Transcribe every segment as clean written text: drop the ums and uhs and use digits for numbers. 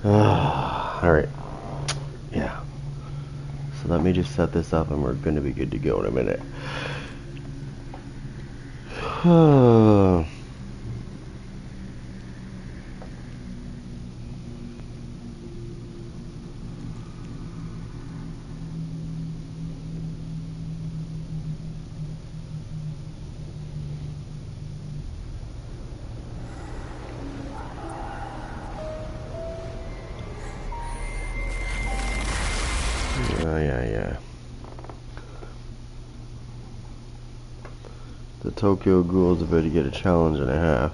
Alright. Yeah. So let me just set this up and we're gonna be good to go in a minute. Yeah. The Tokyo Ghoul is about to get a challenge and a half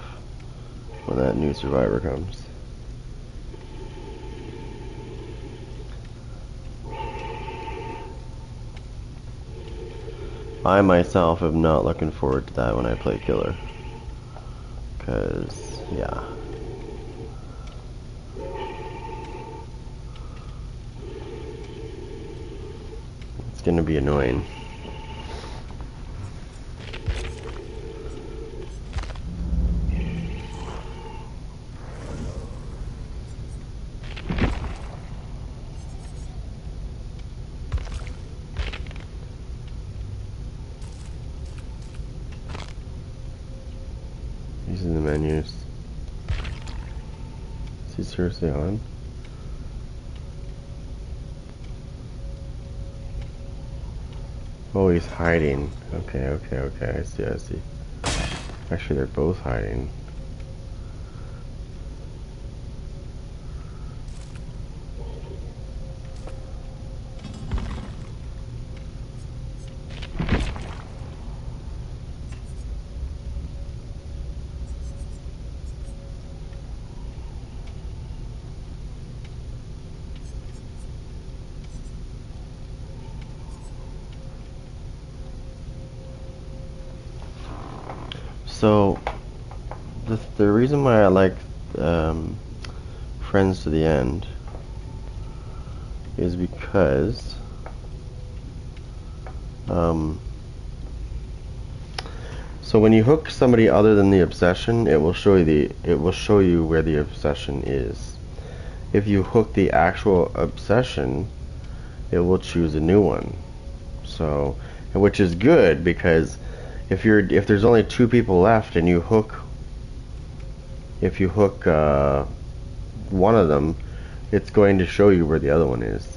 when that new survivor comes. I myself am not looking forward to that when I play Killer. Cause, yeah. It's gonna be annoying. Using the menus. Is he seriously on? Oh, he's hiding. Okay. I see. Actually, they're both hiding. So, the reason why I like Friends to the End is because so when you hook somebody other than the obsession, it will show you where the obsession is. If you hook the actual obsession, it will choose a new one. So, which is good because if there's only two people left and you hook one of them, it's going to show you where the other one is.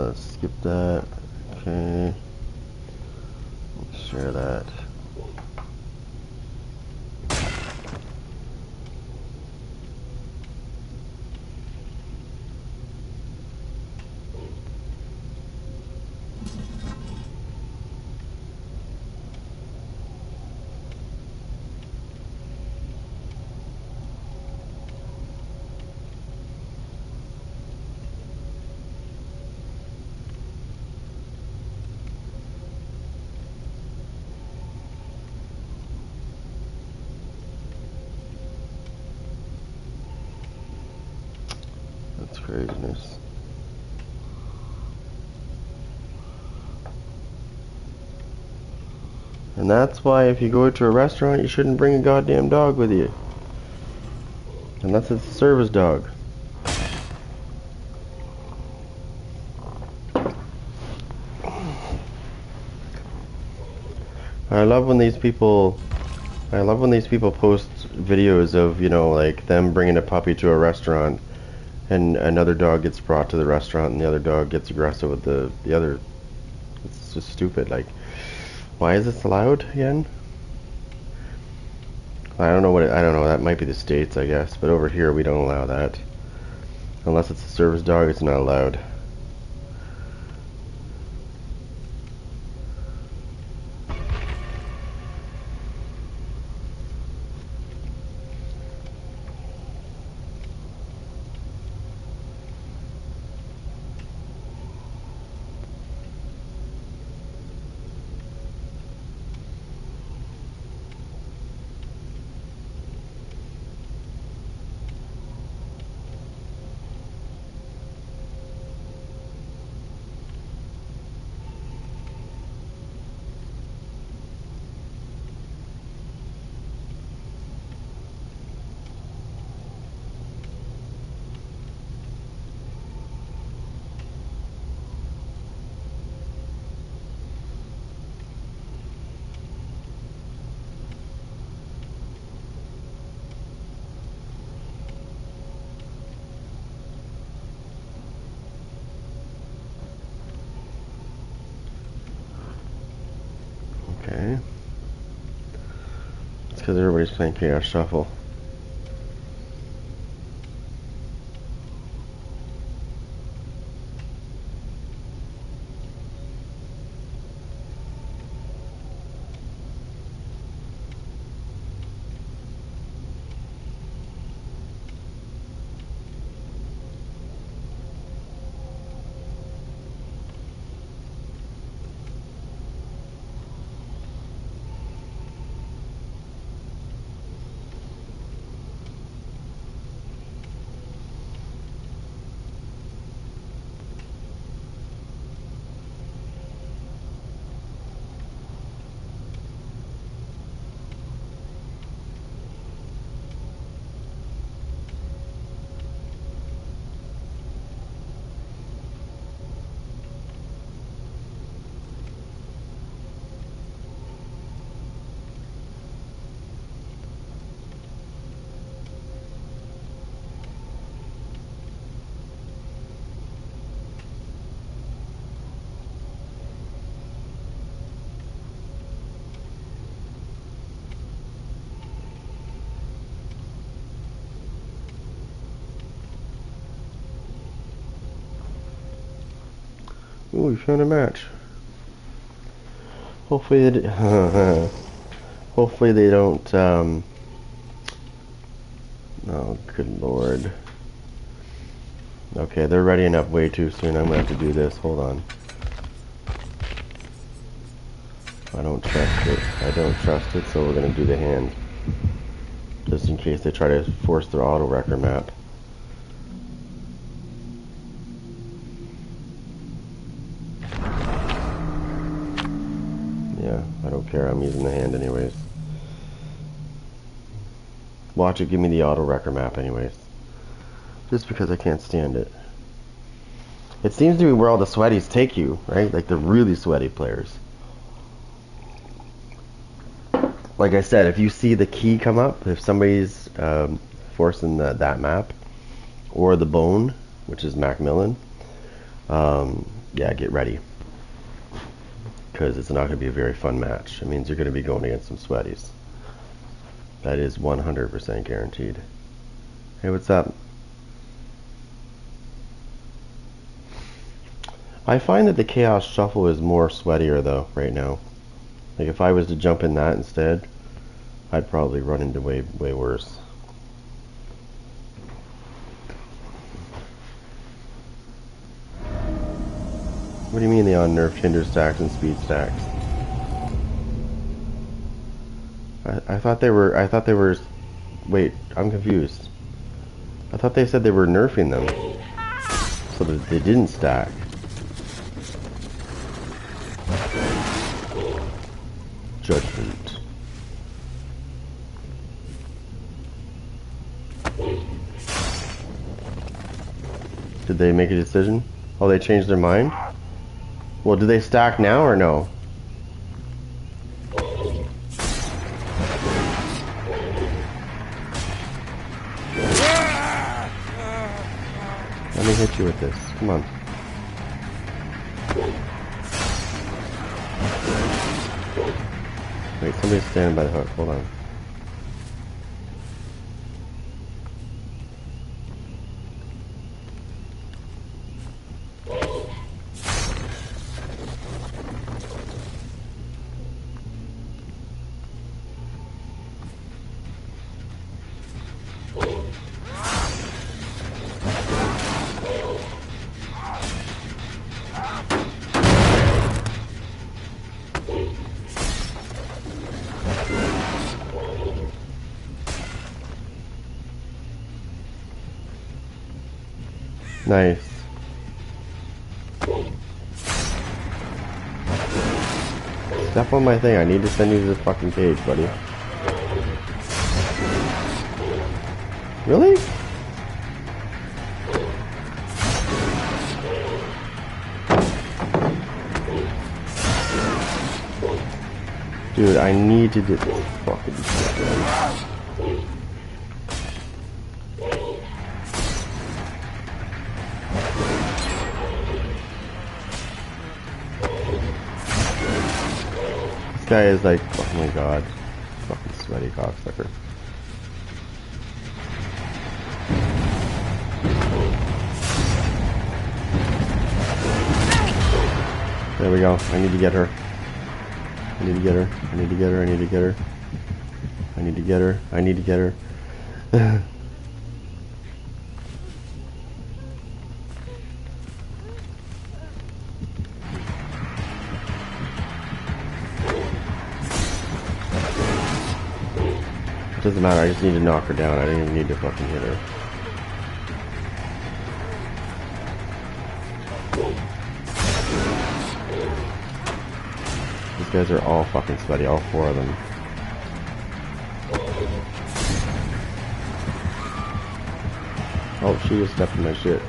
Let's skip that. Okay. Share that. That's craziness. And that's why if you go to a restaurant, you shouldn't bring a goddamn dog with you. Unless it's a service dog. I love when these people post videos of, like them bringing a puppy to a restaurant and another dog gets brought to the restaurant and the other dog gets aggressive with the other. It's just stupid. Like, why is this allowed again? I don't know. That might be the States, I guess. But over here, we don't allow that. Unless it's a service dog, it's not allowed. because everybody's playing Chaos Shuffle. Ooh, we found a match. Hopefully hopefully they don't, oh, good lord. Okay, they're readying up way too soon. I'm gonna have to do this. Hold on. I don't trust it. I don't trust it, so we're gonna do the hand. Just in case they try to force their auto wrecker map. Yeah, I don't care. I'm using the hand anyways. Watch it give me the auto wrecker map anyways. Just because I can't stand it. It seems to be where all the sweaties take you, right? Like the really sweaty players. Like I said, if you see the key come up, if somebody's forcing that map, or the bone, which is Macmillan, yeah, get ready. Because it's not going to be a very fun match. It means you're going to be going against some sweaties. That is 100% guaranteed. Hey, what's up? I find that the Chaos Shuffle is more sweatier though, right now. Like if I was to jump in that instead, I'd probably run into way worse. What do you mean they unnerfed hinder stacks and speed stacks? I thought they were, wait, I'm confused. I thought they said they were nerfing them so that they didn't stack. Judgment. Did they make a decision? Oh, they changed their mind? Well, do they stack now or no? Let me hit you with this. Come on. Wait, somebody's standing by the hook. Hold on. Nice. Step on my thing. I need to send you to this fucking cage, buddy. Really? Dude, I need to do this fucking shit, man. This guy is like, oh my god. Fucking sweaty cocksucker. There we go. I need to get her. I need to get her. I need to get her. I need to get her. I need to get her. I need to get her. It doesn't matter. I just need to knock her down. I didn't even need to fucking hit her. These guys are all fucking sweaty, all four of them. Oh, she just stepped in my shit.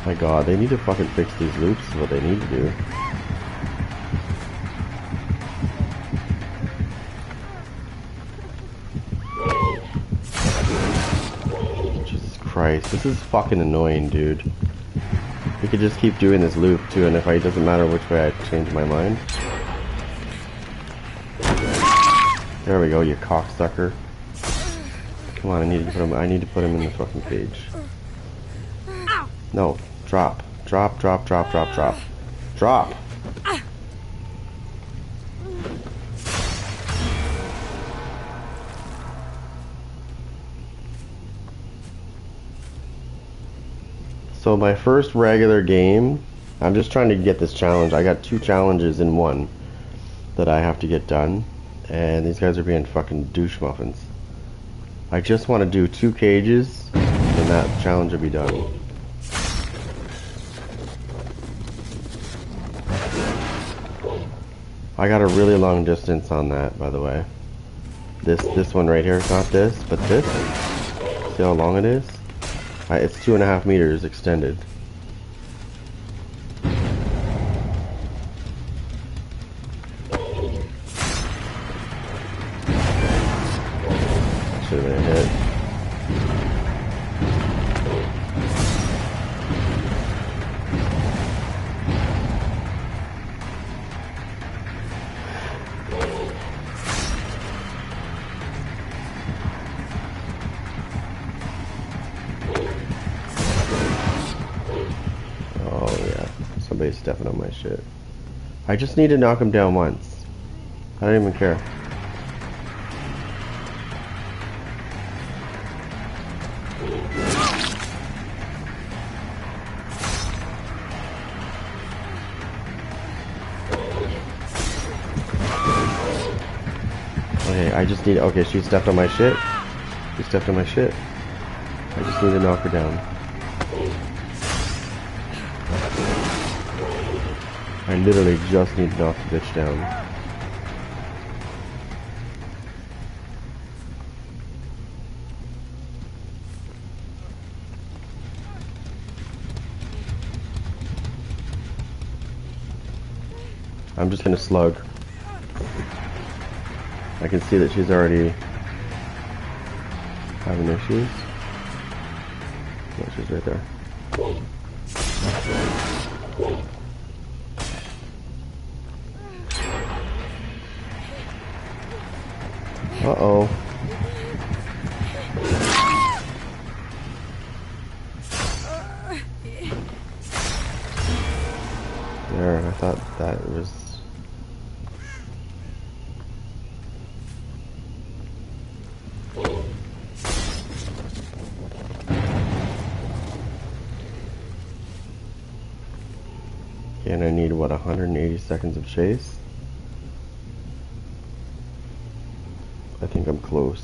My god, they need to fucking fix these loops is what they need to do. Jesus Christ, this is fucking annoying, dude. We could just keep doing this loop too, and if it doesn't matter which way I change my mind. There we go, you cocksucker. Come on, I need to put him in the fucking cage. No, drop. Drop, drop, drop, drop, drop. Drop! So my first regular game, I'm just trying to get this challenge. I got 2 challenges in one that I have to get done. And these guys are being fucking douche muffins. I just want to do 2 cages, and that challenge will be done. I got a really long distance on that, by the way. This one right here is not this, but this. See how long it is? It's 2.5 meters extended. Should have been a hit. Oh yeah, somebody's stepping on my shit. I just need to knock him down once. I don't even care. Okay, I just need, okay, she stepped on my shit. She stepped on my shit. I just need to knock her down. I literally just need to knock the bitch down. I'm just gonna slug. I can see that she's already having issues. No, she's right there. Uh-oh. There, I thought that was... And I need, what, 180 seconds of chase? I think I'm close.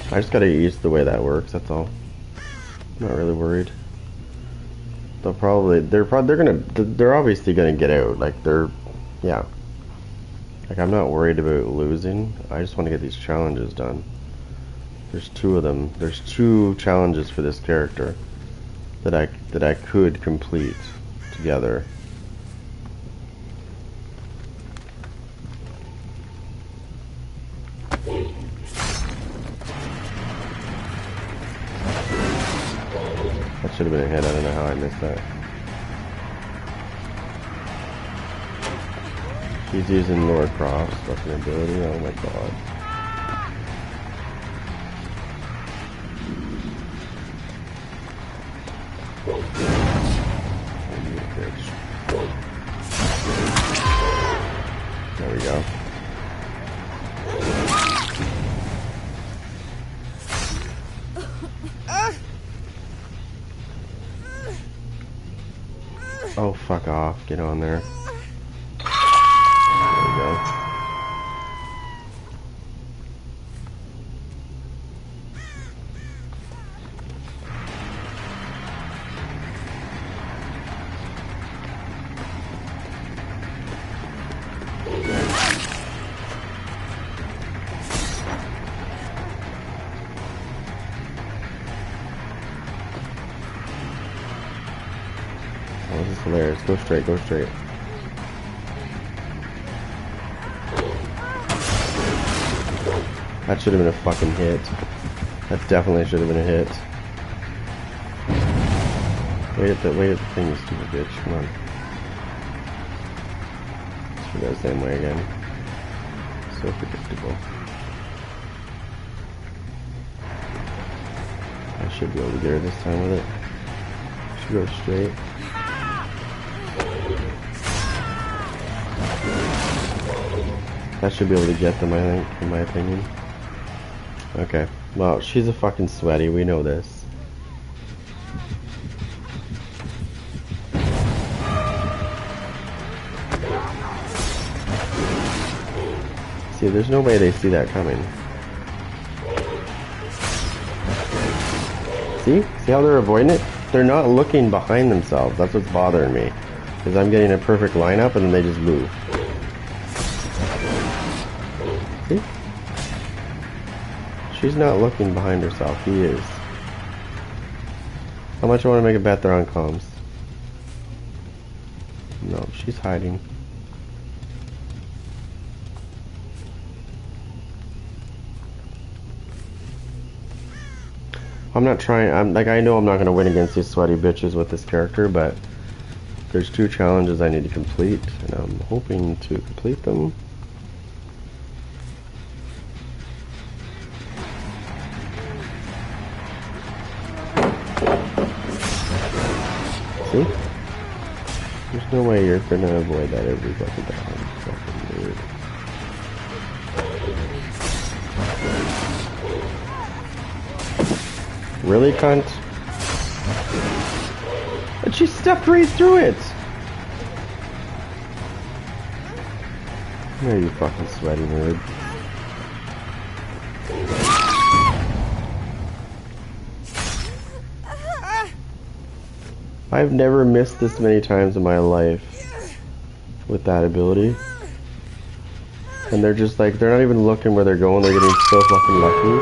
I just gotta get used to the way that works, that's all. I'm not really worried. They're obviously gonna get out, like yeah. Like I'm not worried about losing, I just want to get these challenges done. There's 2 of them. There's 2 challenges for this character that I could complete together. That should have been a hit. I don't know how I missed that. She's using Laura Croft's fucking ability. Oh my god. There we go. Oh, fuck off. Get on there. There we go. Oh, this is hilarious. Go straight, go straight. That should have been a fucking hit. That definitely should have been a hit. Wait at the thing, you stupid bitch. Come on. Should go the same way again. So predictable. I should be able to get her this time with it. Should go straight. That should be able to get them, I think, in my opinion. Okay. Well, she's a fucking sweaty, we know this. See, there's no way they see that coming. See? See how they're avoiding it? They're not looking behind themselves. That's what's bothering me. Because I'm getting a perfect lineup and then they just move. See? She's not looking behind herself. He is. How much I want to make a bet they're on comms? No, she's hiding. I'm not trying. I know I'm not going to win against these sweaty bitches with this character, but there's 2 challenges I need to complete, and I'm hoping to complete them. See? There's no way you're gonna avoid that every fucking time. Fucking weird. Really, cunt? But she stepped right through it! There you fucking sweaty nerd. I've never missed this many times in my life with that ability. And they're just like, they're not even looking where they're going, they're getting so fucking lucky.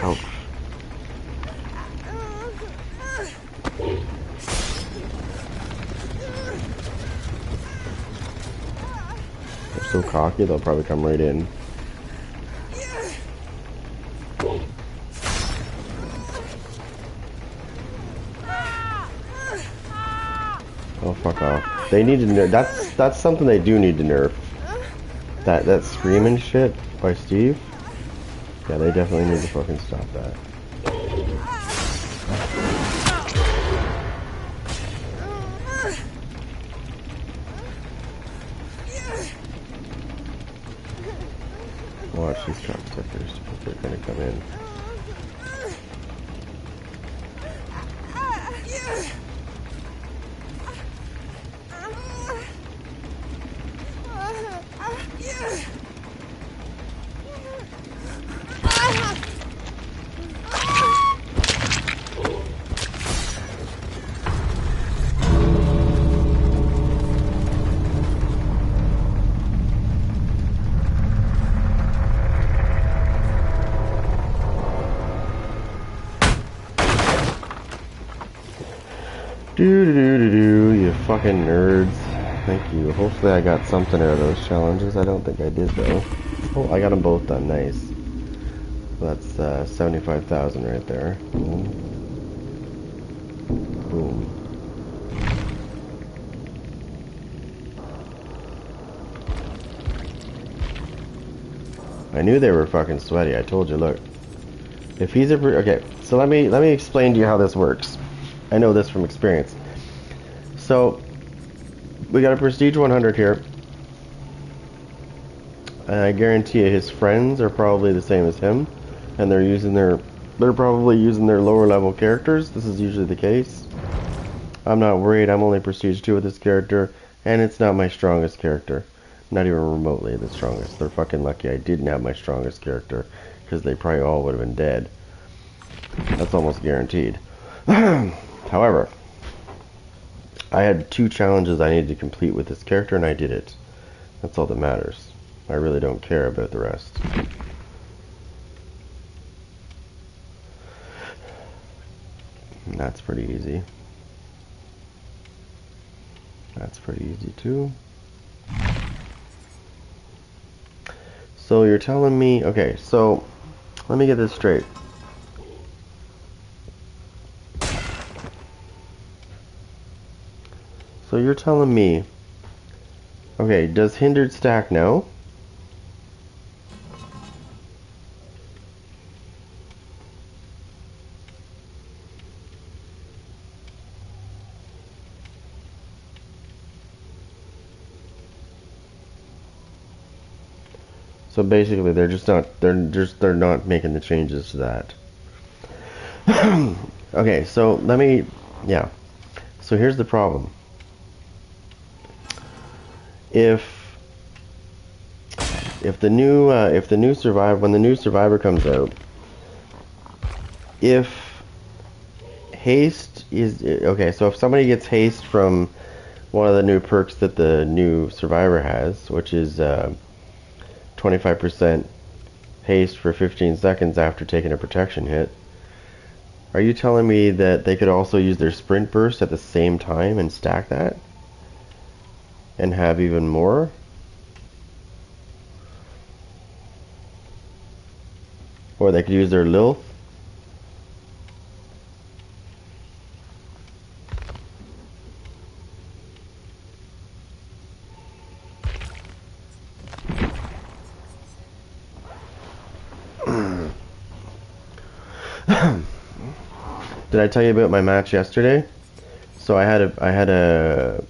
Ouch. They're so cocky, they'll probably come right in. Oh, fuck off. They need to nerf. That's something they do need to nerf. That screaming shit by Steve. Yeah, they definitely need to fucking stop that. Watch these cocksuckers. They're gonna come in. Do, you fucking nerds. Thank you. Hopefully I got something out of those challenges. I don't think I did though. Oh, I got them both done. Nice. That's 75,000 right there. Boom. Boom. I knew they were fucking sweaty. I told you, look. If he's a... Okay, so let me explain to you how this works. I know this from experience. So, we got a Prestige 100 here. And I guarantee you his friends are probably the same as him. And they're probably using their lower level characters. This is usually the case. I'm not worried. I'm only Prestige 2 with this character. And it's not my strongest character. Not even remotely the strongest. They're fucking lucky I didn't have my strongest character, because they probably all would have been dead. That's almost guaranteed. However, I had 2 challenges I needed to complete with this character, and I did it. That's all that matters. I really don't care about the rest. And that's pretty easy. That's pretty easy too. So you're telling me, okay, so let me get this straight. So you're telling me, okay, does hindered stack now? So basically they're not making the changes to that. Okay, so yeah. So here's the problem. If the new survivor, when the new survivor comes out, if haste is okay, so if somebody gets haste from one of the new perks that the new survivor has, which is 25% haste for 15 seconds after taking a protection hit, are you telling me that they could also use their sprint burst at the same time and stack that and have even more? Or they could use their Lilith? Did I tell you about my match yesterday? So I had a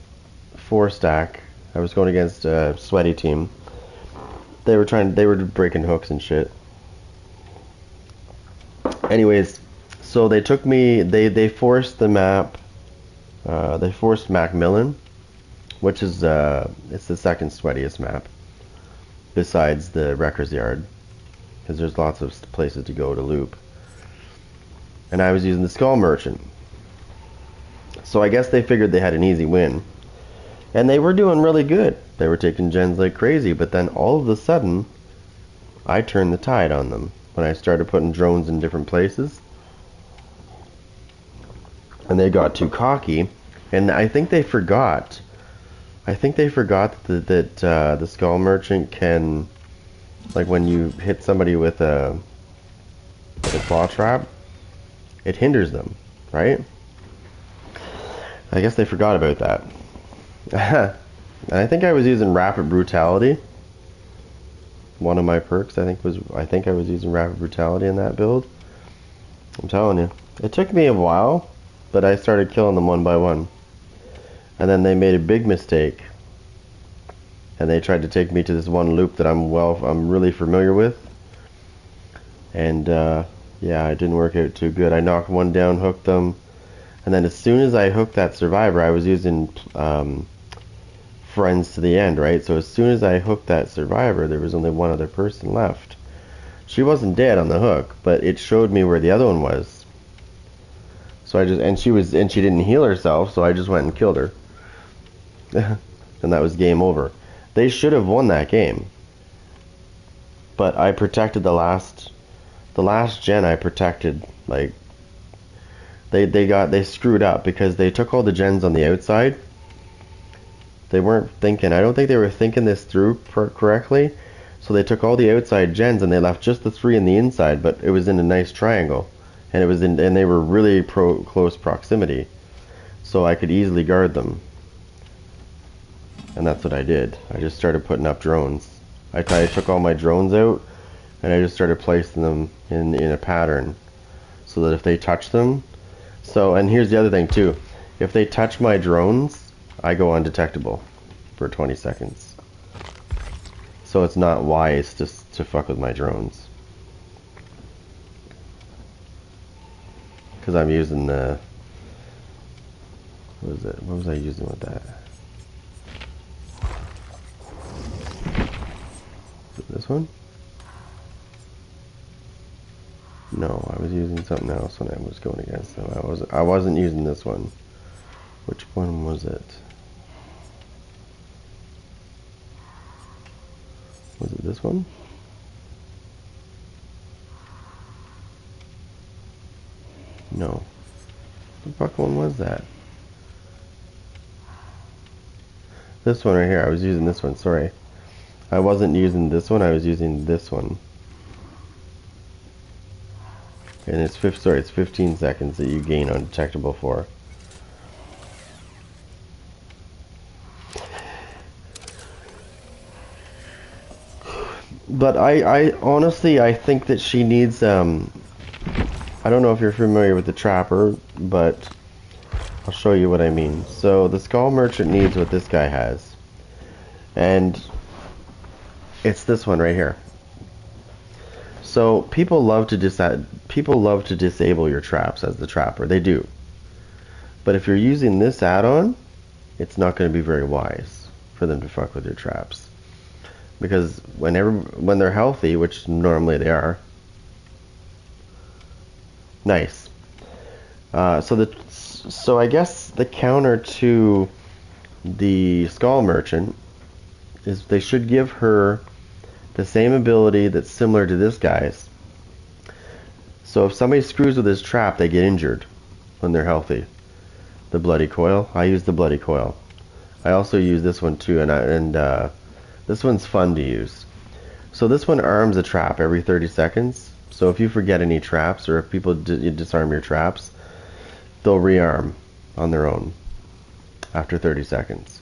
4 stack. I was going against a sweaty team. They were breaking hooks and shit. Anyways, so they took me, they forced the map, they forced Macmillan, which is, it's the second sweatiest map, besides the Wrecker's Yard, because there's lots of places to go to loop. And I was using the Skull Merchant. So I guess they figured they had an easy win. And they were doing really good. They were taking gens like crazy, but then all of a sudden, I turned the tide on them when I started putting drones in different places. And they got too cocky, and I think they forgot. that the Skull Merchant can, like when you hit somebody with a claw trap, it hinders them, right? I guess they forgot about that. And I think I was using Rapid Brutality. One of my perks, I think I was using Rapid Brutality in that build. I'm telling you. It took me a while, but I started killing them one by one. And then they made a big mistake. And they tried to take me to this one loop that I'm really familiar with. And yeah, it didn't work out too good. I knocked one down, hooked them, and then as soon as I hooked that survivor, I was using friends to the end, right? So as soon as I hooked that survivor, there was only one other person left. She wasn't dead on the hook, but it showed me where the other one was. So she didn't heal herself, so I just went and killed her. And that was game over. They should have won that game. But I protected the last gen. I protected, like, they screwed up because they took all the gens on the outside, They weren't thinking. I don't think they were thinking this through correctly. So they took all the outside gens and they left just the 3 in the inside, but it was in a nice triangle, and it was in, and they were really close proximity, so I could easily guard them. And that's what I did. I just started putting up drones. I took all my drones out, and I just started placing them in a pattern, so that if they touch them, and here's the other thing too, if they touch my drones, I go undetectable for 20 seconds. So it's not wise to fuck with my drones, because I'm using the, what was I using with that? Is it this one? No, I was using something else when I was going against them. I wasn't using this one. Which one was it? Was it this one? No. What the fuck one was that? This one right here. I was using this one, sorry. I wasn't using this one, I was using this one. And it's 15 seconds that you gain undetectable for. But I honestly, I think that she needs, I don't know if you're familiar with the Trapper, but I'll show you what I mean. So the Skull Merchant needs what this guy has. And it's this one right here. So people love to disable your traps as the Trapper. They do. But if you're using this add-on, it's not going to be very wise for them to fuck with your traps. Because when they're healthy, which normally they are, nice. So I guess the counter to the Skull Merchant is they should give her the same ability that's similar to this guy's. So if somebody screws with his trap, they get injured when they're healthy. The Bloody Coil. I use the Bloody Coil. I also use this one too, and this one's fun to use. So this one arms a trap every 30 seconds. So if you forget any traps, or if people disarm your traps, they'll rearm on their own after 30 seconds.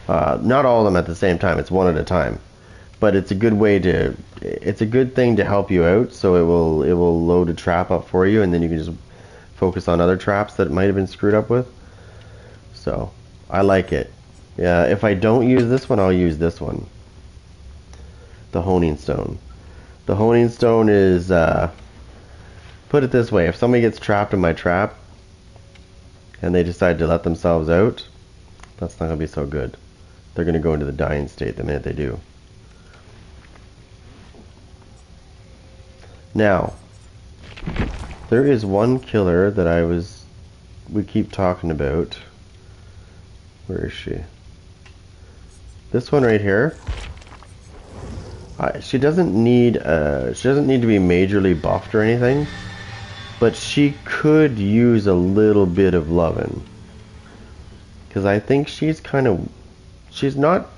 Not all of them at the same time, it's one at a time. But it's a good thing to help you out, so it will load a trap up for you, and then you can just focus on other traps that might have been screwed up with. So I like it. Yeah, if I don't use this one, I'll use this one. The Honing Stone. The Honing Stone is, put it this way, if somebody gets trapped in my trap, and they decide to let themselves out, that's not going to be so good. They're going to go into the dying state the minute they do. Now, there is one killer that we keep talking about. Where is she? This one right here. She doesn't need to be majorly buffed or anything, but she could use a little bit of loving, because I think she's not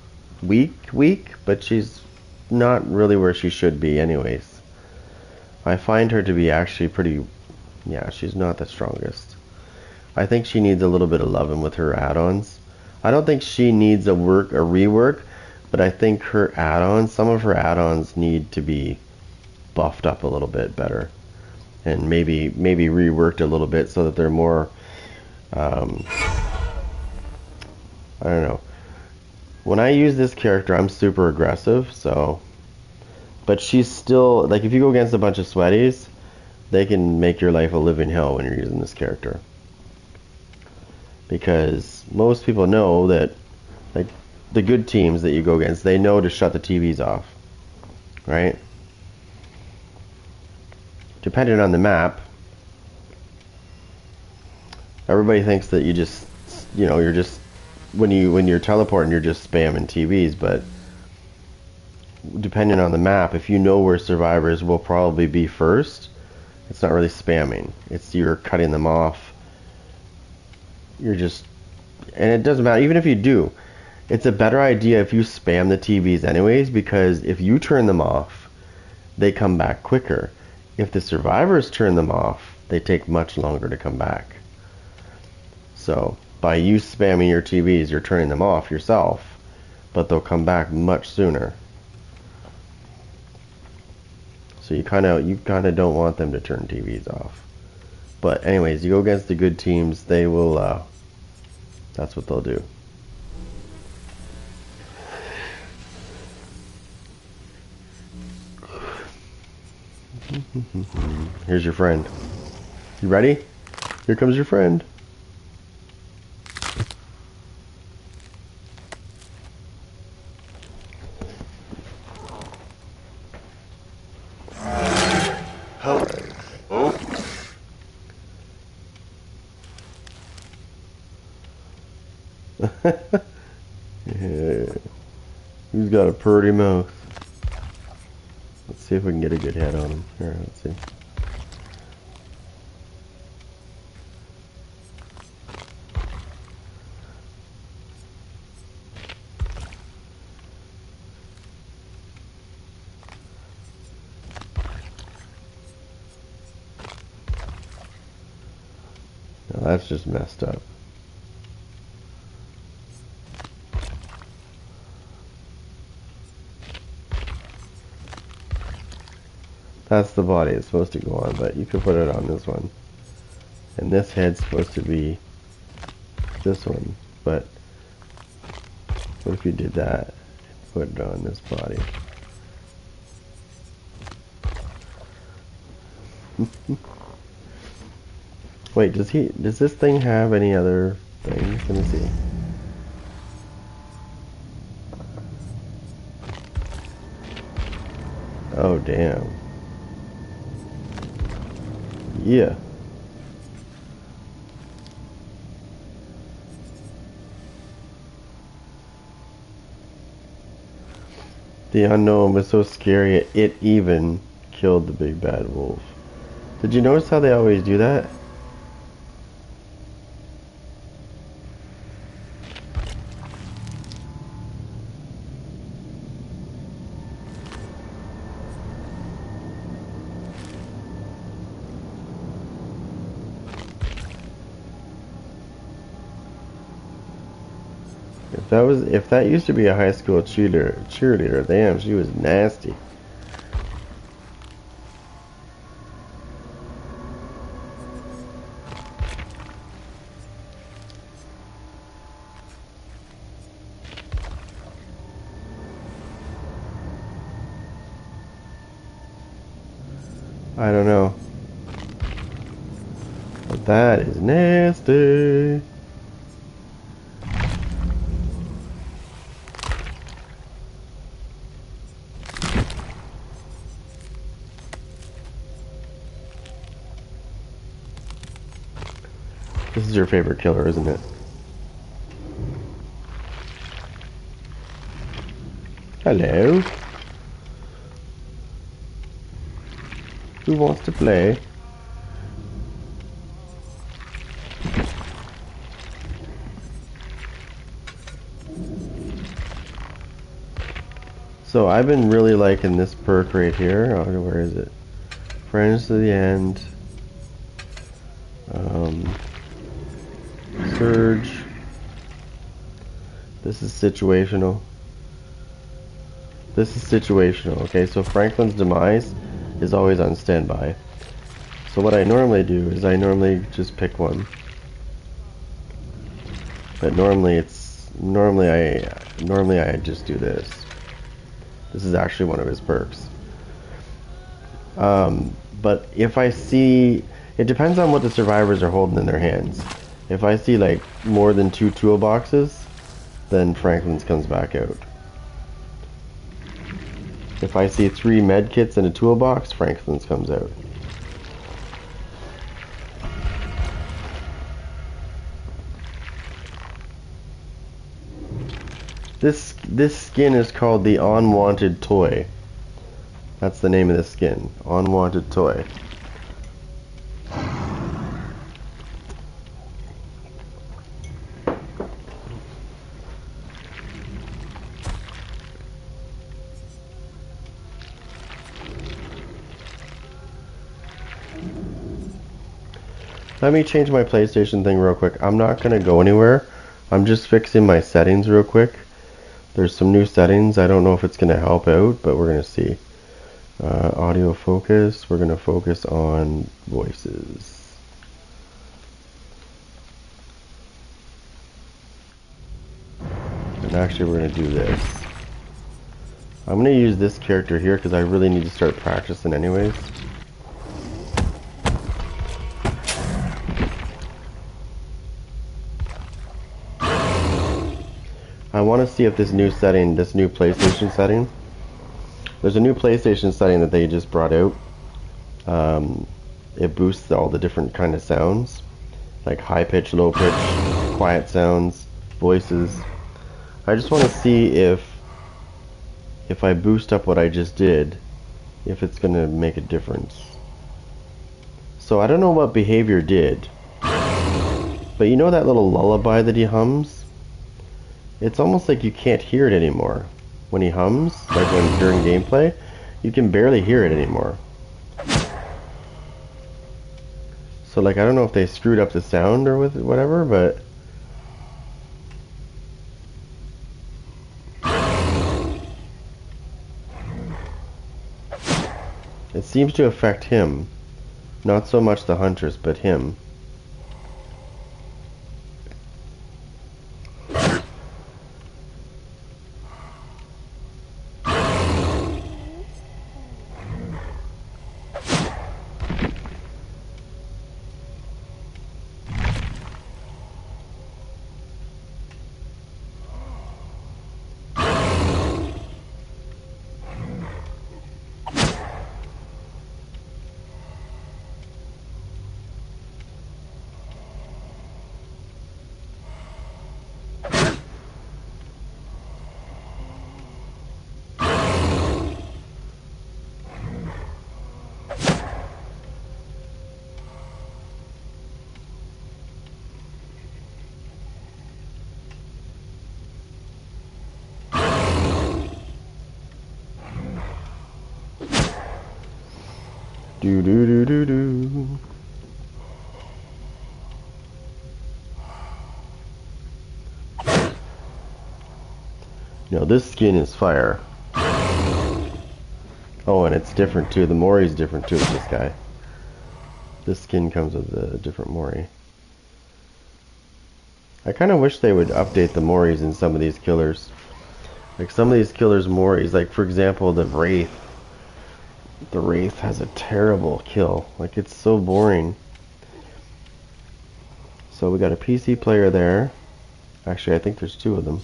weak, but she's not really where she should be anyways. I find her to be actually pretty, yeah, she's not the strongest. I think she needs a little bit of loving with her add-ons. I don't think she needs a rework, but I think her add-ons, some of her add-ons need to be buffed up a little bit better, and maybe reworked a little bit so that they're more, I don't know. When I use this character, I'm super aggressive, but she's still, like, if you go against a bunch of sweaties, they can make your life a living hell when you're using this character. Because most people know that, like, the good teams that you go against, they know to shut the TVs off, right? Depending on the map, everybody thinks that you just, you're just, when you're teleporting, you're just spamming TVs, but depending on the map, if you know where survivors will probably be first, it's not really spamming. You're cutting them off. You're just and it doesn't matter even if you do. It's a better idea if you spam the TVs anyways, because if you turn them off, they come back quicker. If the survivors turn them off, they take much longer to come back. So by you spamming your TVs, you're turning them off yourself, but they'll come back much sooner. So you kind of don't want them to turn TVs off. But anyways, you go against the good teams, they will. That's what they'll do. Here's your friend. You ready? Here comes your friend. Help. Oh. Yeah. Who's got a purty mouth? Let's see if we can get a good head on him. Here, let's see. Now that's just messed up. That's the body it's supposed to go on, but you could put it on this one. And this head's supposed to be this one, but what if you did that? Put it on this body. Wait, does this thing have any other things? Let me see. Oh, damn. Yeah. The unknown was so scary, it even killed the big bad wolf. Did you notice how they always do that? If that used to be a high school cheerleader, damn, she was nasty. I don't know. But that is nasty. This is your favorite killer, isn't it? Hello. Who wants to play? So I've been really liking this perk right here. Oh, where is it? Friends to the end. Surge. This is situational. This is situational, okay? So Franklin's demise is always on standby. So what I normally do is I normally just pick one. But normally I just do this. This is actually one of his perks. But if I see, it depends on what the survivors are holding in their hands. If I see like more than 2 toolboxes, then Franklin's comes back out. If I see 3 med kits in a toolbox, Franklin's comes out. This skin is called the Unwanted Toy. That's the name of the skin, Unwanted Toy. Let me change my PlayStation thing real quick. I'm not gonna go anywhere. I'm just fixing my settings real quick. There's some new settings. I don't know if it's gonna help out, but we're gonna see. Audio focus. We're gonna focus on voices. And actually, we're gonna do this. I'm gonna use this character here because I really need to start practicing anyways. I want to see if this new setting, this new PlayStation setting, there's a new PlayStation setting that they just brought out. It boosts all the different kind of sounds, like high pitch, low pitch, quiet sounds, voices. I just want to see if I boost up what I just did, if it's going to make a difference. So I don't know what Behavior did, but you know that little lullaby that he hums? It's almost like you can't hear it anymore. When he hums, like when during gameplay, you can barely hear it anymore. So like I don't know if they screwed up the sound or with whatever, but it seems to affect him. Not so much the hunters, but him. Do do do do do. Now this skin is fire. Oh, and it's different too. The Mori's different too with this guy. This skin comes with a different Mori. I kind of wish they would update the Moris in some of these killers. Like some of these killers' Moris, like for example the Wraith. The Wraith has a terrible kill. Like it's so boring. So we got a PC player there. Actually, I think there's two of them.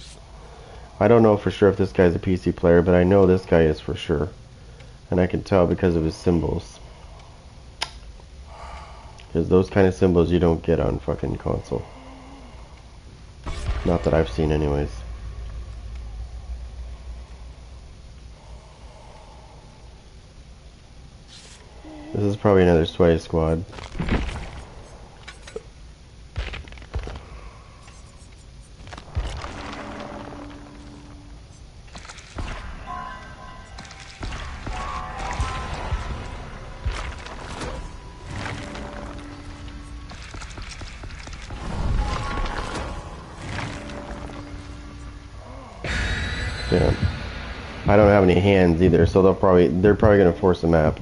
I don't know for sure if this guy's a PC player, but I know this guy is for sure. And I can tell because of his symbols. Because those kind of symbols you don't get on fucking console. Not that I've seen anyways. This is probably another sweaty squad. Yeah. I don't have any hands either, so they're probably gonna force a map.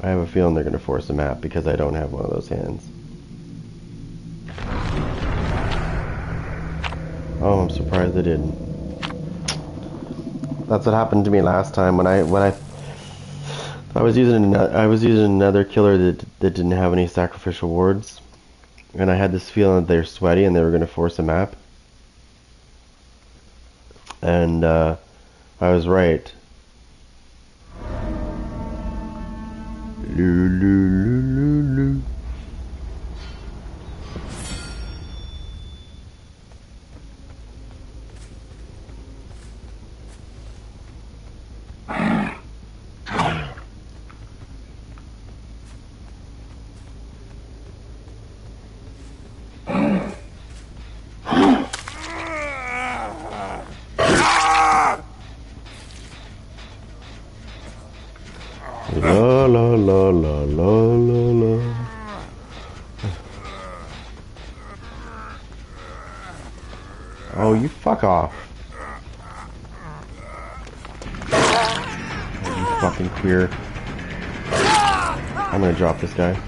I have a feeling they're gonna force a map because I don't have one of those hands. Oh, I'm surprised they didn't. That's what happened to me last time when I was using another killer that didn't have any sacrificial wards, and I had this feeling that they're sweaty and they were gonna force a map. And I was right. Loo. La la la la la la la. Oh, you fuck off. Oh, you fucking queer. I'm gonna drop this guy.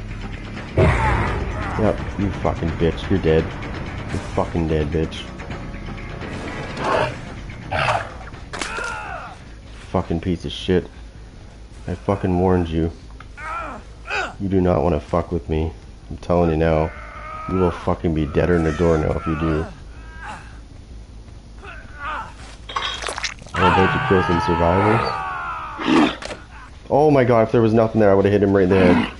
Yep, you fucking bitch. You're dead. You're fucking dead, bitch. Fucking piece of shit. I fucking warned you. You do not want to fuck with me. I'm telling you now. You will fucking be deader than the door now if you do. I'm about to kill some survivors. Oh my god, if there was nothing there, I would have hit him right in the head.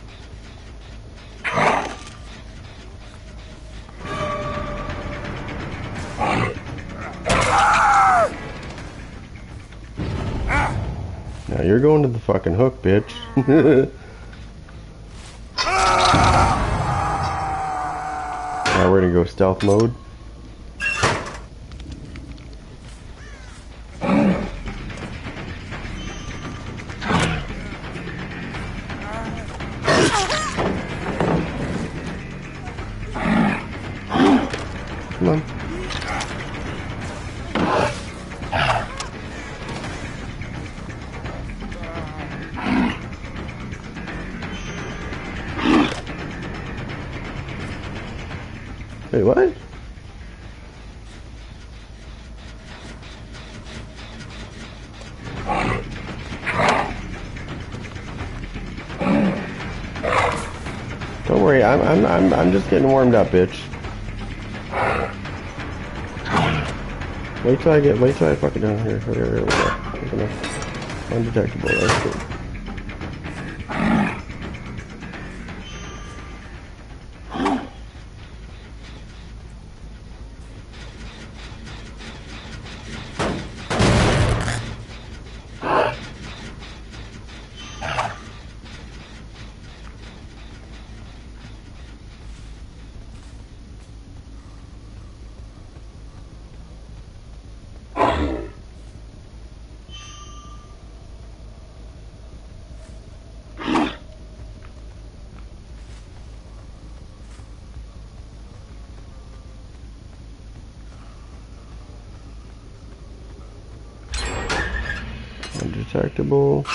Now you're going to the fucking hook, bitch. Now we're gonna go stealth mode. Come on. Wait, what? Don't worry, I'm just getting warmed up, bitch. Wait till I fucking down here. Here we go. Undetectable, that's good. Undetectable.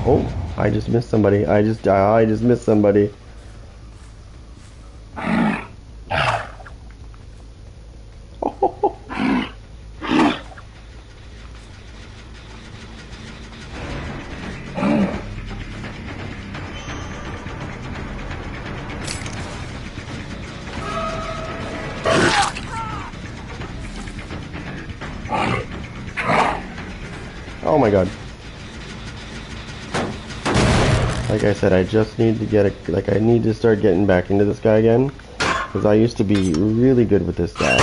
Oh, I just missed somebody. I just missed somebody. Oh my god. Like I said, I just need to get I need to start getting back into this guy again. Because I used to be really good with this guy.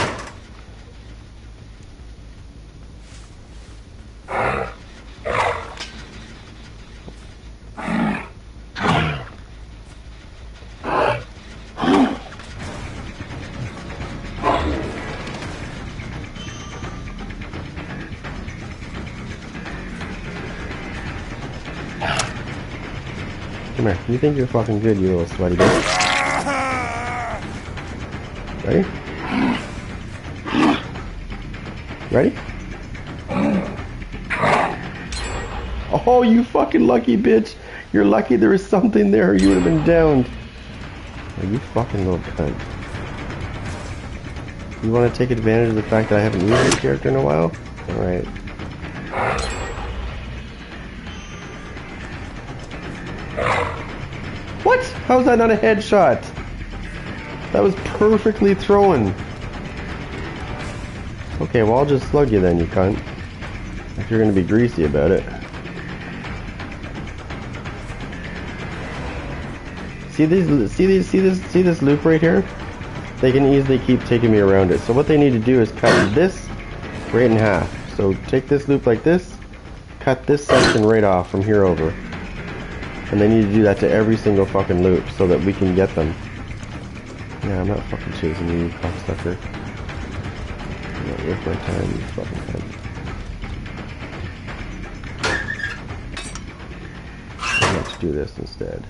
Come here. You think you're fucking good, you little sweaty bitch. Ready? Ready? Oh, you fucking lucky bitch. You're lucky there was something there or you would have been downed. Oh, you fucking little cunt. You want to take advantage of the fact that I haven't used this character in a while? Alright. How's that not a headshot? That was perfectly thrown. Okay, well I'll just slug you then, you cunt. If you're gonna be greasy about it. See this loop right here? They can easily keep taking me around it. So what they need to do is cut this right in half. So take this loop like this, cut this section right off from here over. And they need to do that to every single fucking loop so that we can get them. Yeah, I'm not fucking chasing you, you cocksucker. I'm not worth my time, you fucking cunt. Let's do this instead.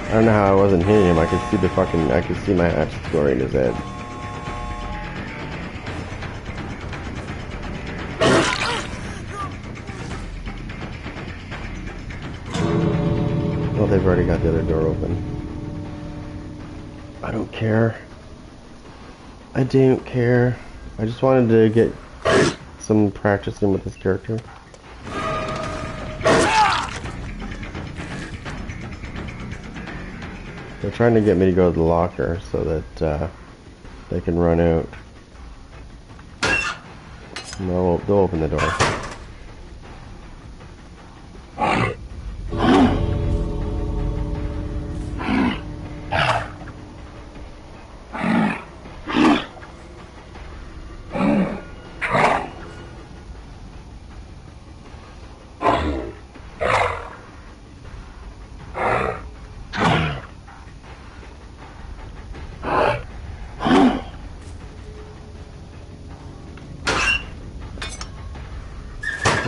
I don't know how I wasn't hitting him. I could see I could see my hatchet scoring his head. Well, they've already got the other door open. I don't care. I don't care. I just wanted to get some practicing with this character. They're trying to get me to go to the locker so that they can run out. And they'll open the door.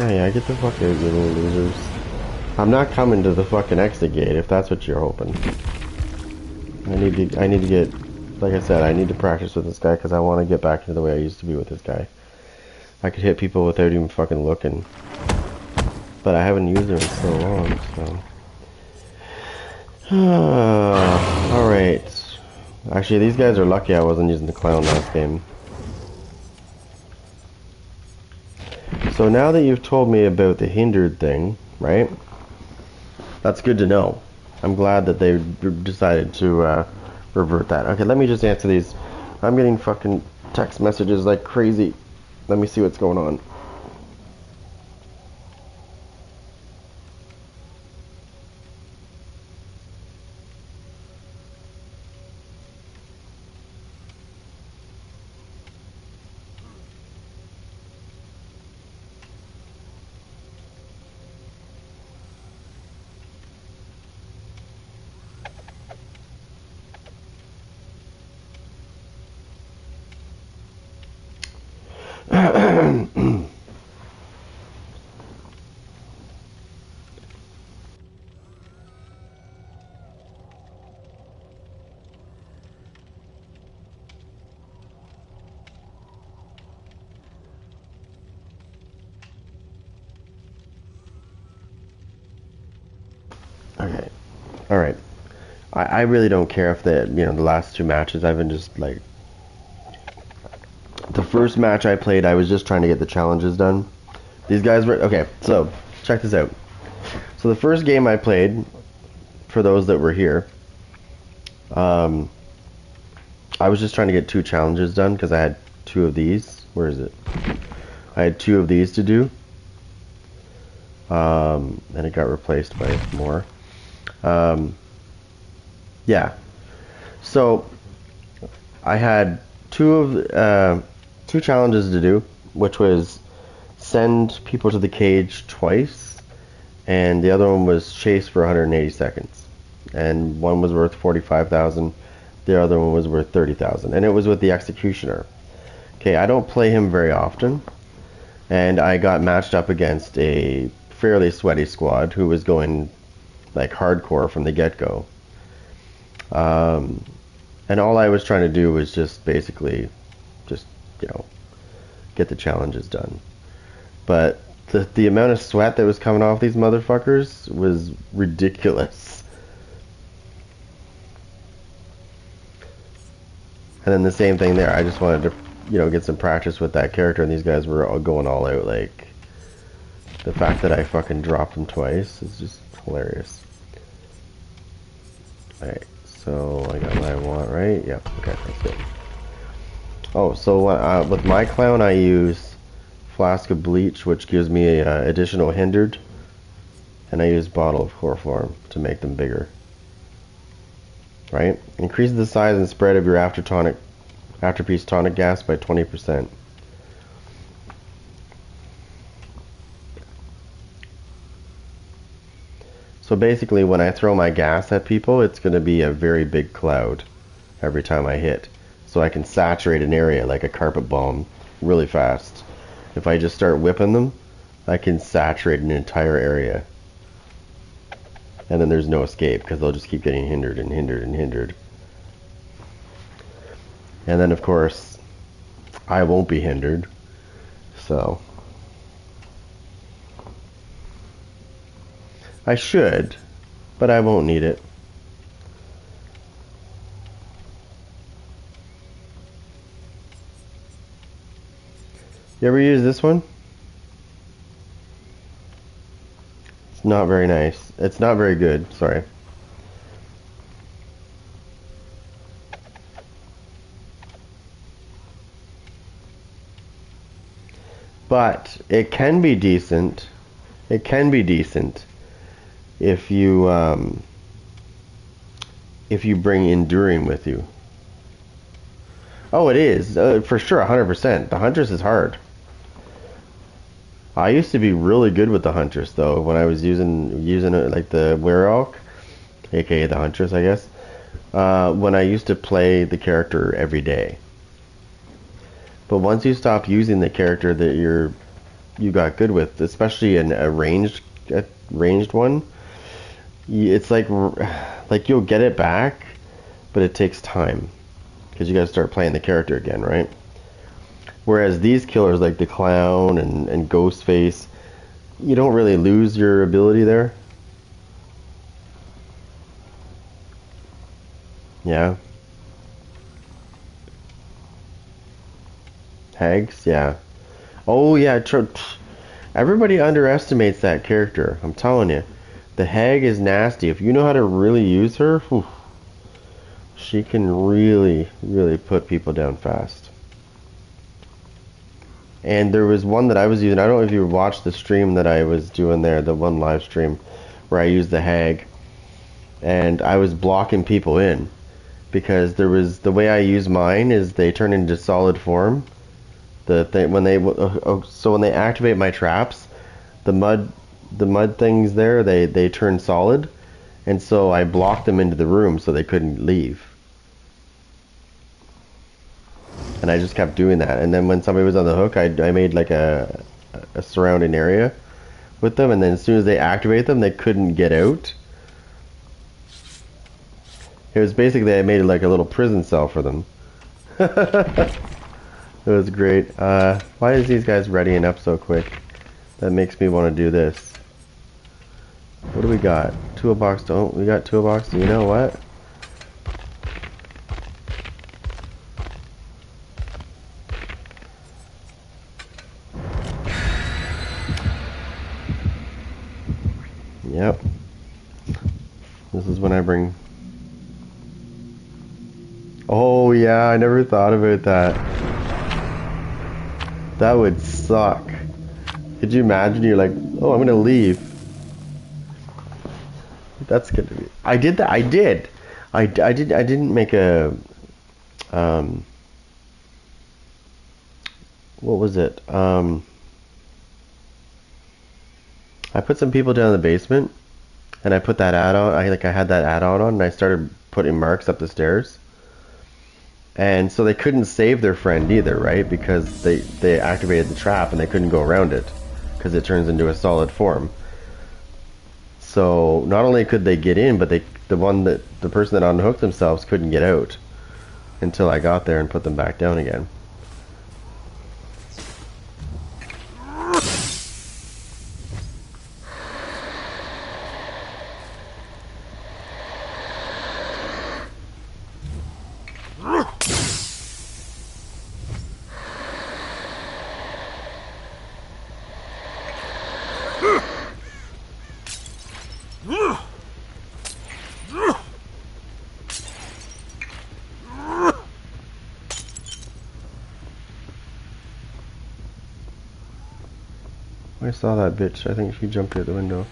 Yeah, get the fuck out, you little losers. I'm not coming to the fucking exit gate if that's what you're hoping. I need to get, like I said, I need to practice with this guy because I want to get back into the way I used to be with this guy. I could hit people without even fucking looking. But I haven't used him in so long, so. Alright. Actually, these guys are lucky I wasn't using the clown last game. So now that you've told me about the hindered thing, right? That's good to know. I'm glad that they decided to revert that. Okay, let me just answer these. I'm getting fucking text messages like crazy. Let me see what's going on. Okay. Alright. I really don't care if the last two matches I've been just like, the first match I played I was just trying to get the challenges done. These guys were okay, so check this out. So the first game I played, for those that were here, I was just trying to get 2 challenges done because I had 2 of these. Where is it? I had 2 of these to do. And it got replaced by more. Yeah. So I had 2 challenges to do, which was send people to the cage twice, and the other one was chase for 180 seconds. and one was worth 45,000. The other one was worth 30,000, and it was with the Executioner. Okay, I don't play him very often, and I got matched up against a fairly sweaty squad who was going like hardcore from the get-go. And all I was trying to do was just basically just, get the challenges done. But the amount of sweat that was coming off these motherfuckers was ridiculous. And then the same thing there. I just wanted to, get some practice with that character, and these guys were all going all out. Like, the fact that I fucking dropped them twice is just hilarious. Alright, so I got what I want, right? Yep, okay, that's good. Oh, so with my clown I use Flask of Bleach, which gives me a additional hindered, and I use Bottle of Chloroform to make them bigger. Right? Increases the size and spread of your afterpiece tonic gas by 20%. So basically when I throw my gas at people, it's going to be a very big cloud every time I hit. So I can saturate an area like a carpet bomb really fast. If I just start whipping them, I can saturate an entire area. And then there's no escape because they'll just keep getting hindered and hindered and hindered. And then of course, I won't be hindered. So I should, but I won't need it. You ever use this one? It's not very nice. It's not very good, sorry. But it can be decent. It can be decent if you bring Enduring with you. Oh, it is for sure, 100%. The Huntress is hard. I used to be really good with the Huntress though when I was using it like the Werehog, aka the Huntress, I guess. When I used to play the character every day. But once you stop using the character that you got good with, especially in a ranged one, it's like you'll get it back, but it takes time because you got to start playing the character again, right? Whereas these killers like the Clown and Ghostface, you don't really lose your ability there. Yeah. Hags, yeah. Oh yeah, everybody underestimates that character. I'm telling you. The Hag is nasty. If you know how to really use her, whew, she can really, really put people down fast. And there was one that I was using. I don't know if you watched the stream that I was doing there, the one live stream where I used the Hag, and I was blocking people in because the way I use mine is they turn into solid form. When they activate my traps, the mud things there, they turn solid, and so I blocked them into the room so they couldn't leave. And I just kept doing that. And then when somebody was on the hook, I made like a surrounding area with them, and then as soon as they activate them, they couldn't get out. It was basically, I made like a little prison cell for them. It was great. Why is these guys readying up so quick? That makes me want to do this. What do we got? Toolbox, we got toolbox. You know what? Yep. This is when I bring... Oh yeah, I never thought about that. That would suck. Could you imagine you're like, oh, I'm gonna leave. That's gonna be... I did that. I did. I didn't make a... what was it? I put some people down in the basement, and I put that add-on. I had that add-on on, and I started putting marks up the stairs. And so they couldn't save their friend either, right? Because they activated the trap and they couldn't go around it because it turns into a solid form. So not only could they get in, but the person that unhooked themselves couldn't get out until I got there and put them back down again. I saw that bitch. I think she jumped out the window.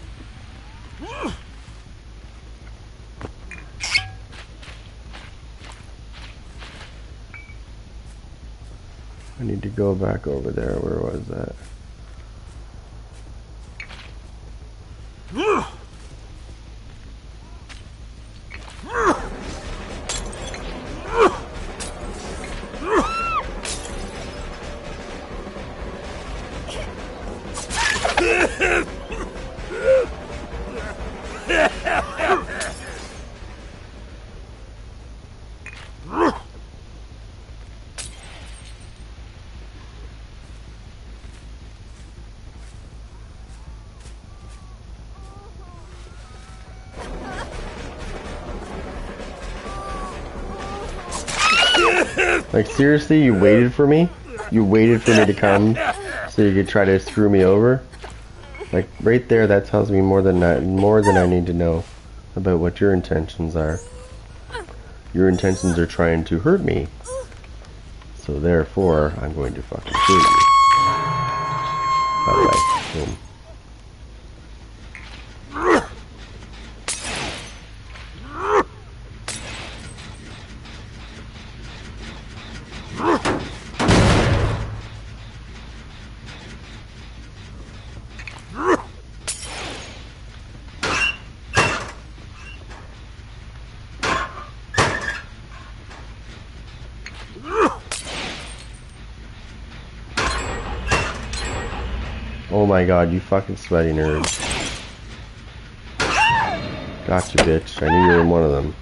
I need to go back over there. Where was that? Like, seriously, you waited for me? You waited for me to come so you could try to screw me over? Like, right there, that tells me more than I need to know about what your intentions are. Your intentions are trying to hurt me. So therefore, I'm going to fucking shoot you. Bye-bye. Boom. Oh my god, you fucking sweaty nerd. Gotcha, bitch. I knew you were in one of them.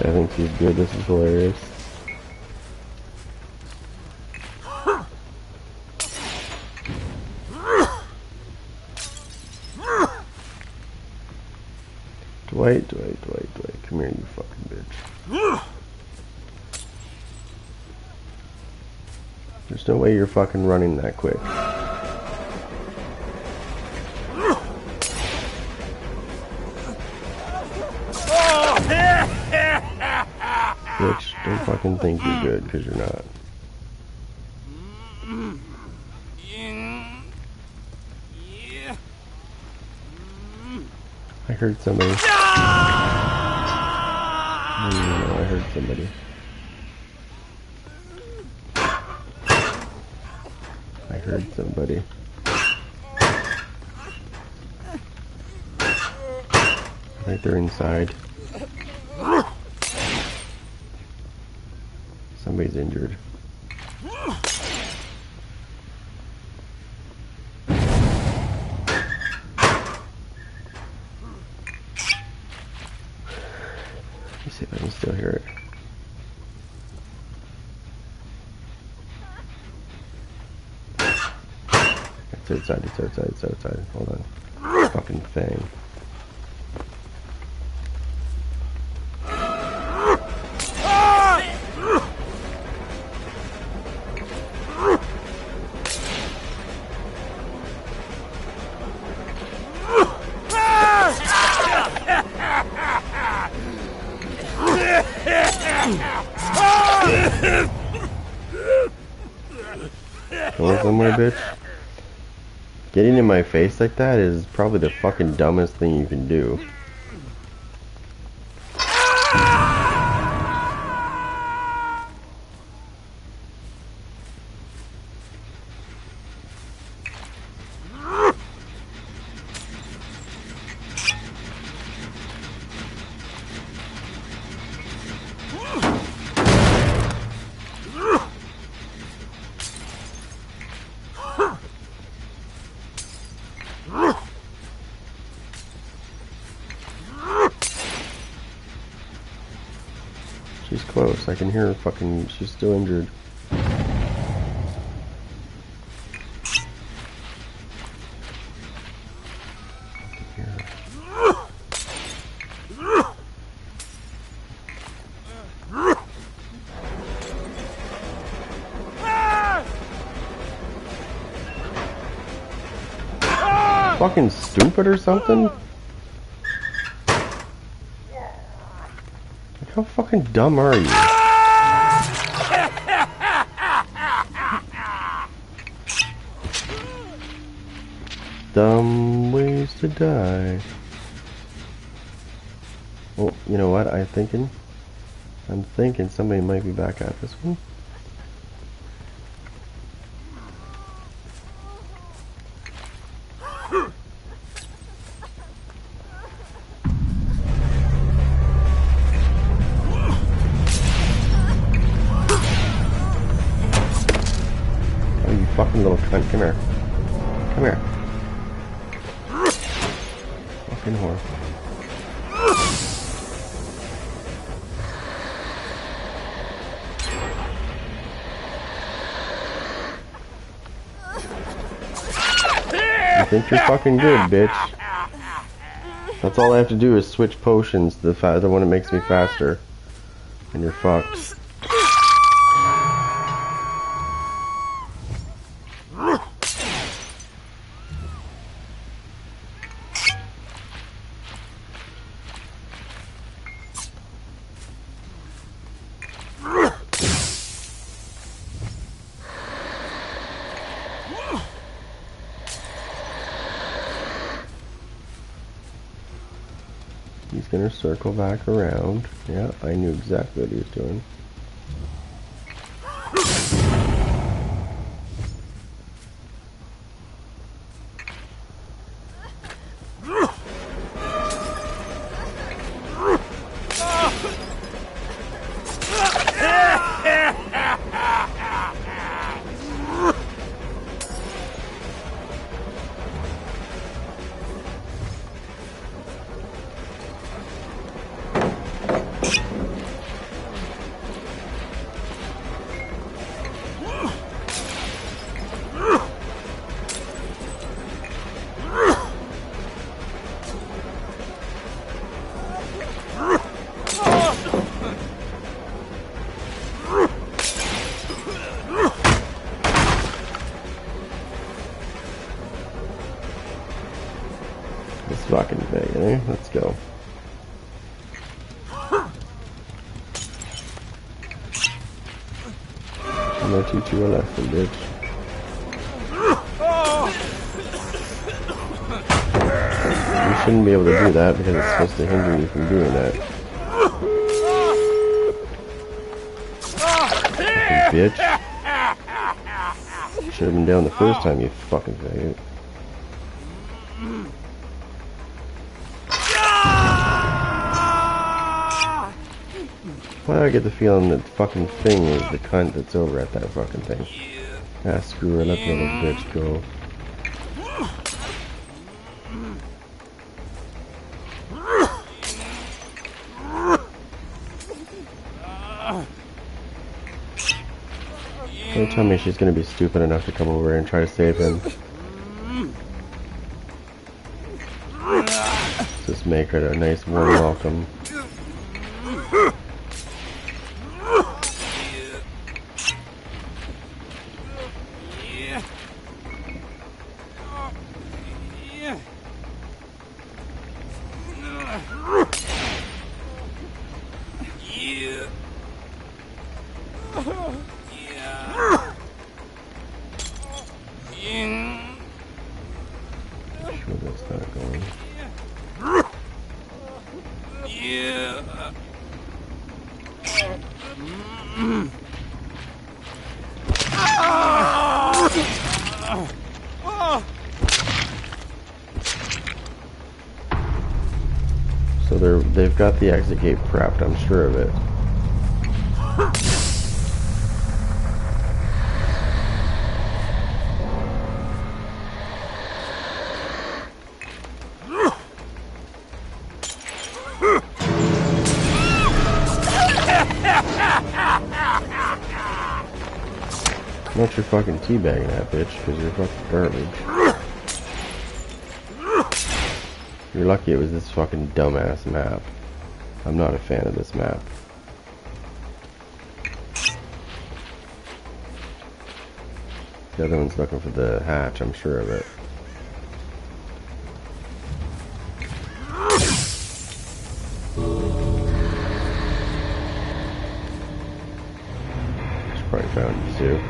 I think she's good. This is hilarious. Dwight, come here, you fucking bitch. There's no way you're fucking running that quick. Bitch, don't fucking think you're good, because you're not. I heard somebody. I heard somebody. I heard somebody. Like they're inside. Somebody's injured. Let me see if I can still hear it. It's outside, it's outside, it's outside. Hold on. Fucking thing. Go somewhere, bitch. Getting in my face like that is probably the fucking dumbest thing you can do. She's close. I can hear her fucking... She's still injured. Fucking stupid or something? How fucking dumb are you? Dumb ways to die. Well, you know what? I'm thinking somebody might be back at this one. Fucking little cunt, come here. Come here. Fucking whore. You think you're fucking good, bitch. That's all I have to do is switch potions, the one that makes me faster. And you're fucked. He's gonna circle back around. Yeah, I knew exactly what he was doing. This fucking thing, eh? Let's go. I'm gonna teach you a lesson, bitch. You shouldn't be able to do that because it's supposed to hinder you from doing that. Fucking bitch. Should have been down the first time, you fucking faggot. Why do I get the feeling that fucking thing is the cunt that's over at that fucking thing? Ah, screw her, let the little bitch go. Don't tell me she's gonna be stupid enough to come over and try to save him. Just make her a nice warm welcome. So they've got the exit gate prepped, I'm sure of it. Not your fucking teabagging that bitch, because you're fucking garbage. You're lucky it was this fucking dumbass map. I'm not a fan of this map. The other one's looking for the hatch, I'm sure of it. She's probably found you too.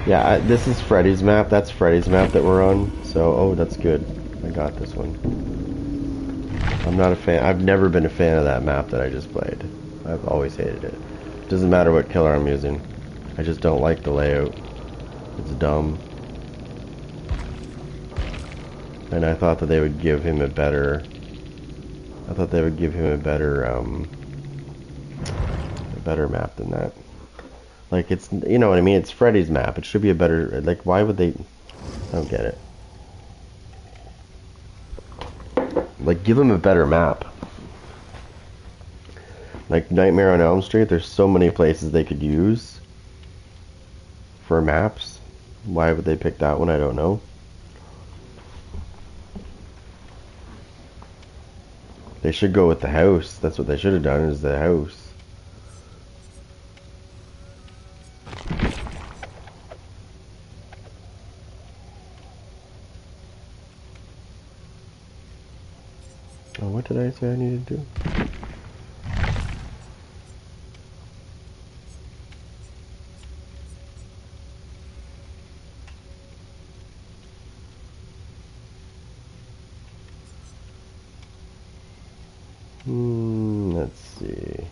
Yeah, this is Freddy's map. That's Freddy's map that we're on. So, oh, that's good. I got this one. I'm not a fan. I've never been a fan of that map that I just played. I've always hated it. Doesn't matter what killer I'm using. I just don't like the layout. It's dumb. And I thought that they would give him a better... I thought they would give him a better map than that. Like, it's, you know what I mean? It's Freddy's map. It should be a better... Like, why would they... I don't get it. Like, give him a better map. Like, Nightmare on Elm Street, there's so many places they could use for maps. Why would they pick that one? I don't know. They should go with the house. That's what they should have done, is the house. Oh, what did I say I needed to do? Let's see.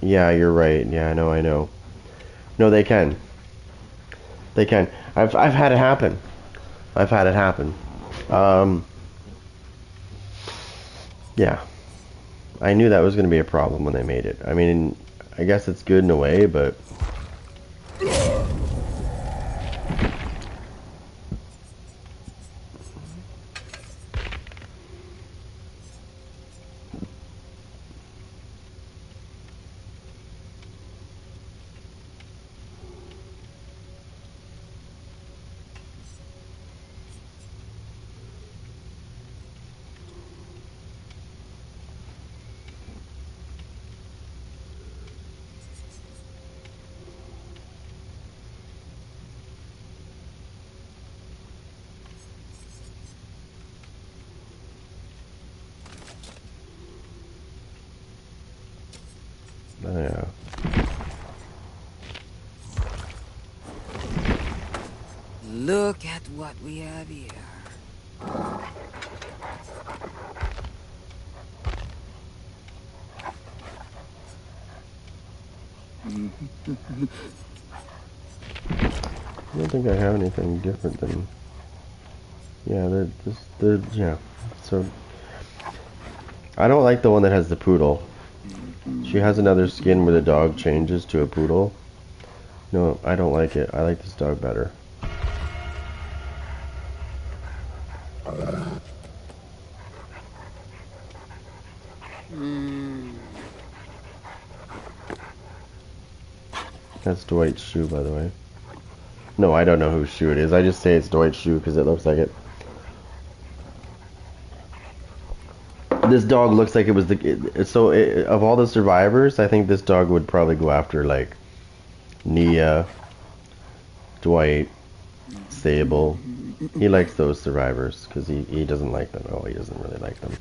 Yeah, you're right. Yeah, I know. No, they can. They can. I've had it happen. I've had it happen. Yeah. I knew that was going to be a problem when they made it. I mean, I guess it's good in a way, but... Yeah. Look at what we have here. I don't think I have anything different than. Yeah, yeah. So I don't like the one that has the poodle. She has another skin where the dog changes to a poodle. No, I don't like it. I like this dog better. That's Dwight's shoe, by the way. No, I don't know whose shoe it is. I just say it's Dwight's shoe because it looks like it. This dog looks like it was of all the survivors, I think this dog would probably go after like Nia, Dwight, Sable. He likes those survivors because he doesn't like them. Oh, he doesn't really like them.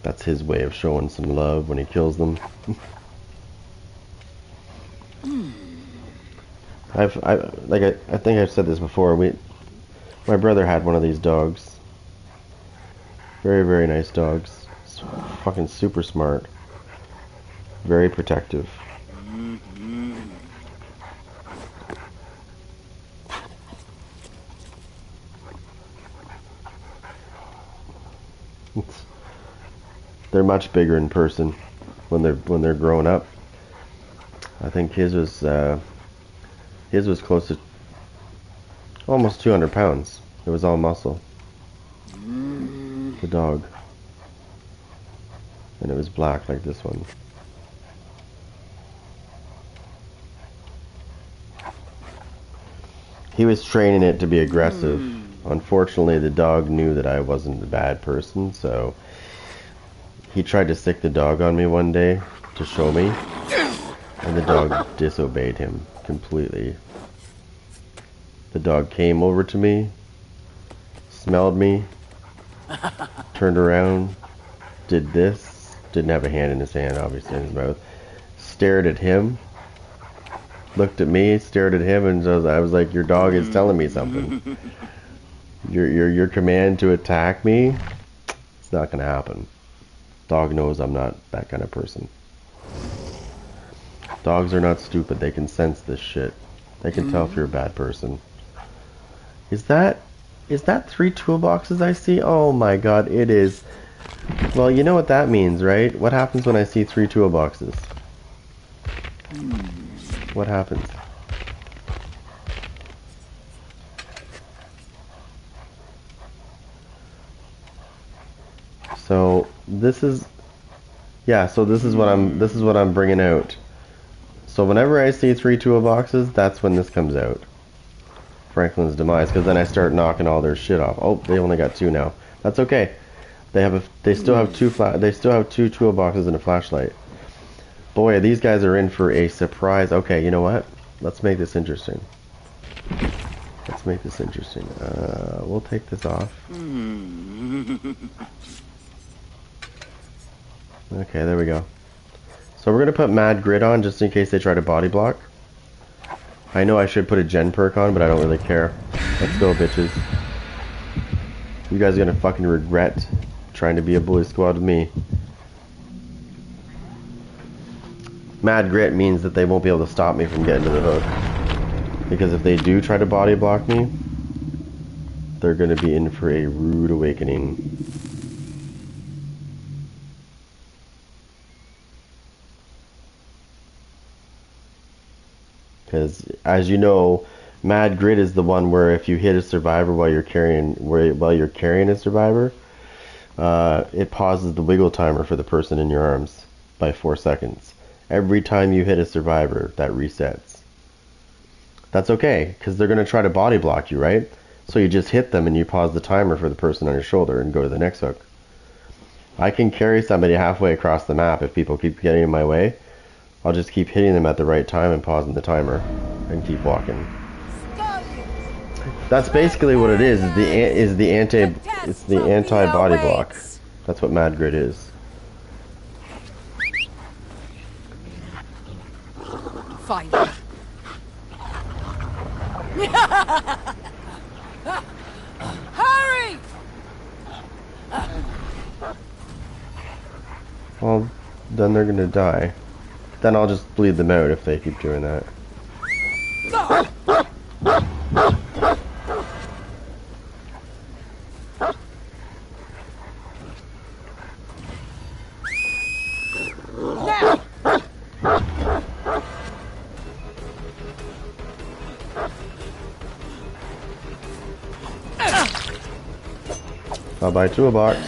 That's his way of showing some love when he kills them. I think I've said this before. My brother had one of these dogs. Very, very nice dogs. Fucking super smart. Very protective. They're much bigger in person when they're grown up. I think his was close to almost 200 pounds. It was all muscle. The dog. And it was black like this one. He was training it to be aggressive. Unfortunately, the dog knew that I wasn't a bad person, so he tried to stick the dog on me one day to show me, and the dog disobeyed him completely. The dog came over to me, smelled me, turned around, did this, didn't have a hand in his hand, obviously, in his mouth, stared at him, looked at me, stared at him, and I was like, your dog is telling me something. Your command to attack me, it's not gonna happen. Dog knows I'm not that kind of person. Dogs are not stupid, they can sense this shit. They can tell if you're a bad person. Is that 3 toolboxes I see? Oh my god, it is. Well, you know what that means, right? What happens when I see 3 toolboxes? What happens? So this is, yeah. So this is what I'm bringing out. So whenever I see 3 toolboxes, that's when this comes out. Franklin's demise, because then I start knocking all their shit off. Oh, they only got 2 now. That's okay. They still have 2 toolboxes and a flashlight. Boy, these guys are in for a surprise. Okay, you know what? Let's make this interesting. We'll take this off. Okay, there we go. So we're gonna put Mad Grit on just in case they try to body block. I know I should put a gen perk on, but I don't really care. Let's go, bitches. You guys are gonna fucking regret trying to be a bully squad with me. Mad Grit means that they won't be able to stop me from getting to the hook. Because if they do try to body block me, they're gonna be in for a rude awakening. Because, as you know, Mad Grit is the one where if you hit a survivor while you're carrying a survivor, it pauses the wiggle timer for the person in your arms by 4 seconds. Every time you hit a survivor, that resets. That's okay, because they're going to try to body block you, right? So you just hit them and you pause the timer for the person on your shoulder and go to the next hook. I can carry somebody halfway across the map if people keep getting in my way. I'll just keep hitting them at the right time and pausing the timer and keep walking. That's basically what it is. It's the anti-body block. That's what Mad Grit is. Fine. Hurry! Well, then they're gonna die. Then I'll just bleed them out if they keep doing that. I'll buy toolbox.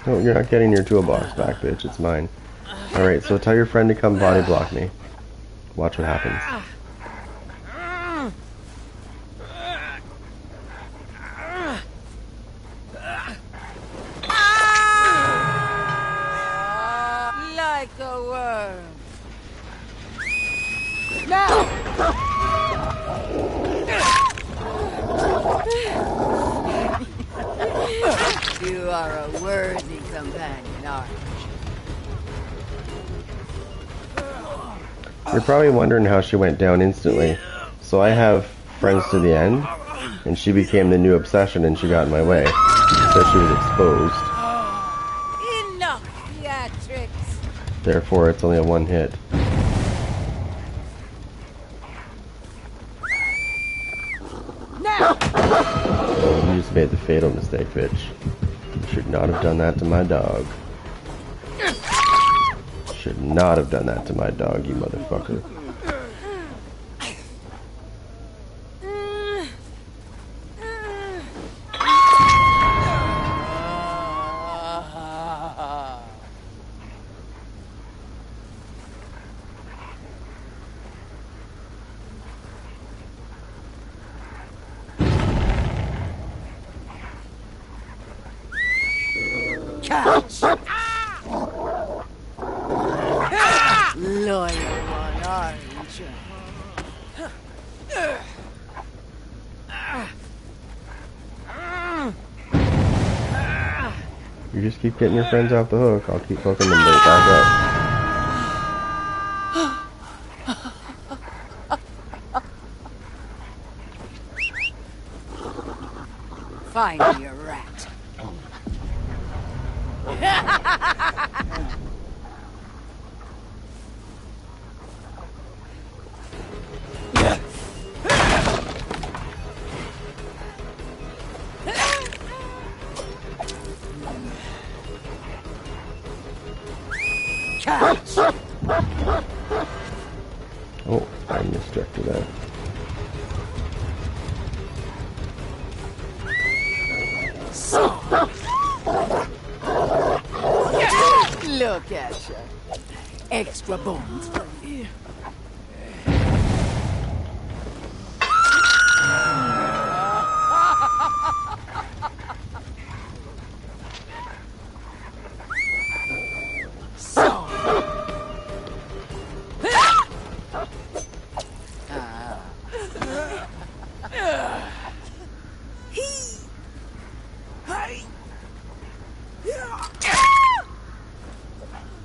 No, you're not getting your toolbox back, bitch. It's mine. Alright, so tell your friend to come body block me. Watch what happens. Like a worm. Now! You are a worthy companion, aren't you? You're probably wondering how she went down instantly. So I have friends to the end, and she became the new obsession and she got in my way. So she was exposed. Enough theatrics. Therefore, it's only a one hit. Now! Oh, you just made the fatal mistake, bitch. You should not have done that to my dog. Should not have done that to my dog, you motherfucker. Catch! Loyal one, aren't you? You just keep getting your friends off the hook, I'll keep hooking them right back up. Find me a rat. Catch! Oh, I misdirected that. Look at you. Extra bones for you.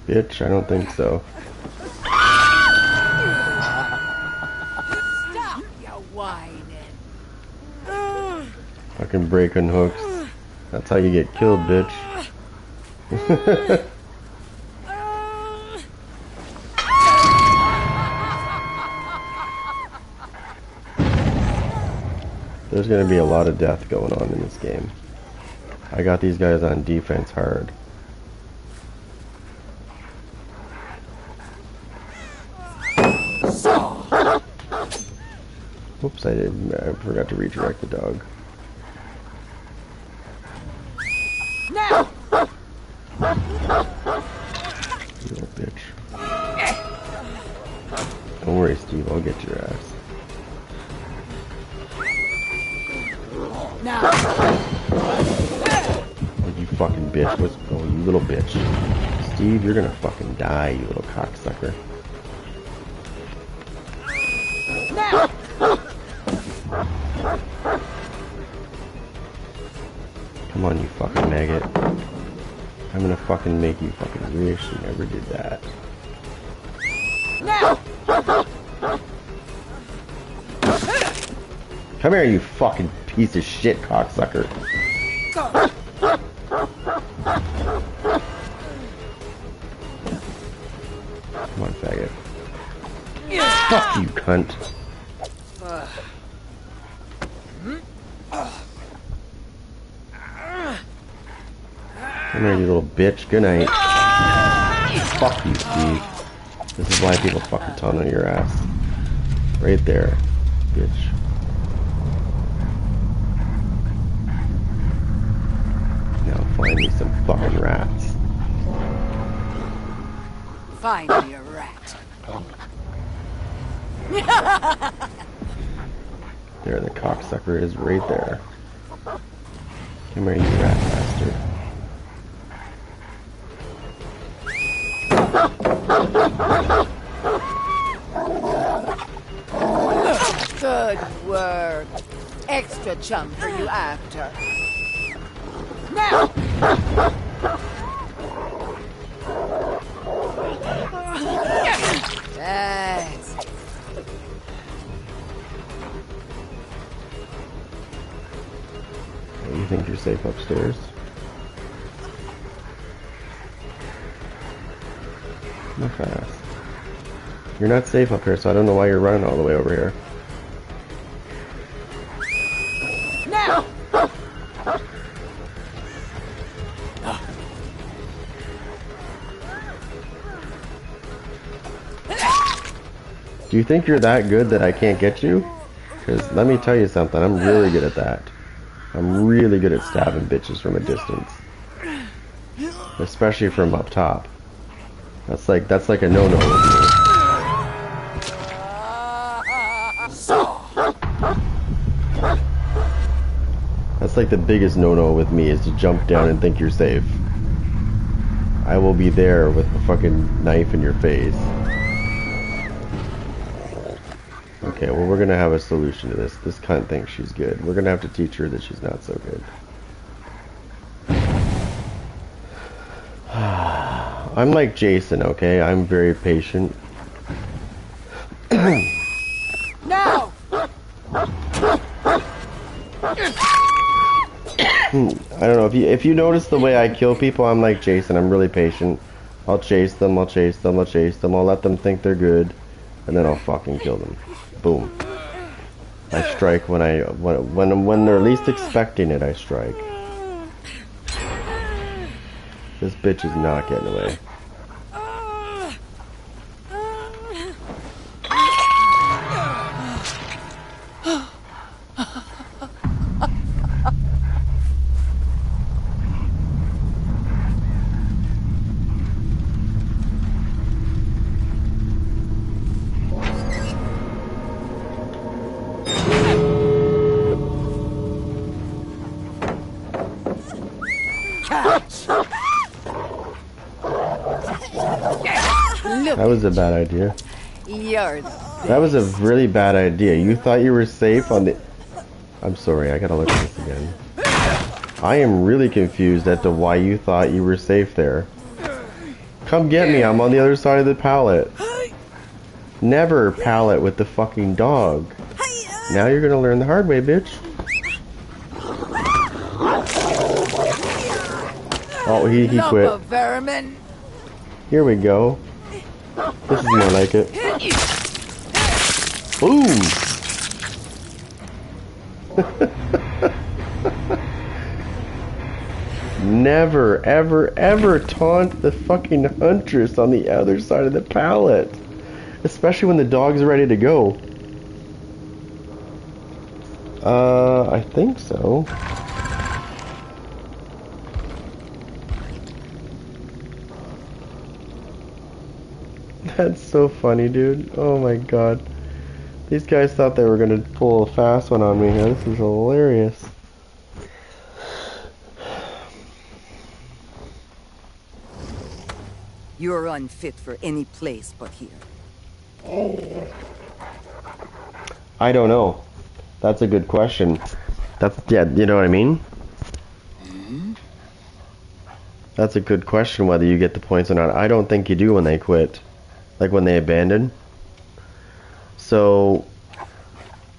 Bitch, I don't think so. Stop your whining. Fucking breaking hooks. That's how you get killed, bitch. There's gonna be a lot of death going on in this game. I got these guys on defense hard. Whoops, I forgot to redirect the dog. Now! You little bitch. Don't worry, Steve, I'll get your ass. Now! Oh, you fucking bitch. What's... Oh, you little bitch. Steve, you're gonna fucking die, you little cocksucker. Now! Come on, you fucking maggot. I'm gonna fucking make you fucking wish you never did that. Now! Come here, you fucking piece of shit, cocksucker. Come on, faggot. Fuck you, cunt. Come here, you little bitch. Good night. Fuck you, Steve. This is why people fucking ton on your ass. Right there, bitch. Now find me some fucking rats. Find me a rat. There, the cocksucker is right there. Come here, you rat bastard. Good work. Extra chum for you after. Now! Yes. You think you're safe upstairs? Not fast. You're not safe up here, so I don't know why you're running all the way over here. Now! Do you think you're that good that I can't get you? Because let me tell you something, I'm really good at that. I'm really good at stabbing bitches from a distance. Especially from up top. That's like a no-no with me. That's like the biggest no-no with me, is to jump down and think you're safe. I will be there with a fucking knife in your face. Okay, well, we're gonna have a solution to this. This cunt thinks she's good. We're gonna have to teach her that she's not so good. I'm like Jason, okay? I'm very patient. Now! I don't know, if you notice the way I kill people, I'm like Jason. I'm really patient. I'll chase them, I'll chase them, I'll chase them. I'll let them think they're good, and then I'll fucking kill them. Boom. I strike when they're least expecting it, I strike. This bitch is not getting away. That was a bad idea. That was a really bad idea. You thought you were safe on the... I'm sorry, I gotta look at this again. I am really confused as to why you thought you were safe there. Come get me, I'm on the other side of the pallet. Never pallet with the fucking dog. Now you're gonna learn the hard way, bitch. Oh, he quit. Here we go. This is more like it. Boom! Never, ever, ever taunt the fucking huntress on the other side of the pallet. Especially when the dog's ready to go. I think so. That's so funny, dude. Oh my god. These guys thought they were gonna pull a fast one on me here. This is hilarious. You're unfit for any place but here. I don't know. That's a good question. Yeah, you know what I mean? That's a good question, whether you get the points or not. I don't think you do when they quit. Like when they abandon. So,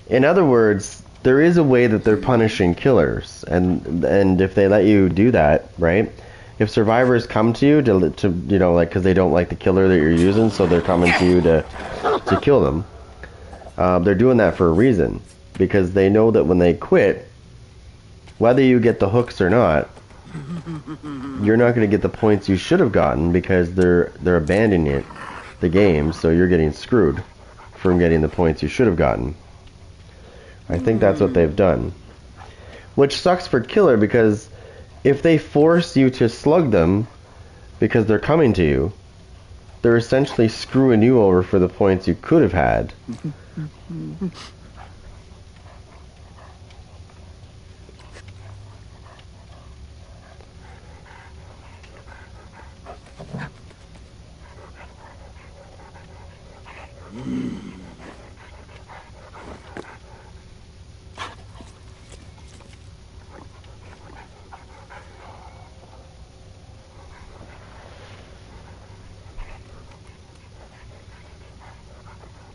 in other words, there is a way that they're punishing killers, and if they let you do that, right? If survivors come to you to you know, like, because they don't like the killer that you're using, so they're coming to you to kill them. They're doing that for a reason, because they know that when they quit, whether you get the hooks or not, you're not going to get the points you should have gotten, because they're abandoning the game, so you're getting screwed from getting the points you should have gotten. I think that's what they've done. Which sucks for killer, because if they force you to slug them because they're coming to you, they're essentially screwing you over for the points you could have had.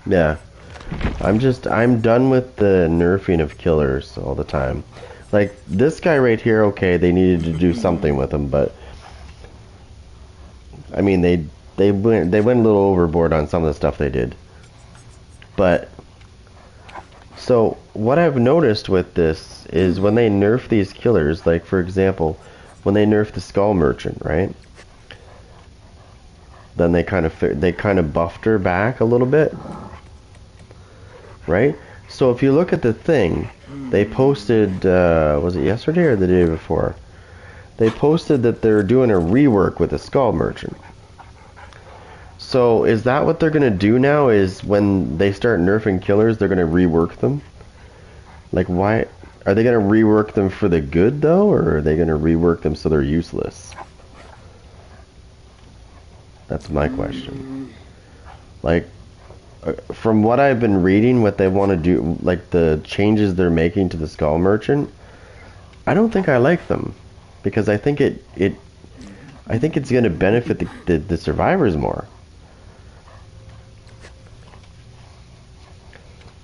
Yeah. I'm done with the nerfing of killers all the time. Like, this guy right here, okay, they needed to do something with him, but I mean, they went a little overboard on some of the stuff they did. But so what I've noticed with this is when they nerf these killers, like for example, when they nerf the Skull Merchant, right? Then they kind of buffed her back a little bit. Right? So if you look at the thing, they posted, was it yesterday or the day before? They posted that they're doing a rework with the Skull Merchant. So is that what they're going to do now, is when they start nerfing killers, they're going to rework them? Like, why? Are they going to rework them for the good, though, or are they going to rework them so they're useless? That's my question. Like, from what I've been reading, what they want to do, like the changes they're making to the Skull Merchant, I don't think I like them, because I think I think it's going to benefit the survivors more.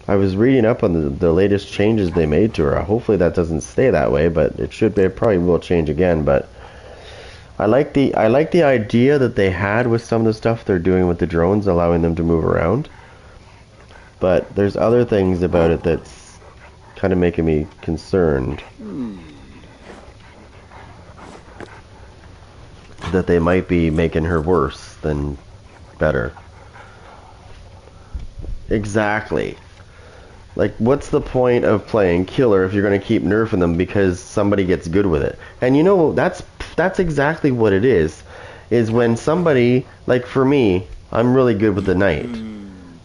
I was reading up on the latest changes they made to her. Hopefully that doesn't stay that way, but it probably will change again. But I like the idea that they had with some of the stuff they're doing with the drones, allowing them to move around. But there's other things about it that's kind of making me concerned. That they might be making her worse than better. Exactly. Like, what's the point of playing killer if you're going to keep nerfing them because somebody gets good with it? And you know, that's exactly what it is when somebody, like for me, I'm really good with the knight,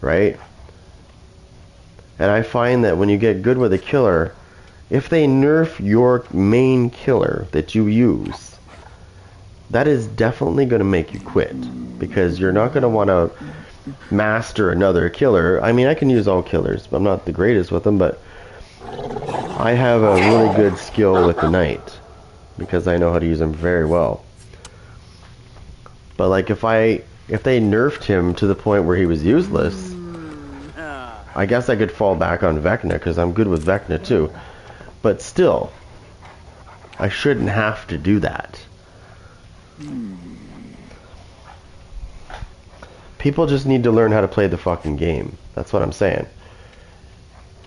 right? And I find that when you get good with a killer, if they nerf your main killer that you use, that is definitely going to make you quit, because you're not going to want to master another killer. I mean, I can use all killers, but I'm not the greatest with them, but I have a really good skill with the knight, because I know how to use him very well. But like, if they nerfed him to the point where he was useless, I guess I could fall back on Vecna, because I'm good with Vecna too. But still, I shouldn't have to do that. People just need to learn how to play the fucking game. That's what I'm saying.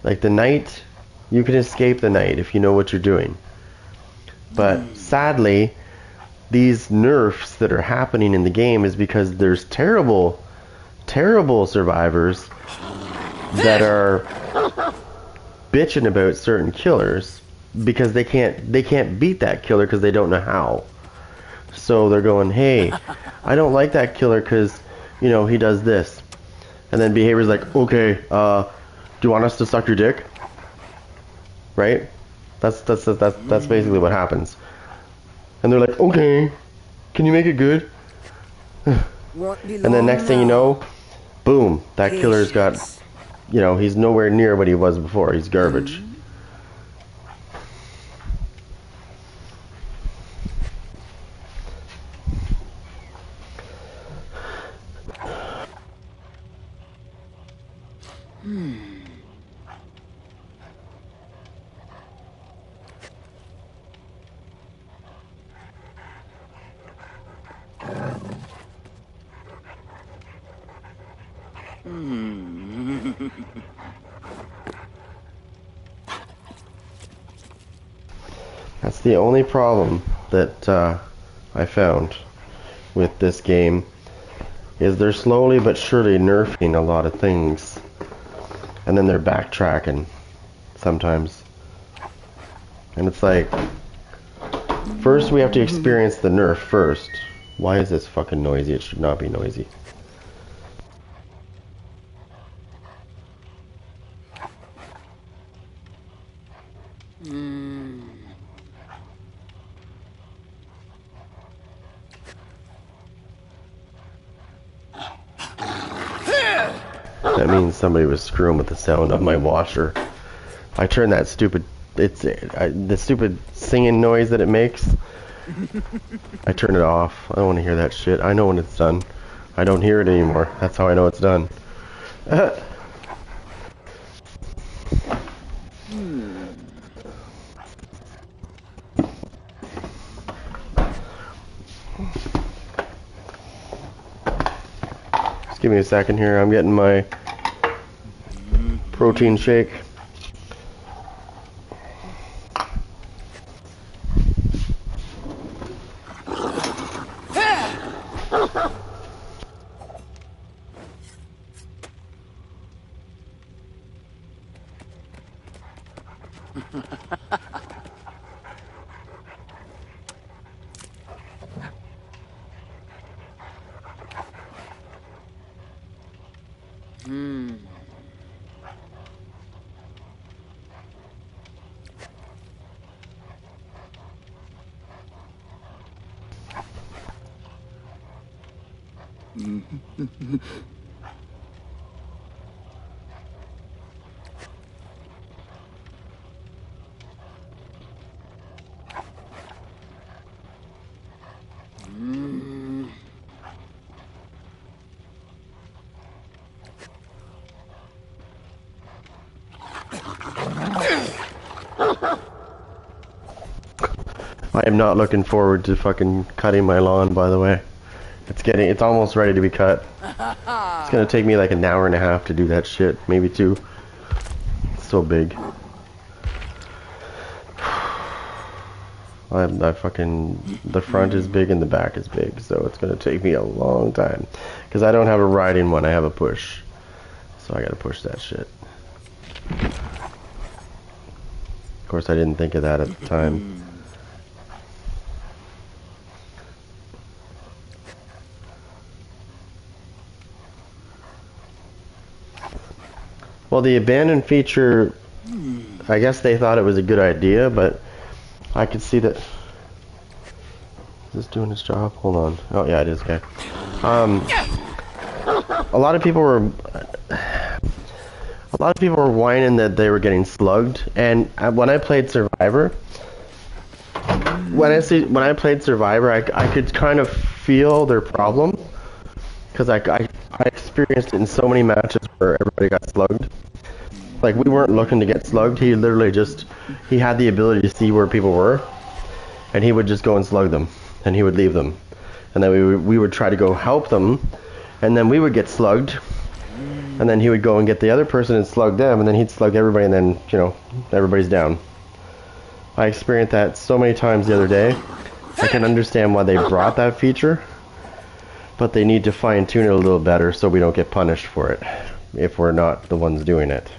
Like the knight, you can escape the knight if you know what you're doing. But sadly, these nerfs that are happening in the game is because there's terrible survivors that are bitching about certain killers because they can't beat that killer because they don't know how. So they're going, hey, I don't like that killer because, you know, he does this. And then behavior's like, okay, do you want us to suck your dick? Right? That's basically what happens. And they're like, okay, can you make it good? And then next thing you know, boom, that killer's got, you know, he's nowhere near what he was before. He's garbage. That's the only problem that I found with this game, is they're slowly but surely nerfing a lot of things, and then they're backtracking sometimes. And it's like, first we have to experience the nerf first. Why is this fucking noisy? It should not be noisy. That means somebody was screwing with the sound of my washer. I turned that stupid, the stupid singing noise that it makes. I turn it off. I don't want to hear that shit. I know when it's done. I don't hear it anymore. That's how I know it's done. Just give me a second here. I'm getting my protein shake. I am not looking forward to fucking cutting my lawn, by the way. It's almost ready to be cut. It's gonna take me like an hour and a half to do that shit, maybe 2. It's so big. I fucking, the front is big and the back is big, so it's gonna take me a long time. Because I don't have a riding one, I have a push. So I gotta push that shit. Of course, I didn't think of that at the time. Well, the abandoned feature, I guess they thought it was a good idea, but I could see that. Is this doing its job? Hold on. Oh yeah, it is. Okay. A lot of people were whining that they were getting slugged, and when I played Survivor, I could kind of feel their problem, because I experienced it in so many matches where everybody got slugged. Like, we weren't looking to get slugged. He literally he had the ability to see where people were, and he would just go and slug them, and he would leave them, and then we would try to go help them, and then we would get slugged, and then he would go and get the other person and slug them, and then he'd slug everybody, and then, you know, everybody's down. I experienced that so many times the other day. I can understand why they brought that feature, but they need to fine-tune it a little better so we don't get punished for it if we're not the ones doing it.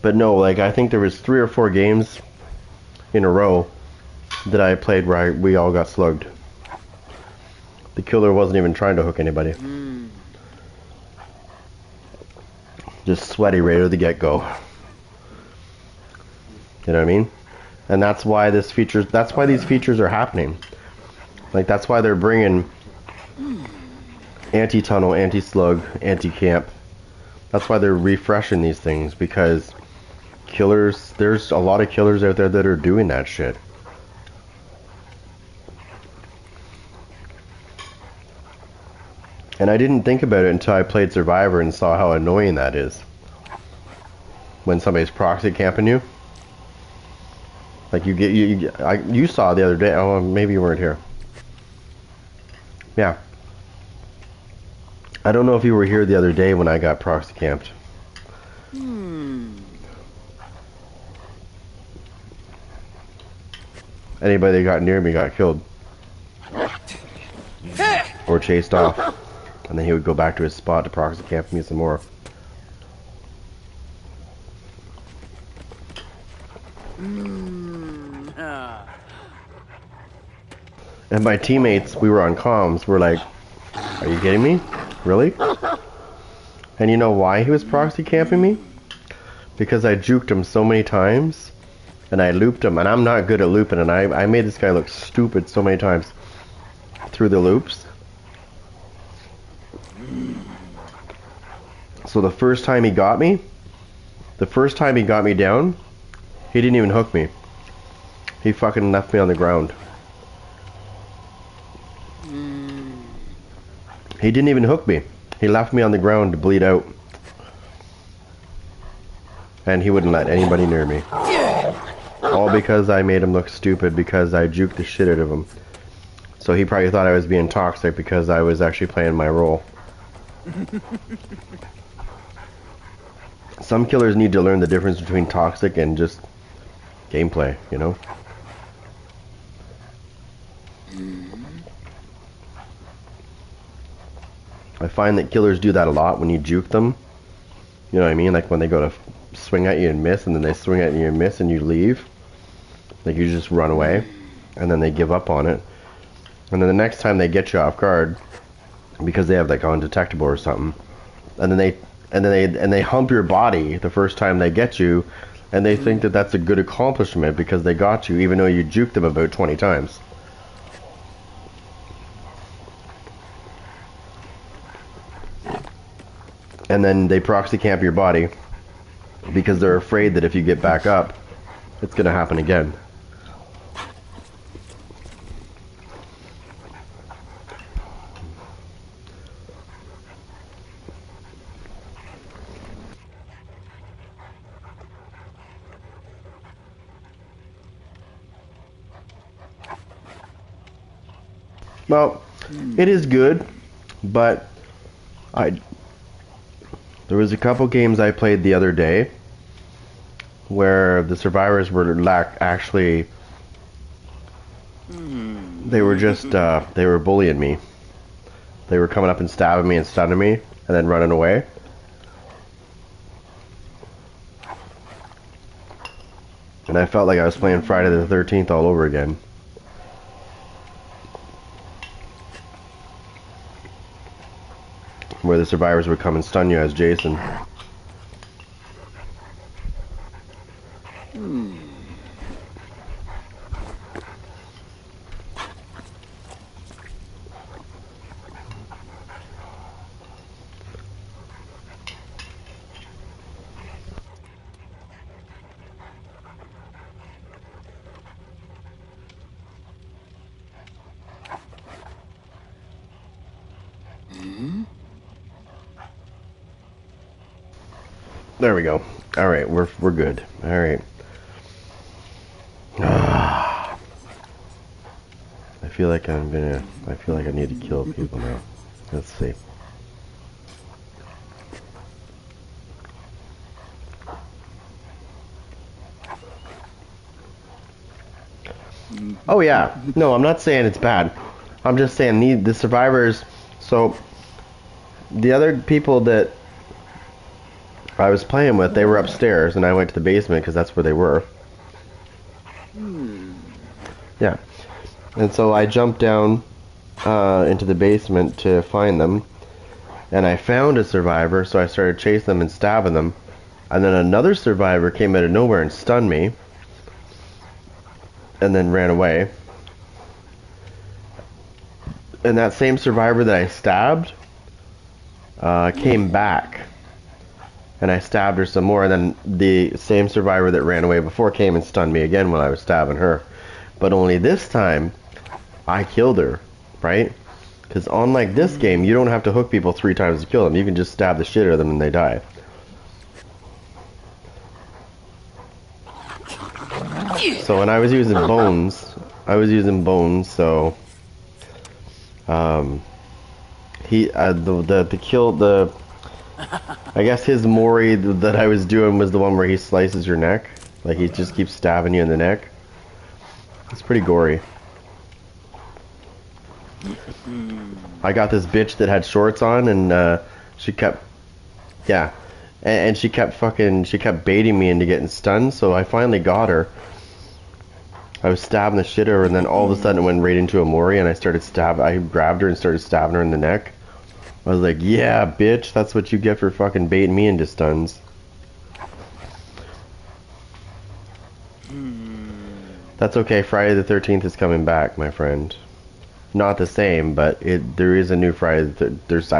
But no, like, I think there was 3 or 4 games in a row that I played where we all got slugged. The killer wasn't even trying to hook anybody. Just sweaty right at the get-go. You know what I mean? And that's why these features are happening. Like, that's why they're bringing anti-tunnel, anti-slug, anti-camp. That's why they're refreshing these things, because there's a lot of killers out there that are doing that shit. And I didn't think about it until I played Survivor and saw how annoying that is. when somebody's proxy camping you. Like you saw the other day. Oh, maybe you weren't here. Yeah. I don't know if you were here the other day when I got proxy camped. Anybody that got near me got killed. Or chased off. And then he would go back to his spot to proxy camp me some more. And my teammates, we were on comms, were like, are you kidding me? Really? And you know why he was proxy camping me? Because I juked him so many times, and I looped him, and I'm not good at looping, and I made this guy look stupid so many times through the loops. So the first time he got me down, he didn't even hook me. He fucking left me on the ground. He didn't even hook me. He left me on the ground to bleed out. And he wouldn't let anybody near me. All because I made him look stupid because I juked the shit out of him. So he probably thought I was being toxic because I was actually playing my role. Some killers need to learn the difference between toxic and just gameplay, you know? I find that killers do that a lot when you juke them. You know what I mean? Like when they go to swing at you and miss, and then they swing at you and miss, and you leave. Like you just run away, and then they give up on it. And then the next time they get you off guard, because they have like undetectable or something, and then they hump your body the first time they get you, and they think that that's a good accomplishment because they got you, even though you juked them about 20 times. And then they proxy camp your body because they're afraid that if you get back up, it's going to happen again. Well, it is good, but there was a couple games I played the other day where the survivors were actually, they were just, they were bullying me. They were coming up and stabbing me and stunning me and then running away. And I felt like I was playing Friday the 13th all over again. Where the survivors would come and stun you as Jason. There we go. All right, we're good. All right. I feel like I need to kill people now. Let's see. Oh yeah. No, I'm not saying it's bad. I'm just saying the survivors. So the other people that I was playing with, they were upstairs, and I went to the basement because that's where they were. Yeah. And so I jumped down into the basement to find them, and I found a survivor, so I started chasing them and stabbing them. And then another survivor came out of nowhere and stunned me, and then ran away. And that same survivor that I stabbed came back. And I stabbed her some more, and then the same survivor that ran away before came and stunned me again when I was stabbing her. But only this time, I killed her, right? Because unlike this game, you don't have to hook people 3 times to kill them. You can just stab the shit out of them and they die. So when I was using bones, so he the kill the I guess his mori that I was doing was the one where he slices your neck, like he just keeps stabbing you in the neck. It's pretty gory. I got this bitch that had shorts on, and she kept, yeah, and she kept baiting me into getting stunned. So I finally got her. I was stabbing the shit out of her, and then all of a sudden it went right into a mori, and I grabbed her and started stabbing her in the neck. I was like, yeah, bitch, that's what you get for fucking baiting me into stuns. That's okay, Friday the 13th is coming back, my friend. Not the same, but there is a new Friday. There's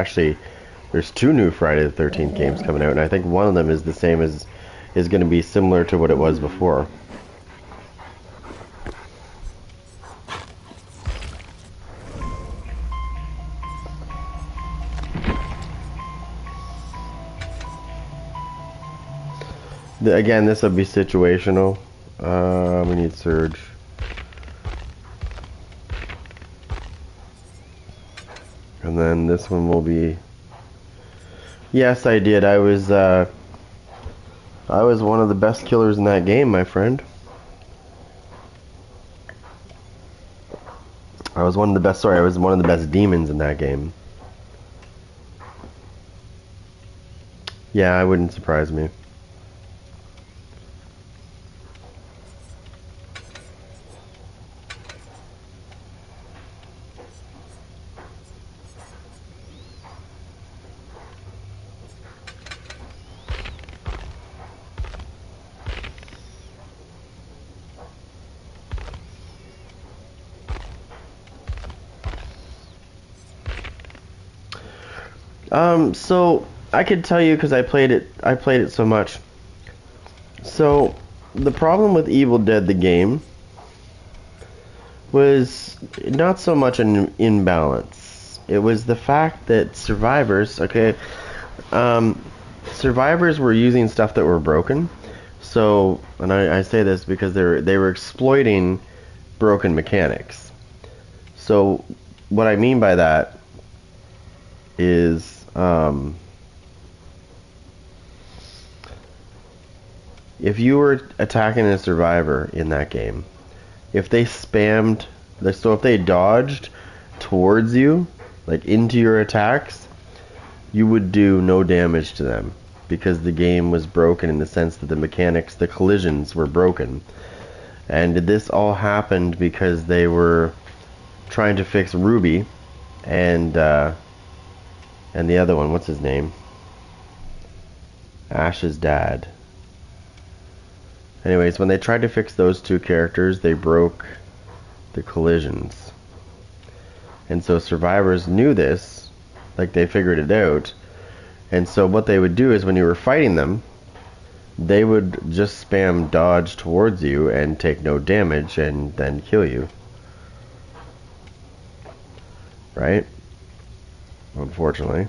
two new Friday the 13th games coming out, and I think one of them is the same as, is going to be similar to what it was before. Again, this will be situational. We need Surge. And then this one will be... Yes, I did. I was one of the best killers in that game, my friend. I was one of the best demons in that game. Yeah, it wouldn't surprise me. So I could tell you because I played it so much. So the problem with Evil Dead the game was not so much an imbalance. It was the fact that survivors, survivors were using stuff that were broken. So, and I say this because they were exploiting broken mechanics. So what I mean by that is if you were attacking a survivor in that game, if they dodged towards you, like into your attacks, you would do no damage to them because the game was broken in the sense that the mechanics, the collisions were broken. And this all happened because they were trying to fix Ruby and the other one, what's his name? Ash's dad. Anyways, when they tried to fix those two characters, they broke the collisions. And so survivors knew this, like they figured it out. And so what they would do is when you were fighting them, they would just spam dodge towards you and take no damage and then kill you. Right? Unfortunately.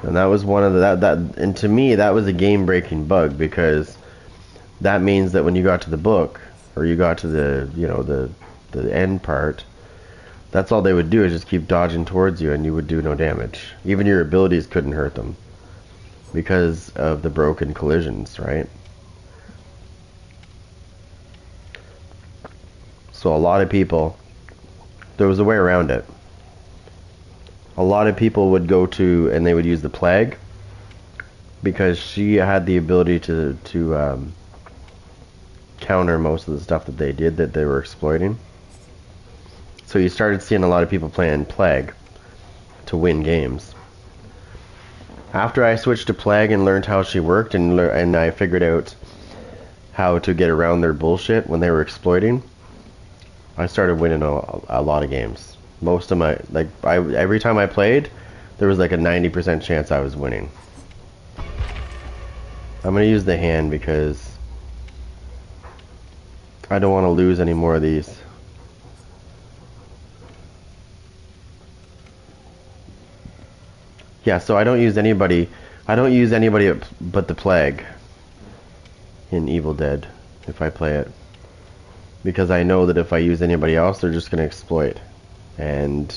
And that was one of the and to me that was a game-breaking bug, because that means that when you got to the book, or you got to the end part, that's all they would do is just keep dodging towards you and you would do no damage. Even your abilities couldn't hurt them because of the broken collisions, right? So a lot of people, there was a way around it. A lot of people would go to, and they would use the Plague, because she had the ability to counter most of the stuff that they did, that they were exploiting. So you started seeing a lot of people playing Plague to win games. After I switched to Plague and learned how she worked, and I figured out how to get around their bullshit when they were exploiting, I started winning a lot of games. Most of my, every time I played, there was like a 90% chance I was winning. I'm gonna use the hand because I don't want to lose any more of these. Yeah, so I don't use I don't use anybody but the Plague in Evil Dead if I play it. Because I know that if I use anybody else, they're just going to exploit. And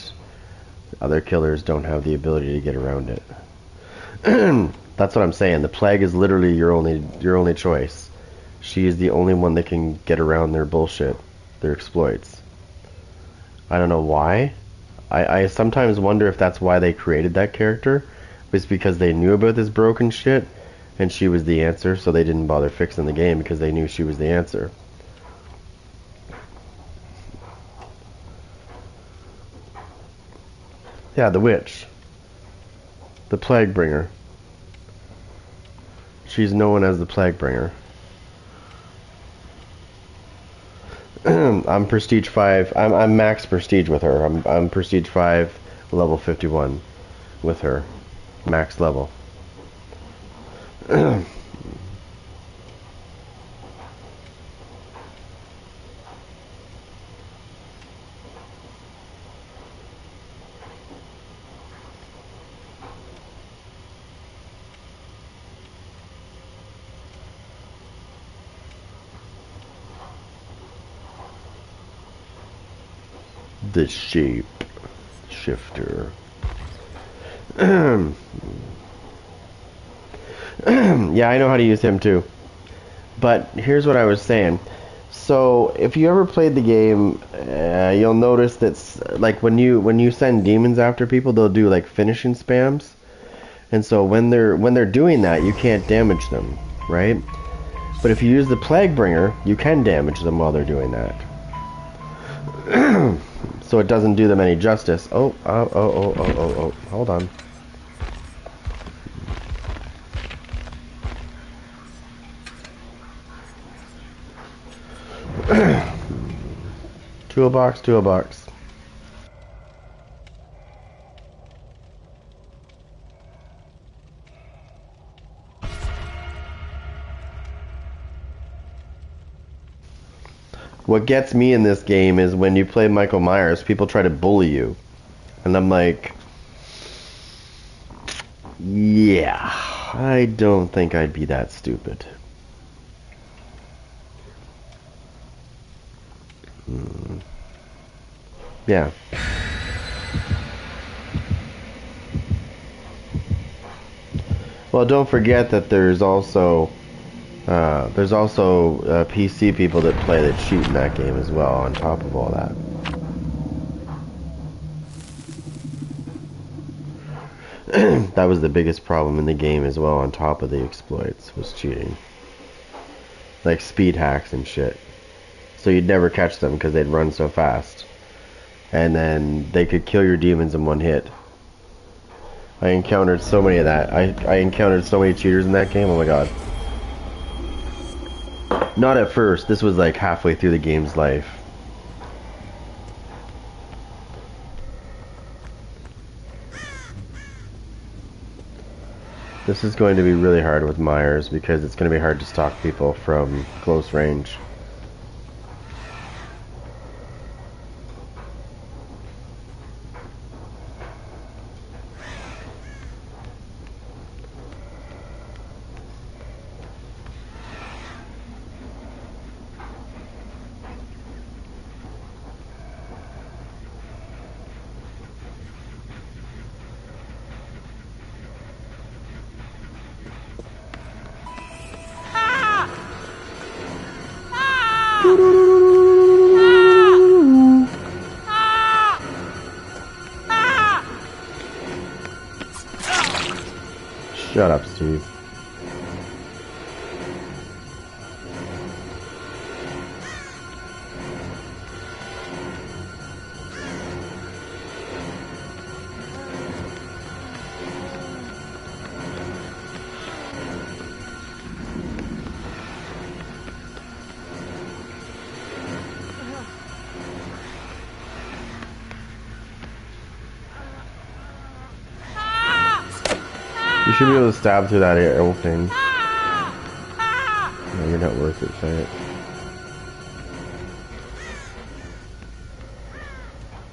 other killers don't have the ability to get around it. That's what I'm saying. The Plague is literally your only choice. She is the only one that can get around their bullshit, their exploits. I don't know why. I sometimes wonder if that's why they created that character. Was because they knew about this broken shit, and she was the answer, so they didn't bother fixing the game because they knew she was the answer. Yeah, the witch. The Plague Bringer. She's known as the Plague Bringer. I'm Prestige 5. I'm max Prestige with her. I'm Prestige 5, level 51 with her. Max level. The shape shifter. Yeah, I know how to use him too. But here's what I was saying. So if you ever played the game, you'll notice that like when you send demons after people, they'll do like finishing spams. And so when they're doing that, you can't damage them, right? But if you use the Plague Bringer, you can damage them while they're doing that. So it doesn't do them any justice. Oh, hold on. Toolbox. What gets me in this game is when you play Michael Myers, people try to bully you. And I'm like, yeah, I don't think I'd be that stupid. Yeah. Well, don't forget that there's also PC people that play that cheat in that game as well, on top of all that. That was the biggest problem in the game as well, on top of the exploits, was cheating. Like speed hacks and shit. So you'd never catch them because they'd run so fast. And then they could kill your demons in one hit. I encountered so many of that. I encountered so many cheaters in that game, oh my god. Not at first, this was like halfway through the game's life. This is going to be really hard with Myers because it's going to be hard to stalk people from close range. Shut up, Steve. You should be able to stab through that arrow thing. No, you're not worth it, say it.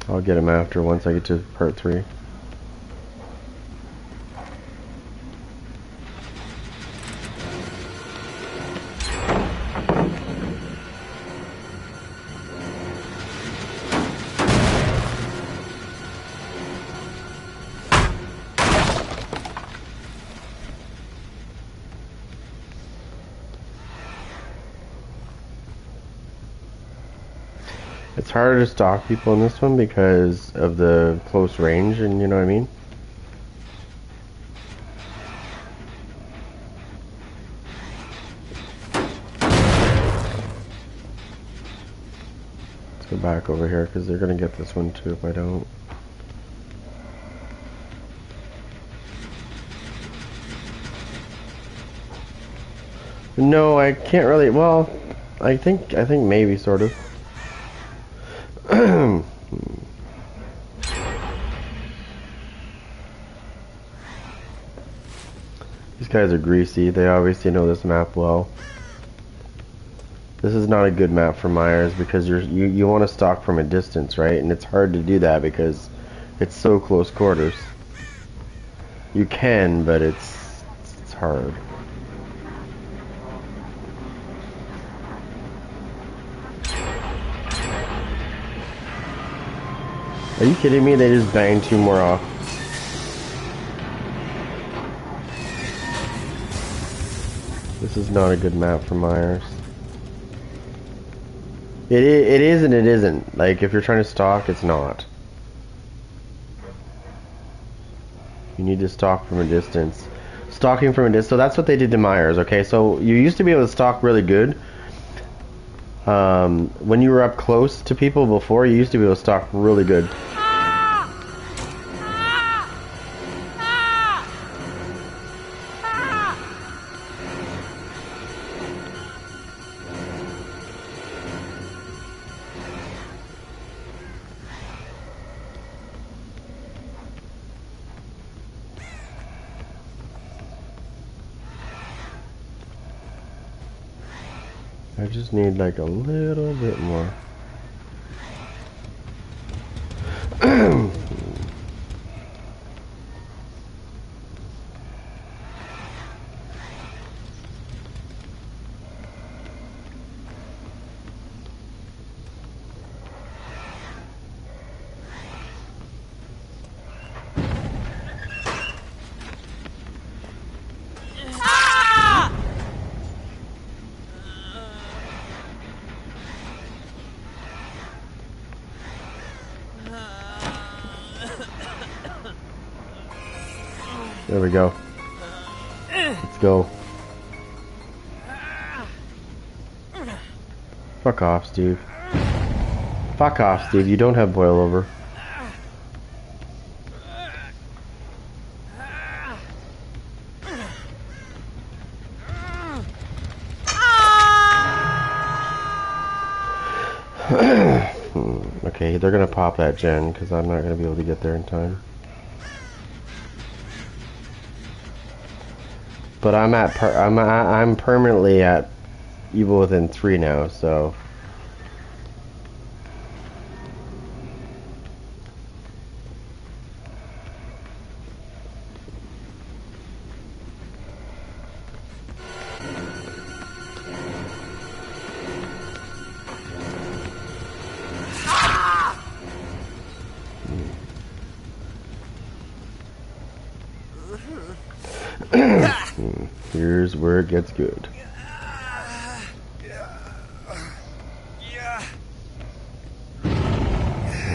I'll get him after once I get to part 3. It's harder to stalk people in this one because of the close range, and you know what I mean? Let's go back over here because they're gonna get this one too if I don't. No, I can't really. Well, I think maybe sort of. These guys are greasy. They obviously know this map well. This is not a good map for Myers because you want to stalk from a distance, right? And it's hard to do that because it's so close quarters. You can, but it's hard. Are you kidding me? They just banged 2 more off. This is not a good map for Myers. It is and it isn't. Like, if you're trying to stalk, it's not. You need to stalk from a distance. Stalking from a distance. So that's what they did to Myers, okay? So you used to be able to stalk really good. When you were up close to people before, you used to be able to stalk really good. I just need like a little bit more. There we go. Let's go. Fuck off, Steve. Fuck off, Steve. You don't have boil over. Okay, they're gonna pop that gen because I'm not gonna be able to get there in time. But I'm permanently at evil within 3 now, so here's where it gets good. Or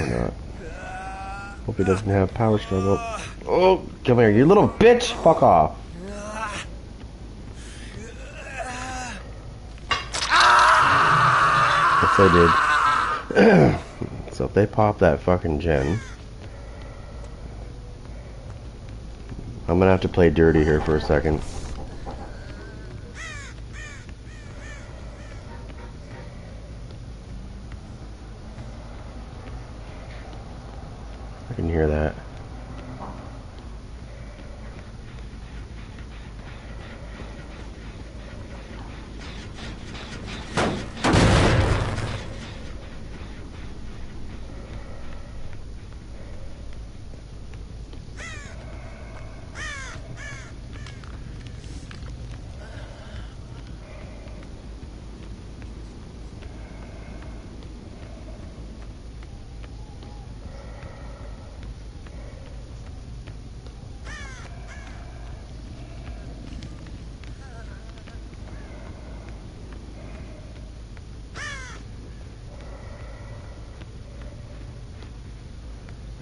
not. Hope he doesn't have power struggle. Oh, come here, you little bitch! Fuck off. Yes, I did. So if they pop that fucking gen, I'm gonna have to play dirty here for a second. I can hear that.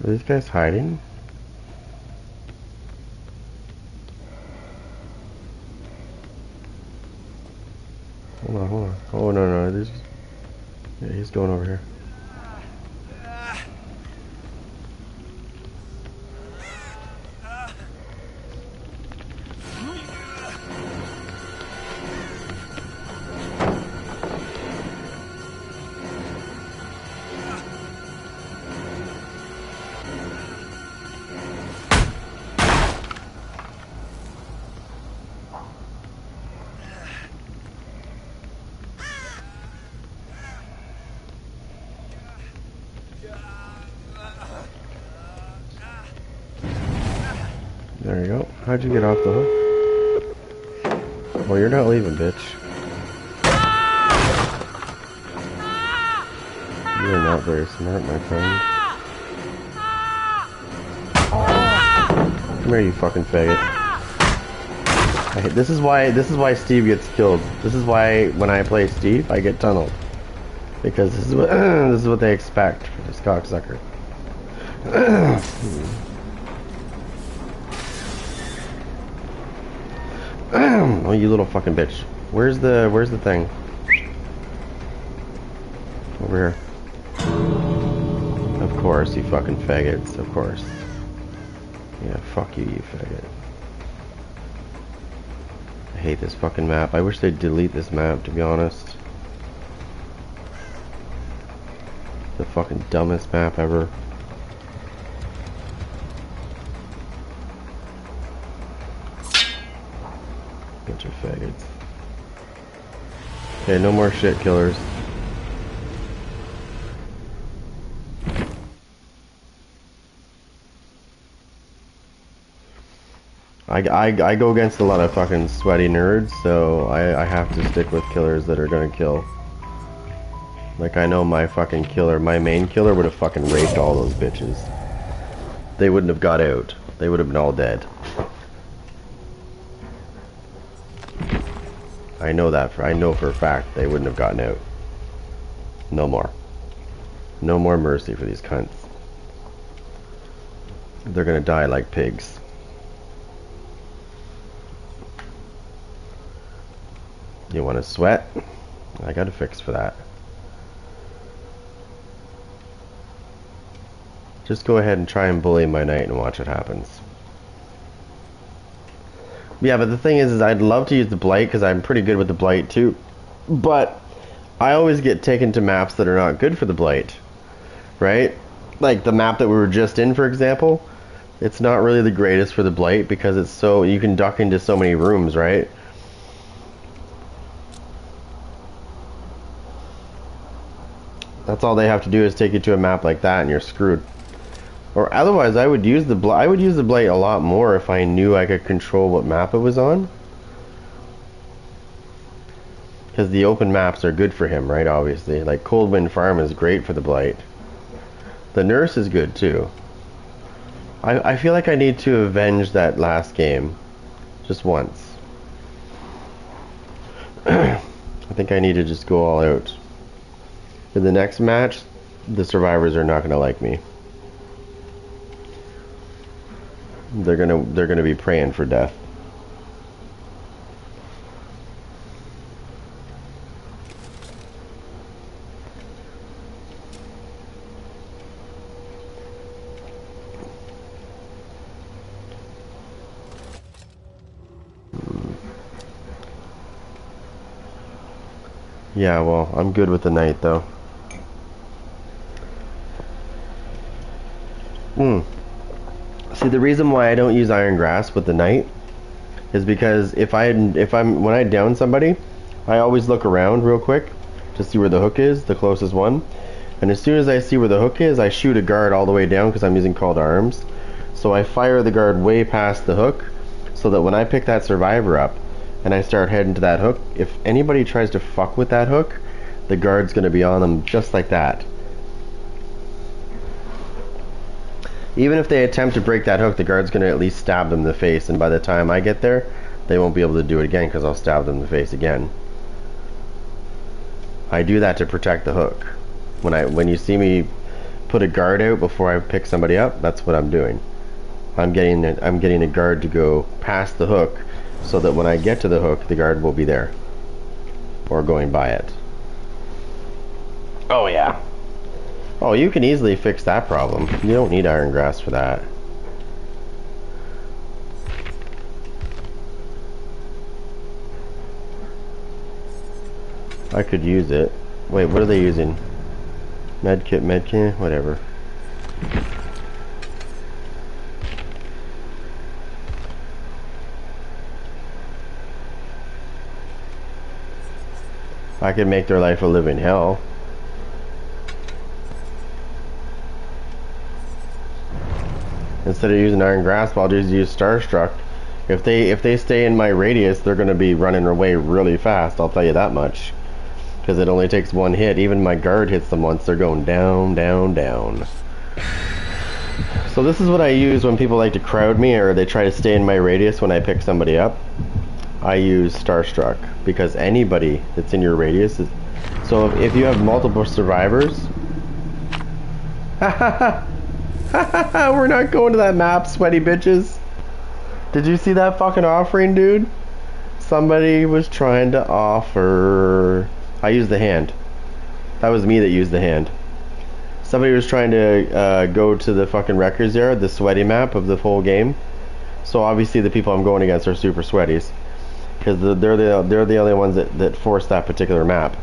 Are these guys hiding? Hold on, hold on. Oh, no, no, yeah, he's going over here. There you go. How'd you get off the hook? Well, you're not leaving, bitch. You're not very smart, my friend. Come here, you fucking faggot. This is why Steve gets killed. This is why when I play Steve, I get tunneled. Because this is what this is what they expect from this cocksucker. Oh, you little fucking bitch. Where's the thing? Over here. Of course, you fucking faggots. Of course. Yeah, fuck you, you faggot. I hate this fucking map. I wish they'd delete this map, to be honest. The fucking dumbest map ever. Bunch of faggots. Okay, no more shit killers. I go against a lot of fucking sweaty nerds, so I have to stick with killers that are gonna kill. Like, I know my fucking killer, my main killer would have fucking raped all those bitches. They wouldn't have got out. They would have been all dead. I know that I know for a fact they wouldn't have gotten out. No more. No more mercy for these cunts. They're gonna die like pigs. You wanna sweat? I got a fix for that. Just go ahead and try and bully my knight and watch what happens. Yeah, but the thing is I'd love to use the Blight because I'm pretty good with the Blight too. But I always get taken to maps that are not good for the Blight. Right? Like the map that we were just in, for example. It's not really the greatest for the Blight because it's so... you can duck into so many rooms, right? That's all they have to do is take you to a map like that and you're screwed. Or otherwise, I would use the Blight a lot more if I knew I could control what map it was on. Because the open maps are good for him, right? Obviously, like Coldwind Farm is great for the Blight. The Nurse is good too. I feel like I need to avenge that last game, just once. I think I need to just go all out. For the next match, the survivors are not going to like me. They're gonna be praying for death. Yeah, well, I'm good with the knight though. See, the reason why I don't use Iron Grasp with the knight is because when I down somebody, I always look around real quick to see where the hook is, the closest one. And as soon as I see where the hook is, I shoot a guard all the way down because I'm using Call to Arms. So I fire the guard way past the hook so that when I pick that survivor up and I start heading to that hook, if anybody tries to fuck with that hook, the guard's going to be on them just like that. Even if they attempt to break that hook, the guard's going to at least stab them in the face, and by the time I get there, they won't be able to do it again because I'll stab them in the face again. I do that to protect the hook. When you see me put a guard out before I pick somebody up, that's what I'm doing. I'm getting a guard to go past the hook so that when I get to the hook, the guard will be there. Or going by it. Oh yeah. Oh, you can easily fix that problem. You don't need iron grass for that. I could use it. Wait, what are they using? Medkit, whatever. I could make their life a living hell. Instead of using iron grasp, I'll just use Starstruck. If they stay in my radius, they're gonna be running away really fast, I'll tell you that much. Because it only takes one hit. Even my guard hits them once, they're going down, down, down. So this is what I use when people like to crowd me or they try to stay in my radius when I pick somebody up. I use Starstruck because anybody that's in your radius is... So if you have multiple survivors... We're not going to that map, sweaty bitches. Did you see that fucking offering, dude? Somebody was trying to offer... I used the hand. That was me that used the hand. Somebody was trying to go to the fucking Wreckers Yard, the sweaty map of the whole game. So obviously the people I'm going against are super sweaties. Because they're the only ones that force that particular map.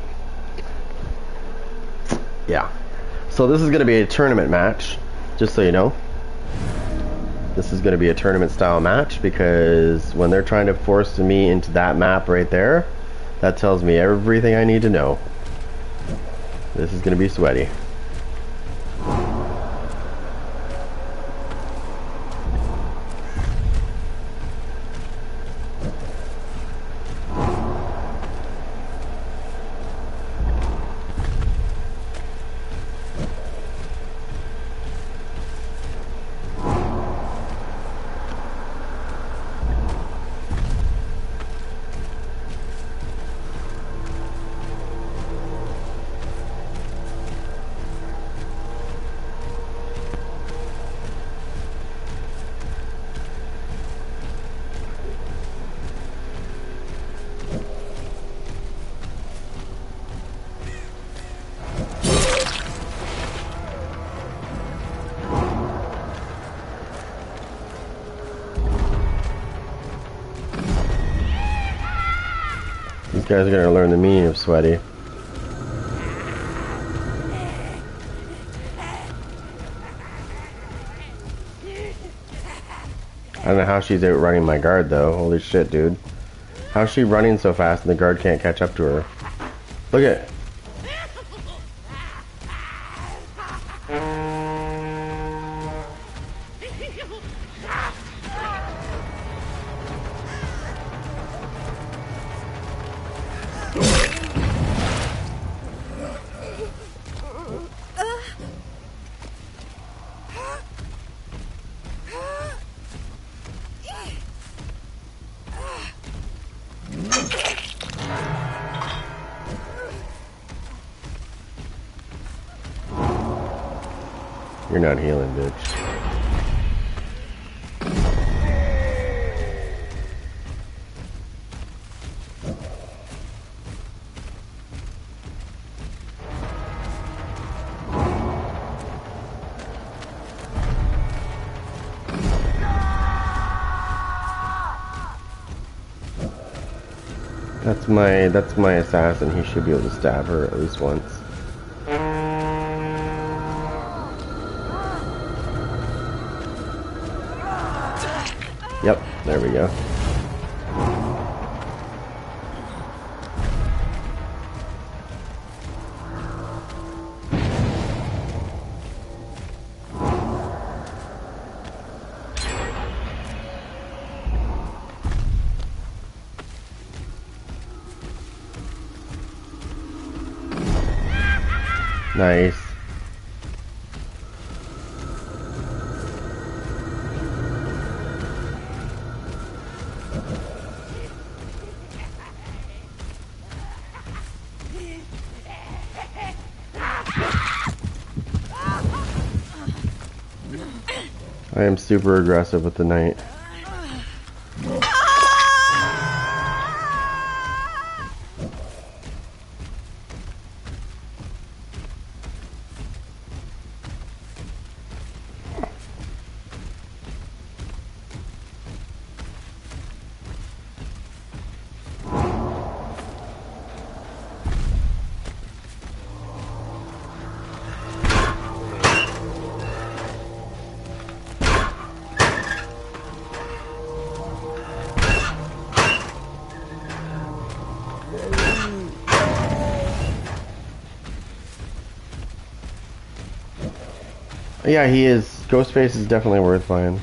Yeah. So this is going to be a tournament match. Just so you know. This is going to be a tournament style match because when they're trying to force me into that map right there, that tells me everything I need to know. This is going to be sweaty. These guys are gonna learn the meaning of sweaty. I don't know how she's outrunning my guard though. Holy shit, dude. How's she running so fast and the guard can't catch up to her? Look at it. You're not healing, bitch. That's my assassin. He should be able to stab her at least once. Yep, there we go. Nice. I am super aggressive with the knight. Yeah, he is. Ghostface is definitely worth buying.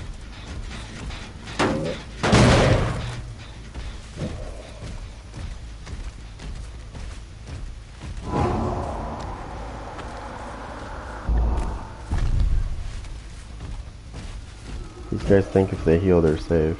These guys think if they heal, they're safe.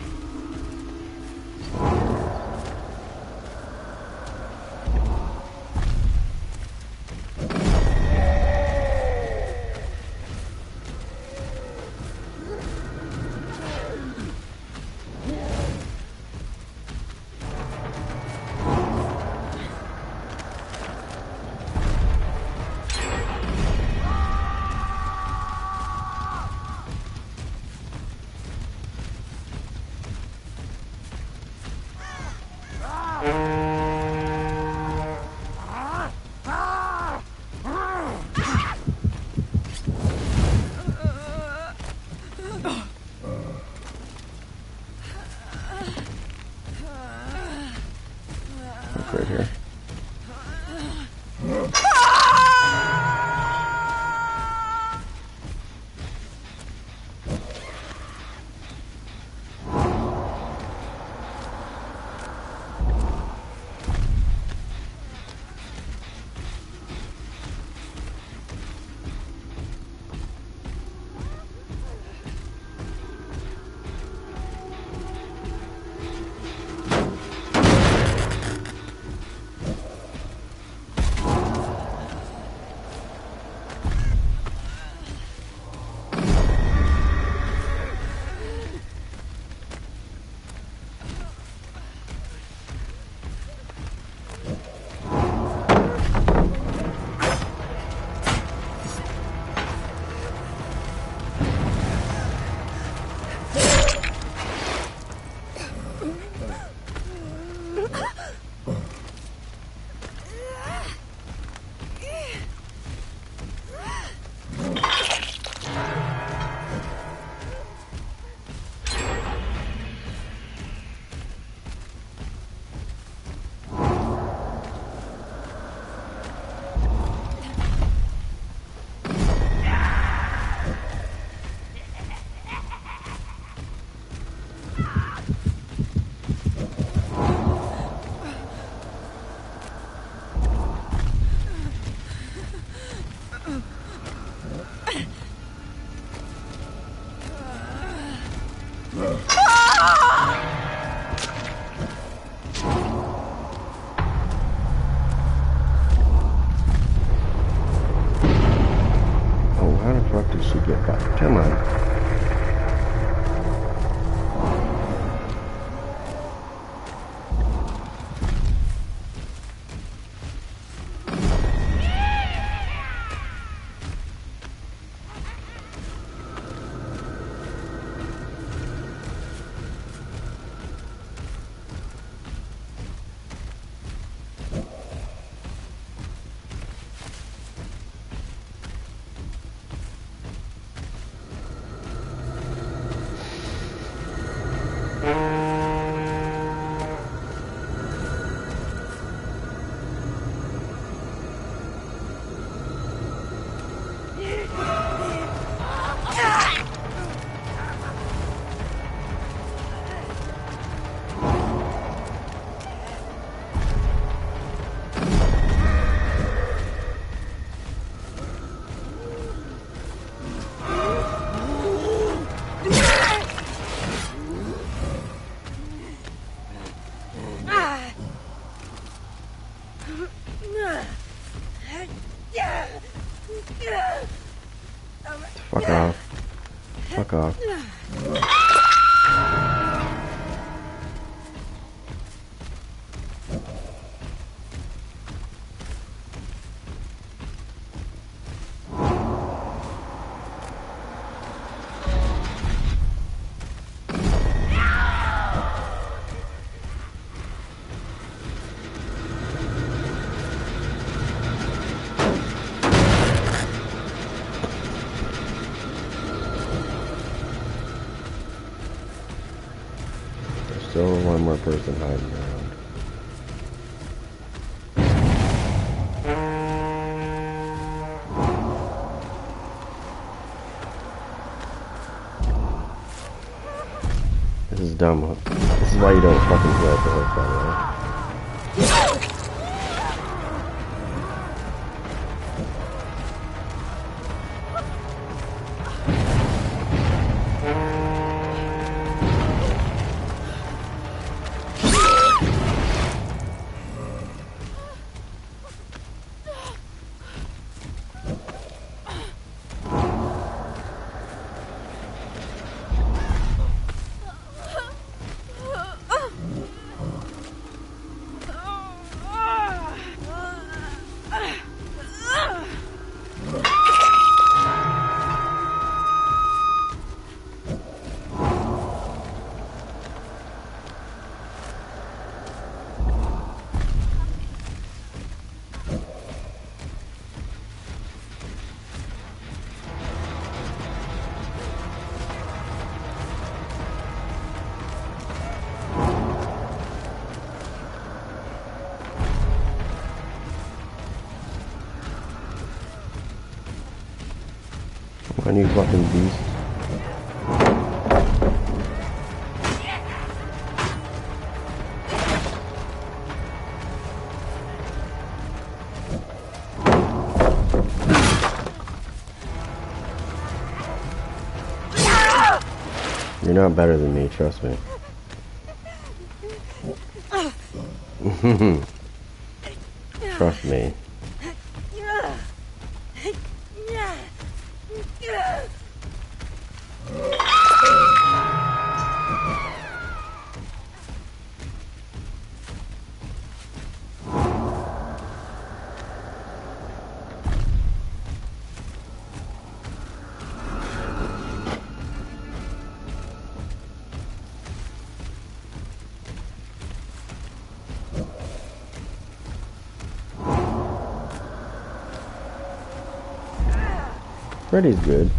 Right here. Come on. Fuck off. Fuck off. still one more person hiding around. This is dumb. This is why you don't fucking throw out the hook, by the way. Come on, you fucking beast. You're not better than me, trust me. Trust me. Freddy's good.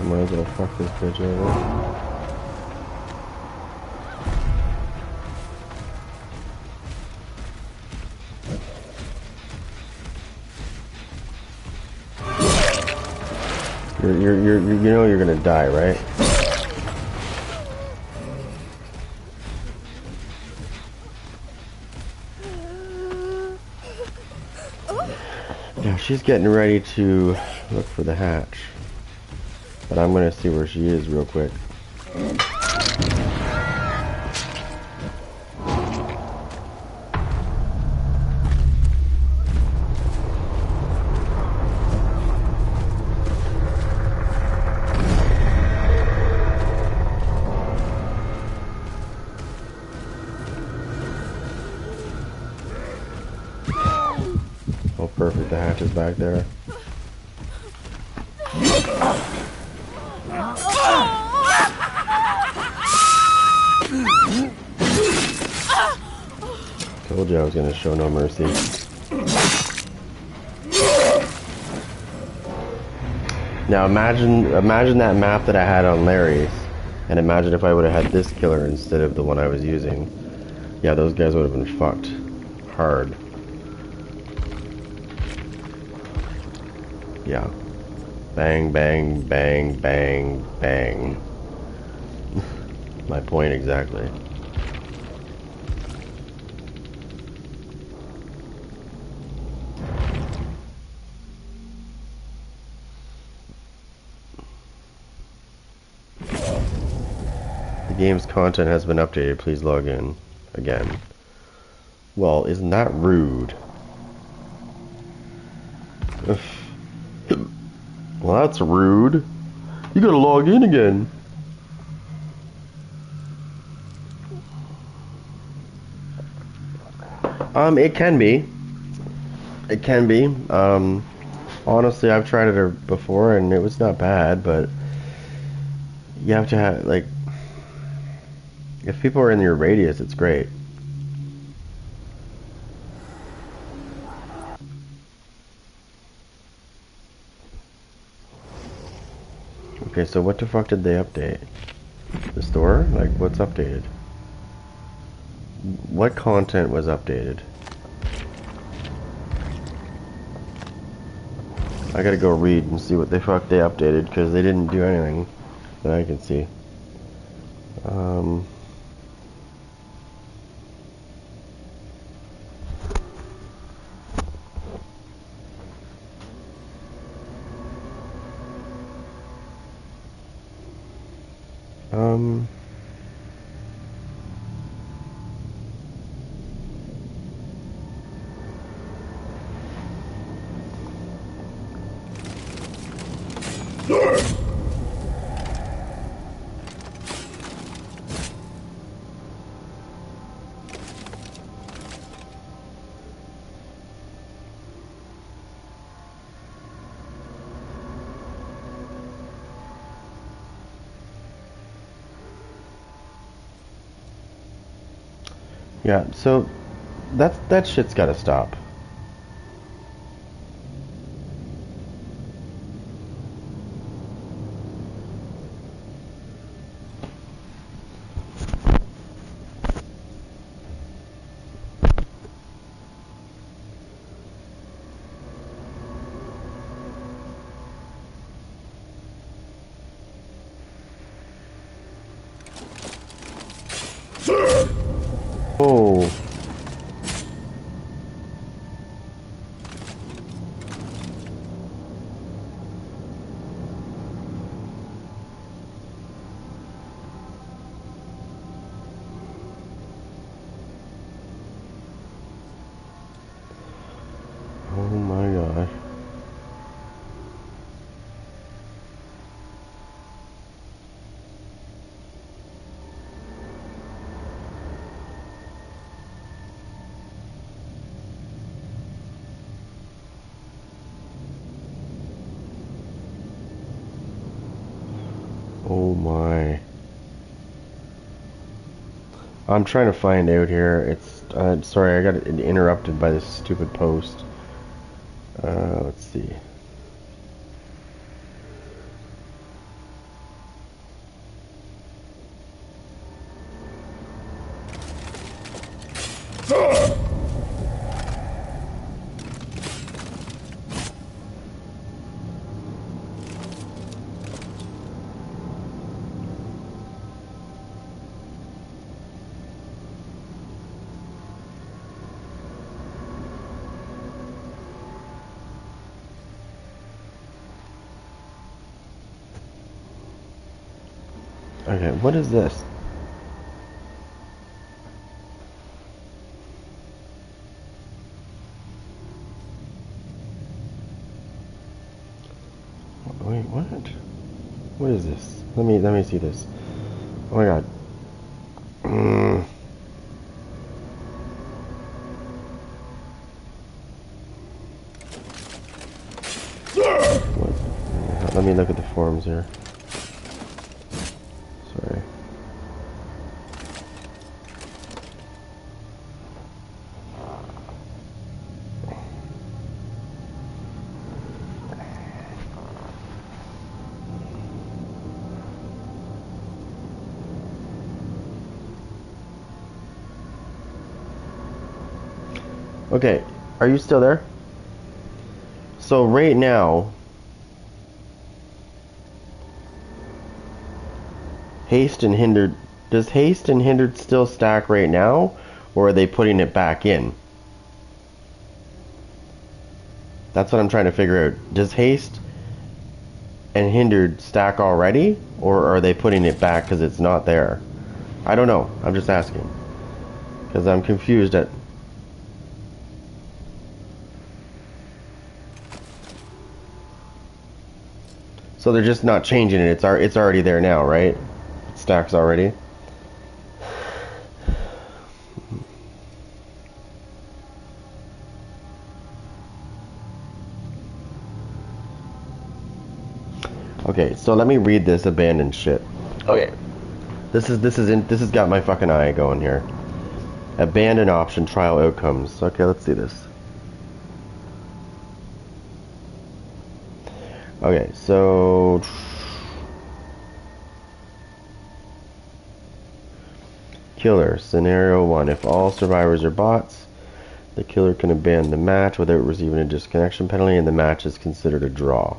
Might as well fuck this bitch over. You know you're gonna die, right? Yeah, she's getting ready to look for the hatch. But I'm gonna see where she is real quick. Oh, perfect. The hatch is back there. Told you I was gonna show no mercy. Now imagine that map that I had on Larry's, and imagine if I would have had this killer instead of the one I was using. Yeah, those guys would have been fucked hard. Yeah. Bang, bang, bang, bang, bang. My point exactly. The game's content has been updated. Please log in again. Well, isn't that rude? Well, that's rude. You gotta log in again. It can be. It can be. Honestly, I've tried it before and it was not bad, but you have to have, like, if people are in your radius, it's great. Okay, so what the fuck did they update? The store? Like, what's updated? What content was updated? I gotta go read and see what the fuck they updated, because they didn't do anything that I can see. Yeah, so that shit's gotta stop. Oh. Oh my gosh. Oh my. I'm trying to find out here. It's sorry, I got interrupted by this stupid post. Let's see. Okay, what is this? Wait, what? What is this? Let me see this. Oh my god. What? Let me look at the forums here. Sorry. Okay, are you still there? So right now, haste and hindered, does haste and hindered still stack right now, or are they putting it back in? That's what I'm trying to figure out. Does haste and hindered stack already, or are they putting it back because it's not there? I don't know. I'm just asking, because I'm confused at. So they're just not changing it. It's already there now, right? It stacks already. Okay, so let me read this abandoned shit. Okay. This has got my fucking eye going here. Abandoned option trial outcomes. Okay, let's see this. Okay, so killer scenario 1. If all survivors are bots, the killer can abandon the match without receiving a disconnection penalty, and the match is considered a draw.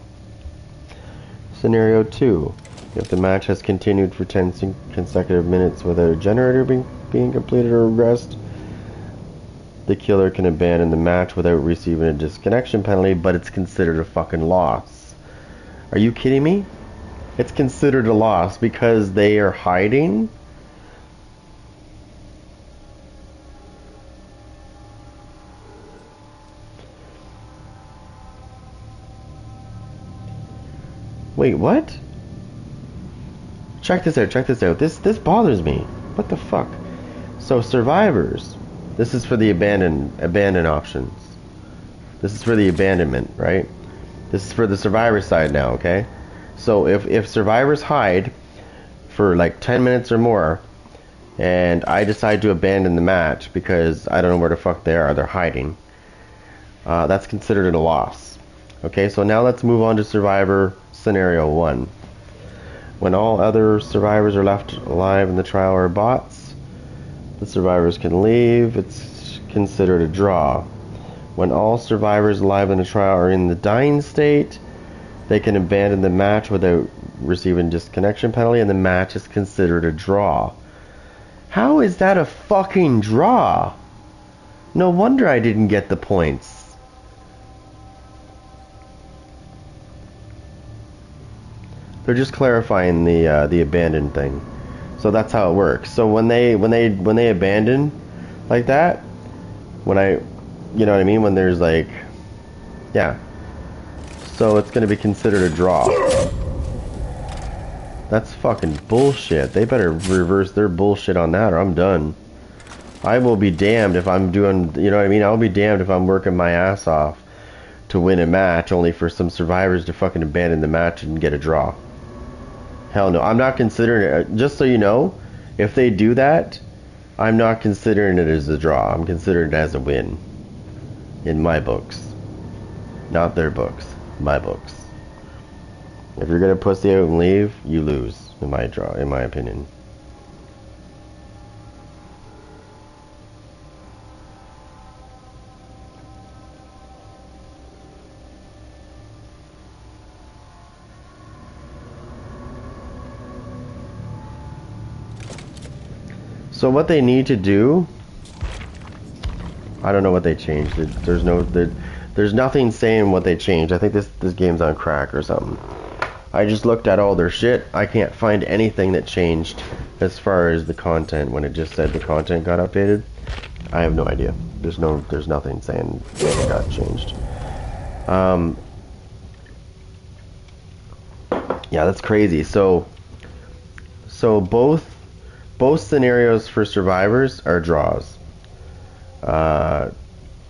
Scenario 2. If the match has continued for 10 consecutive minutes without a generator being completed or regressed, the killer can abandon the match without receiving a disconnection penalty, but it's considered a fucking loss. Are you kidding me? It's considered a loss because they are hiding? Wait, what? Check this out, check this out. This bothers me. What the fuck? So survivors. This is for the abandon options. This is for the abandonment, right? This is for the survivor side now, okay? So if survivors hide for like 10 minutes or more, and I decide to abandon the match because I don't know where the fuck they are, they're hiding, that's considered a loss. Okay, so now let's move on to survivor scenario 1. When all other survivors are left alive in the trial are bots, the survivors can leave. It's considered a draw. When all survivors alive in the trial are in the dying state, they can abandon the match without receiving disconnection penalty, and the match is considered a draw. How is that a fucking draw? No wonder I didn't get the points. They're just clarifying the abandon thing. So that's how it works. So when they abandon like that, you know what I mean? When there's like, yeah. So it's going to be considered a draw. That's fucking bullshit. They better reverse their bullshit on that or I'm done. I will be damned if I'm doing, you know what I mean? I'll be damned if I'm working my ass off to win a match only for some survivors to fucking abandon the match and get a draw. Hell no. I'm not considering it. Just so you know, if they do that, I'm not considering it as a draw. I'm considering it as a win. In my books. Not their books. My books. If you're gonna pussy out and leave, you lose, in my opinion. So what they need to do, I don't know what they changed. There's nothing saying what they changed. I think this game's on crack or something. I just looked at all their shit. I can't find anything that changed as far as the content when it just said the content got updated. I have no idea. There's nothing saying it got changed. Yeah, that's crazy. So both scenarios for survivors are draws.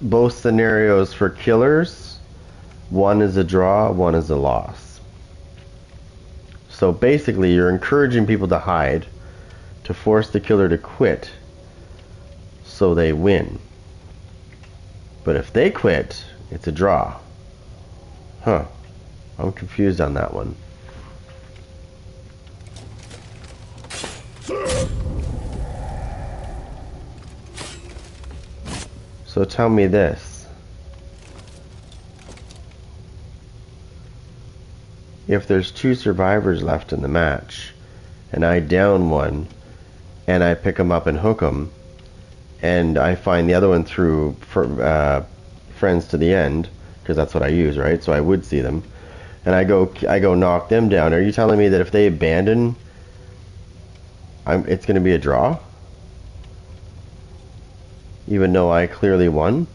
Both scenarios for killers, one is a draw, one is a loss. So basically, you're encouraging people to hide, to force the killer to quit, so they win. But if they quit, it's a draw. Huh. I'm confused on that one. So tell me this. If there's 2 survivors left in the match, and I down one, and I pick them up and hook them, and I find the other one through friends to the end, because that's what I use, right? So I would see them, and I go knock them down. Are you telling me that if they abandon, it's going to be a draw? Even though I clearly won?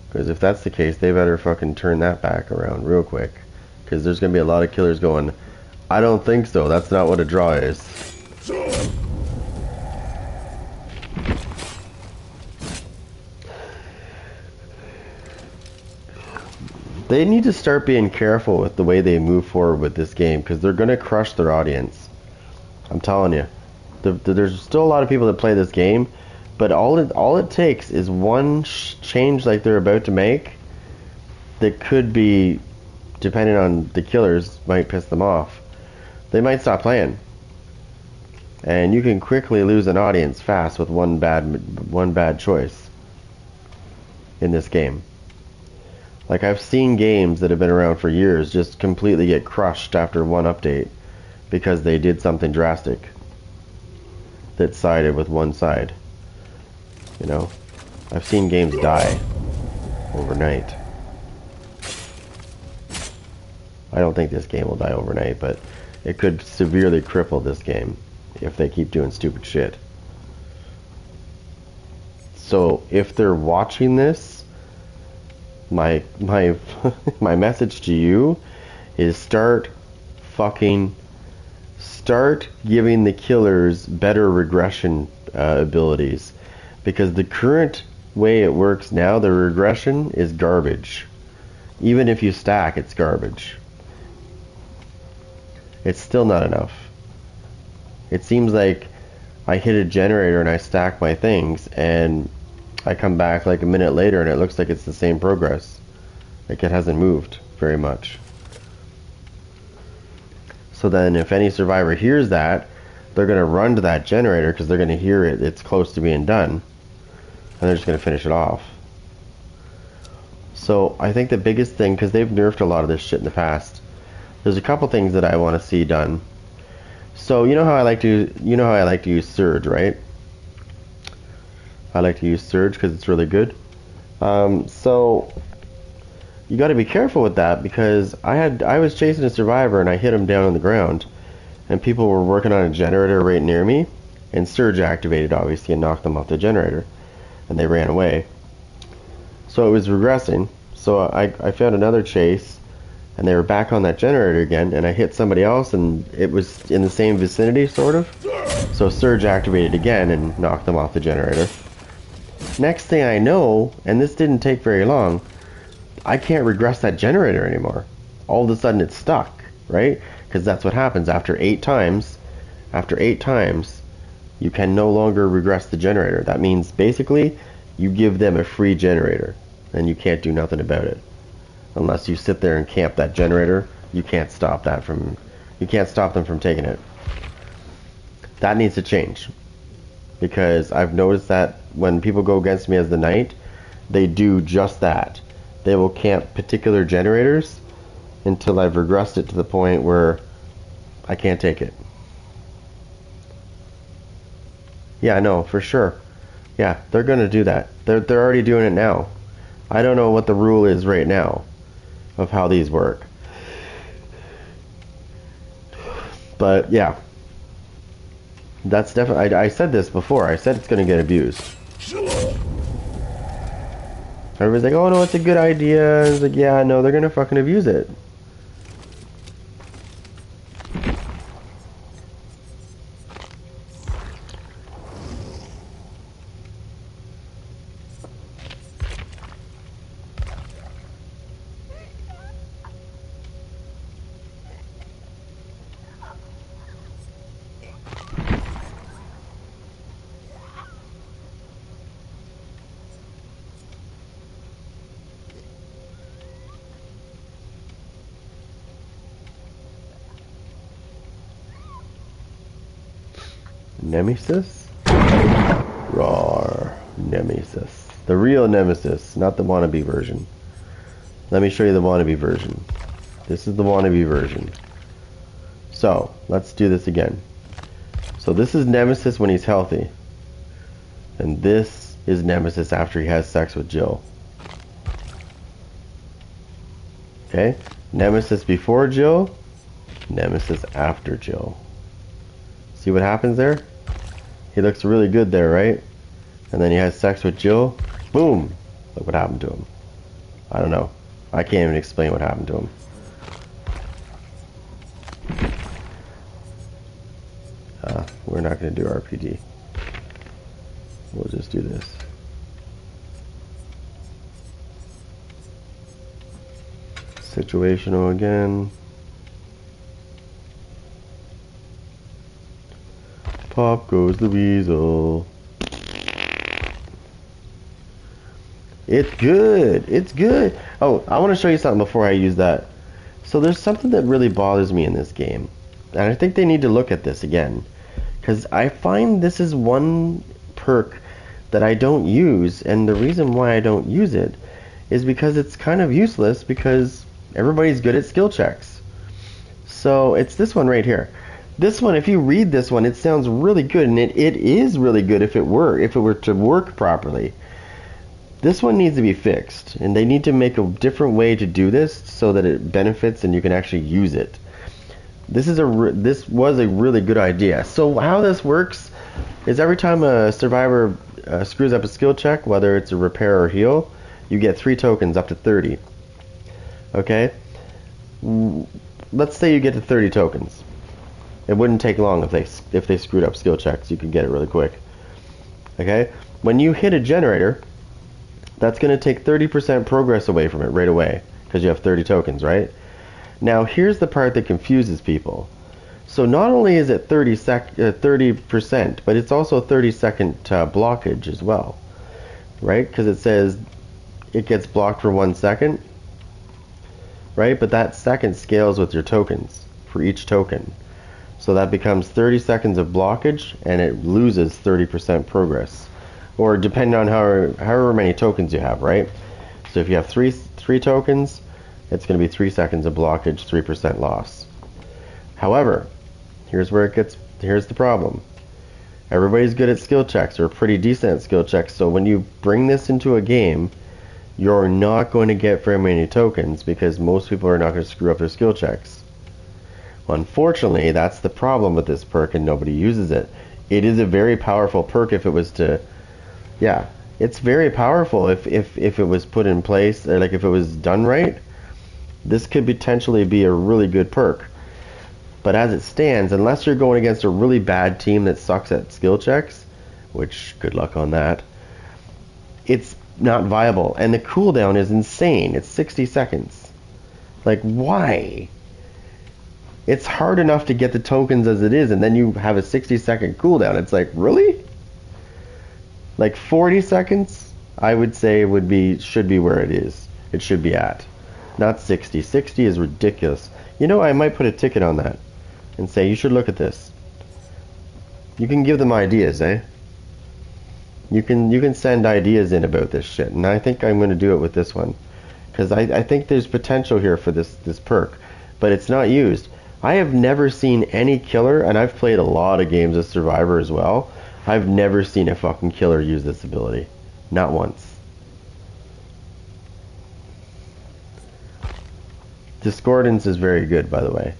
Because if that's the case, they better fucking turn that back around real quick. Because there's going to be a lot of killers going, I don't think so, that's not what a draw is. They need to start being careful with the way they move forward with this game, because they're going to crush their audience. I'm telling you. There's still a lot of people that play this game, but all it takes is one change like they're about to make that could be, depending on the killers, might piss them off. They might stop playing. And you can quickly lose an audience fast with one bad choice in this game. Like, I've seen games that have been around for years just completely get crushed after one update because they did something drastic that sided with one side. You know? I've seen games die overnight. I don't think this game will die overnight, but it could severely cripple this game if they keep doing stupid shit. So, if they're watching this, my my message to you is start giving the killers better regression abilities, because the current way it works now, the regression is garbage. Even if you stack, it's garbage. It's still not enough. It seems like I hit a generator and I stack my things, and I come back like a minute later and it looks like it's the same progress. Like, it hasn't moved very much. So then if any survivor hears that, they're going to run to that generator because they're going to hear it's close to being done. And they're just going to finish it off. So I think the biggest thing, because they've nerfed a lot of this shit in the past, there's a couple things that I want to see done. So you know how I like to use Surge, right? I like to use Surge because it's really good. So you got to be careful with that, because I was chasing a survivor and I hit him down on the ground, and people were working on a generator right near me, and Surge activated obviously and knocked them off the generator, and they ran away. So it was regressing. So I found another chase, and they were back on that generator again, and I hit somebody else and it was in the same vicinity, sort of. So Surge activated again and knocked them off the generator. Next thing I know, and this didn't take very long, I can't regress that generator anymore. All of a sudden it's stuck, right? Because that's what happens after 8 times. After 8 times, you can no longer regress the generator. That means basically you give them a free generator and you can't do nothing about it. Unless you sit there and camp that generator, you can't stop them from taking it. That needs to change. Because I've noticed that when people go against me as the knight, they do just that. They will camp particular generators until I've regressed it to the point where I can't take it. Yeah, no, for sure. Yeah, they're going to do that. They're already doing it now. I don't know what the rule is right now of how these work. But yeah, that's definitely, I said this before, I said it's going to get abused. Everybody's like, oh no, it's a good idea. It's like, yeah, no, they're going to fucking abuse it. Nemesis? Roar. Nemesis. The real Nemesis, not the wannabe version. Let me show you the wannabe version. This is the wannabe version. So, let's do this again. So this is Nemesis when he's healthy. And this is Nemesis after he has sex with Jill. Okay? Nemesis before Jill. Nemesis after Jill. See what happens there? He looks really good there, right? And then he has sex with Jill. Boom! Look what happened to him. I don't know. I can't even explain what happened to him. We're not going to do RPD. We'll just do this. Situational again. Pop goes the weasel. It's good. It's good. Oh, I want to show you something before I use that. So there's something that really bothers me in this game. And I think they need to look at this again. Because I find this is one perk that I don't use. And the reason why I don't use it is because it's kind of useless because everybody's good at skill checks. So it's this one right here. This one, if you read this one, it sounds really good, and it is really good if it were to work properly. This one needs to be fixed, and they need to make a different way to do this so that it benefits and you can actually use it. This was a really good idea. So how this works is every time a survivor screws up a skill check, whether it's a repair or heal, you get 3 tokens up to 30. Okay? Let's say you get to 30 tokens. It wouldn't take long if they screwed up skill checks. You could get it really quick. Okay? When you hit a generator, that's going to take 30% progress away from it right away because you have 30 tokens, right? Now, here's the part that confuses people. So not only is it 30%, but it's also 30-second blockage as well, right? Because it says it gets blocked for 1 second, right? But that second scales with your tokens for each token. So that becomes 30 seconds of blockage, and it loses 30% progress. Or depending on however many tokens you have, right? So if you have three tokens, it's going to be 3 seconds of blockage, 3% loss. However, here's the problem. Everybody's good at skill checks, or pretty decent at skill checks, so when you bring this into a game, you're not going to get very many tokens because most people are not going to screw up their skill checks. Unfortunately, that's the problem with this perk, and nobody uses it. It is a very powerful perk if it was to... Yeah, it's very powerful if it was put in place, or like if it was done right. This could potentially be a really good perk. But as it stands, unless you're going against a really bad team that sucks at skill checks, which good luck on that, it's not viable. And the cooldown is insane. It's 60 seconds. Like, why? It's hard enough to get the tokens as it is, and then you have a 60-second cooldown. It's like, really? Like 40 seconds, I would say should be where it is. It should be at. Not 60. 60 is ridiculous. You know, I might put a ticket on that and say, you should look at this. You can give them ideas, eh? You can send ideas in about this shit, and I think I'm going to do it with this one. Because I think there's potential here for this perk, but it's not used. I have never seen any killer, and I've played a lot of games of Survivor as well. I've never seen a fucking killer use this ability. Not once. Discordance is very good, by the way.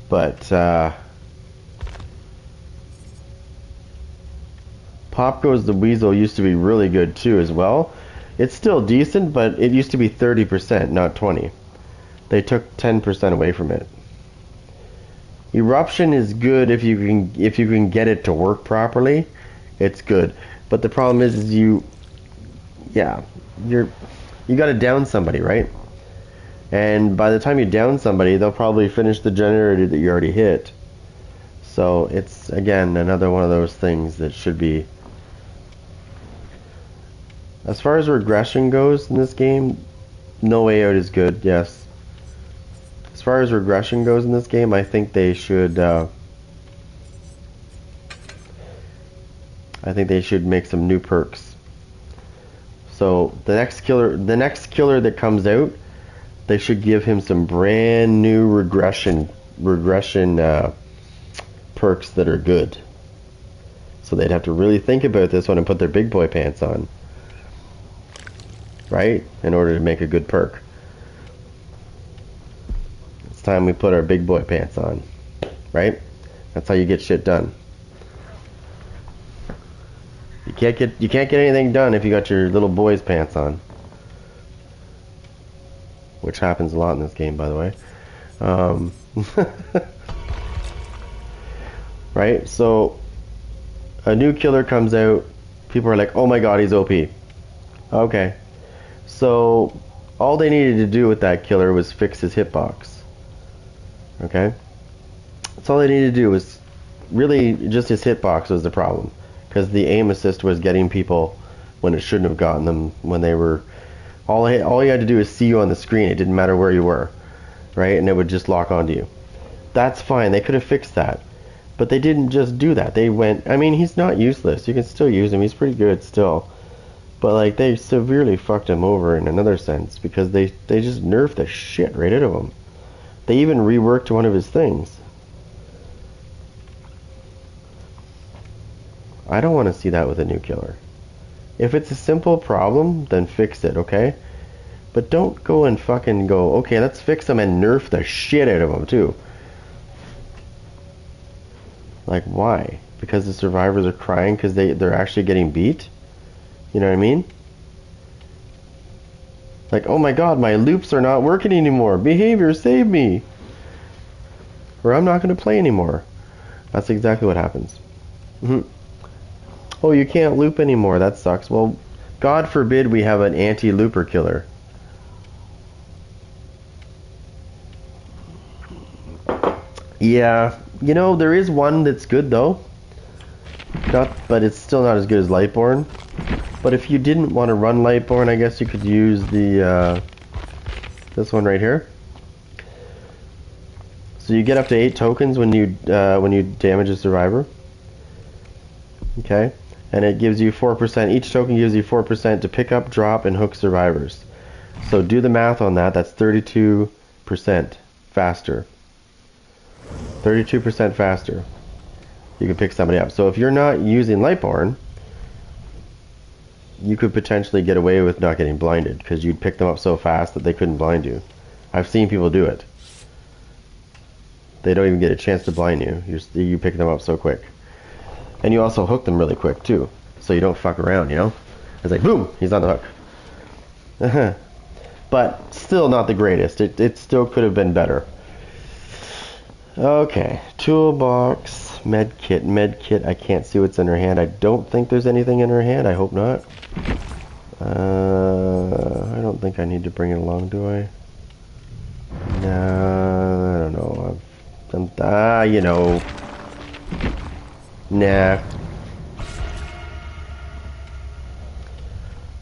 But Pop Goes the Weasel used to be really good too as well. It's still decent, but it used to be 30%, not 20. They took 10% away from it. Eruption is good if you can get it to work properly. It's good, but the problem is you got to down somebody, right? And by the time you down somebody, they'll probably finish the generator that you already hit. So it's again another one of those things that should be. As far as regression goes in this game, No Way Out is good, yes. As far as regression goes in this game, I think they should make some new perks. So the next killer that comes out, they should give him some brand new regression perks that are good. So they'd have to really think about this one and put their big boy pants on, right? In order to make a good perk. It's time we put our big boy pants on, right? That's how you get shit done. You can't get anything done if you got your little boy's pants on, which happens a lot in this game, by the way. Right? So a new killer comes out, people are like, oh my god, he's OP. Okay. So all they needed to do with that killer was fix his hitbox. Okay? That's all they needed to do was really just his hitbox was the problem. Because the aim assist was getting people when it shouldn't have gotten them when they were... All you had to do is see you on the screen. It didn't matter where you were. Right? And it would just lock onto you. That's fine. They could have fixed that. But they didn't just do that. They went... I mean, he's not useless. You can still use him. He's pretty good still. But, like, they severely fucked him over in another sense. Because they just nerfed the shit right out of him. They even reworked one of his things. I don't want to see that with a new killer. If it's a simple problem, then fix it, okay? But don't go and fucking go, okay, let's fix them and nerf the shit out of them, too. Like, why? Because the survivors are crying because they're actually getting beat? You know what I mean? Like, oh my god, my loops are not working anymore. Behavior, save me. Or I'm not going to play anymore. That's exactly what happens. Oh, you can't loop anymore. That sucks. Well, God forbid we have an anti-looper killer. Yeah, you know, there is one that's good though. But it's still not as good as Lightborn. But if you didn't want to run Lightborn, I guess you could use the this one right here. So you get up to 8 tokens when you damage a survivor. Okay. And it gives you 4%. Each token gives you 4% to pick up, drop, and hook survivors. So do the math on that. That's 32% faster. 32% faster. You can pick somebody up. So if you're not using Lightborn, you could potentially get away with not getting blinded because you'd pick them up so fast that they couldn't blind you. I've seen people do it. They don't even get a chance to blind you. You pick them up so quick. And you also hook them really quick too, so you don't fuck around, you know? It's like, boom, he's on the hook. But still not the greatest. It still could have been better. Okay, toolbox, medkit. I can't see what's in her hand. I don't think there's anything in her hand. I hope not. I don't think I need to bring it along, do I? No, I don't know. You know. Nah.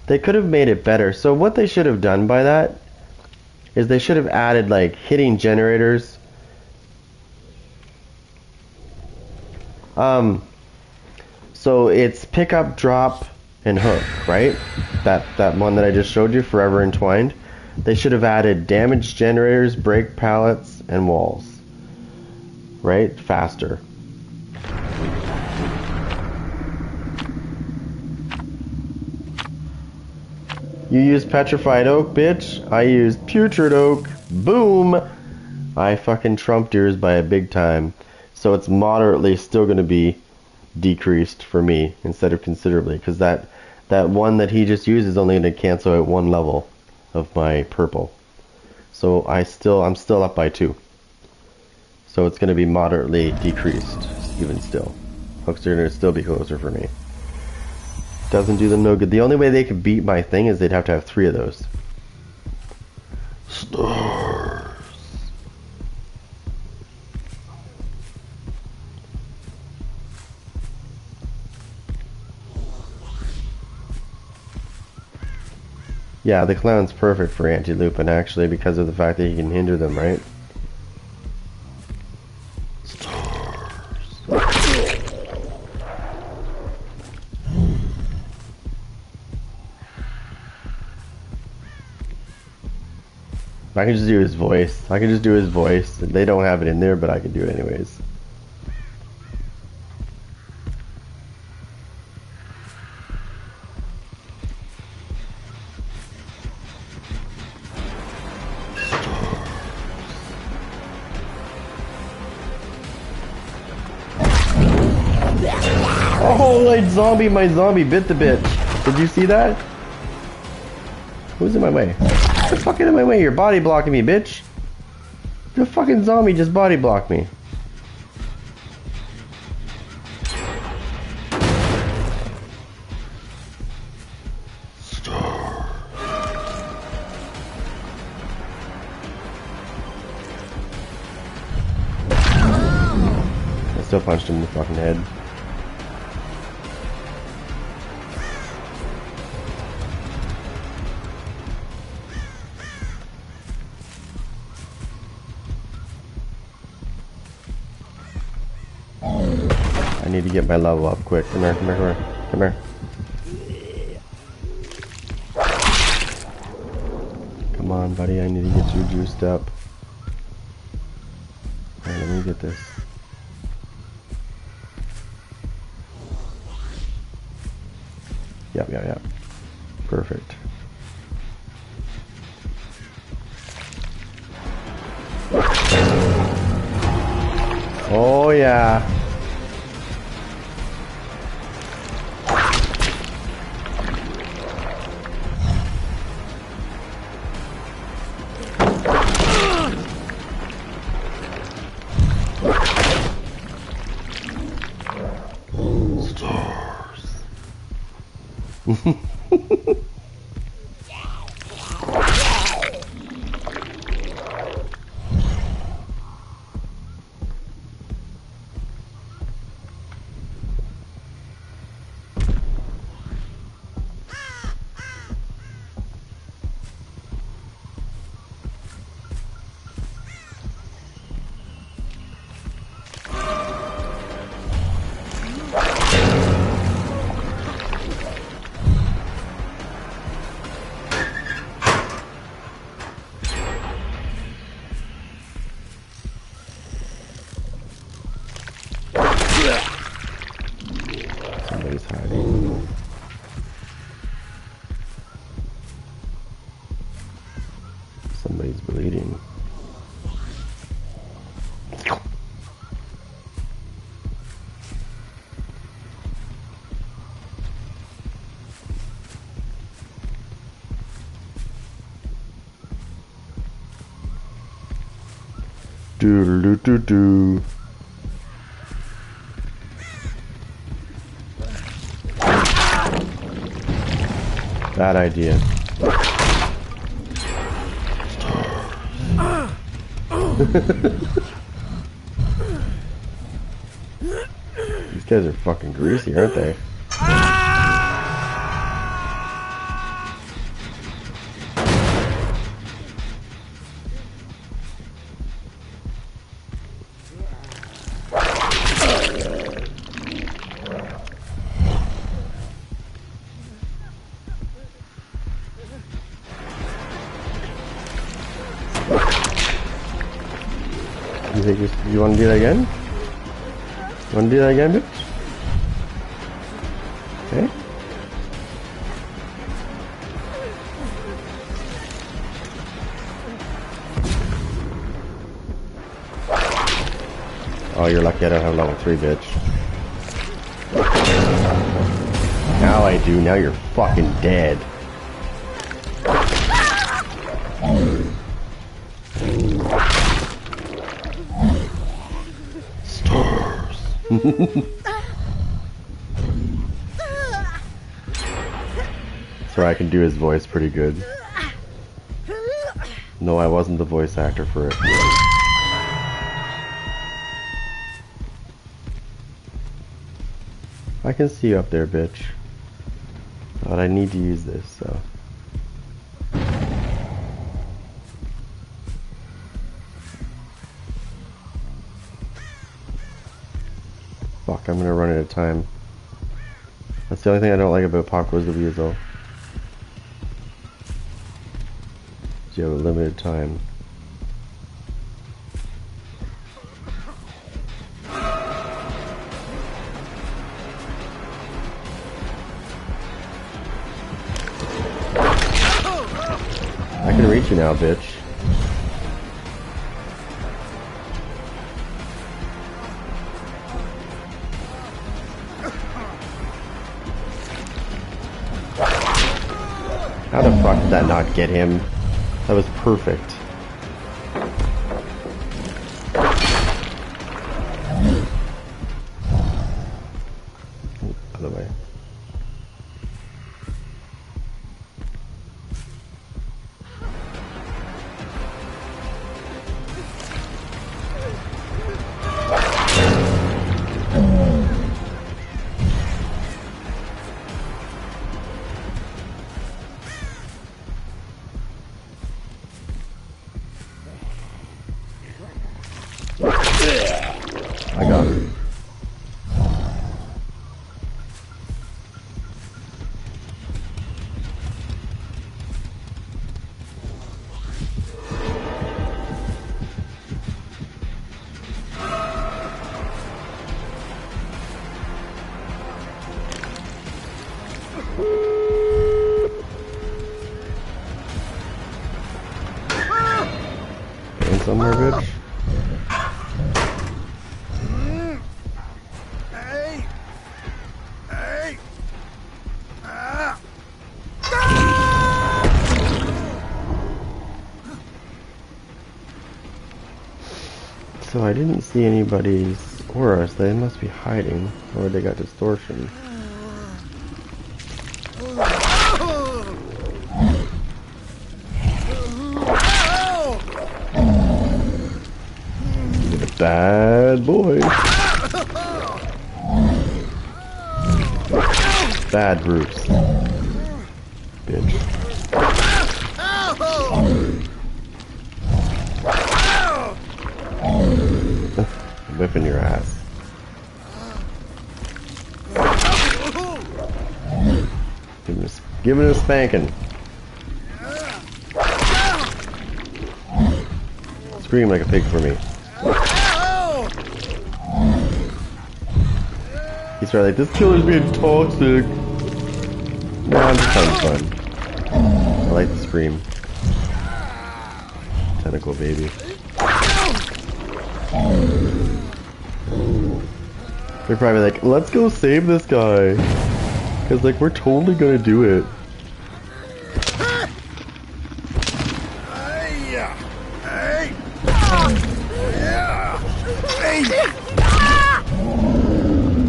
They could have made it better. So what they should have done by that is they should have added like hitting generators. So it's pick up, drop, and hook, right? That one that I just showed you, Forever Entwined. They should have added damage generators, break pallets, and walls. Right? Faster. You use petrified oak, bitch. I use putrid oak. Boom! I fucking trumped yours by a big time. So it's moderately still going to be decreased for me instead of considerably, because that one that he just used is only going to cancel at one level of my purple. So I'm still up by 2. So it's going to be moderately decreased, even still. Hooks are going to still be closer for me. Doesn't do them no good. The only way they could beat my thing is they'd have to have 3 of those. Stars. Yeah, the clown's perfect for Anti-Lupin, actually, because of the fact that he can hinder them, right? I can just do his voice. I can just do his voice. They don't have it in there, but I can do it anyways. Oh, my zombie bit the bitch. Did you see that? Who's in my way? Get the fuck out of my way, you're body blocking me, bitch. The fucking zombie just body blocked me. I still punched him in the fucking head. I need to get my level up quick. Come here, come here, come here. Come here. Come on, buddy. I need to get you juiced up. Alright, let me get this. Yep. Perfect. Oh, yeah. Somebody's hiding. Somebody's bleeding. Do. Bad idea. These guys are fucking greasy, aren't they? You want to do that again? You want to do that again, bitch? Okay. Oh, you're lucky I don't have level 3, bitch. Now I do. Now you're fucking dead. Stars. So I can do his voice pretty good. No, I wasn't the voice actor for it. I can see you up there, bitch. But I need to use this, so. Fuck, I'm gonna run out of time. That's the only thing I don't like about Pop Goes the Weasel. You have a limited time. I can reach you now, bitch. How the fuck did that not get him? That was perfect. Other way. I got it. Going somewhere, bitch? So I didn't see anybody's auras. They must be hiding, or they got distortion. You're a bad boy. Bad Bruce. Bitch. Whipping your ass. Give it a spanking. Scream like a pig for me. He's probably like, this killer's being toxic. Nah, I'm just having fun. I like to scream. Tentacle baby. They're probably like, let's go save this guy. Cause like, we're totally gonna do it.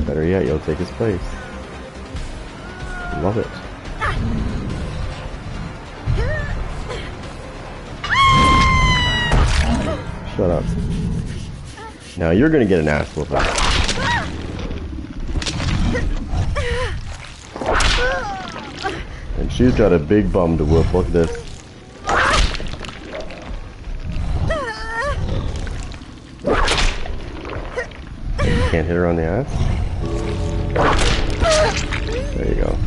Better yet, you'll take his place. Love it. Shut up. Now you're gonna get an ass whooping. And she's got a big bum to whoop. Look at this. You can't hit her on the ass? There you go.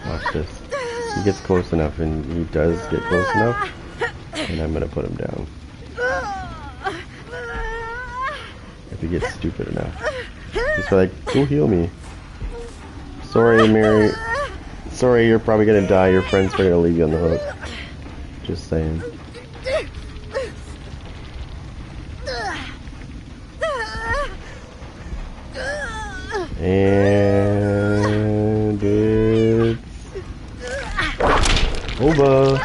Watch this. He gets close enough, and he does get close enough, and I'm gonna put him down. If he gets stupid enough. He's like, go heal me. Sorry, Mary. sorry, you're probably gonna die. Your friend's probably gonna leave you on the hook. Just saying. And it's over.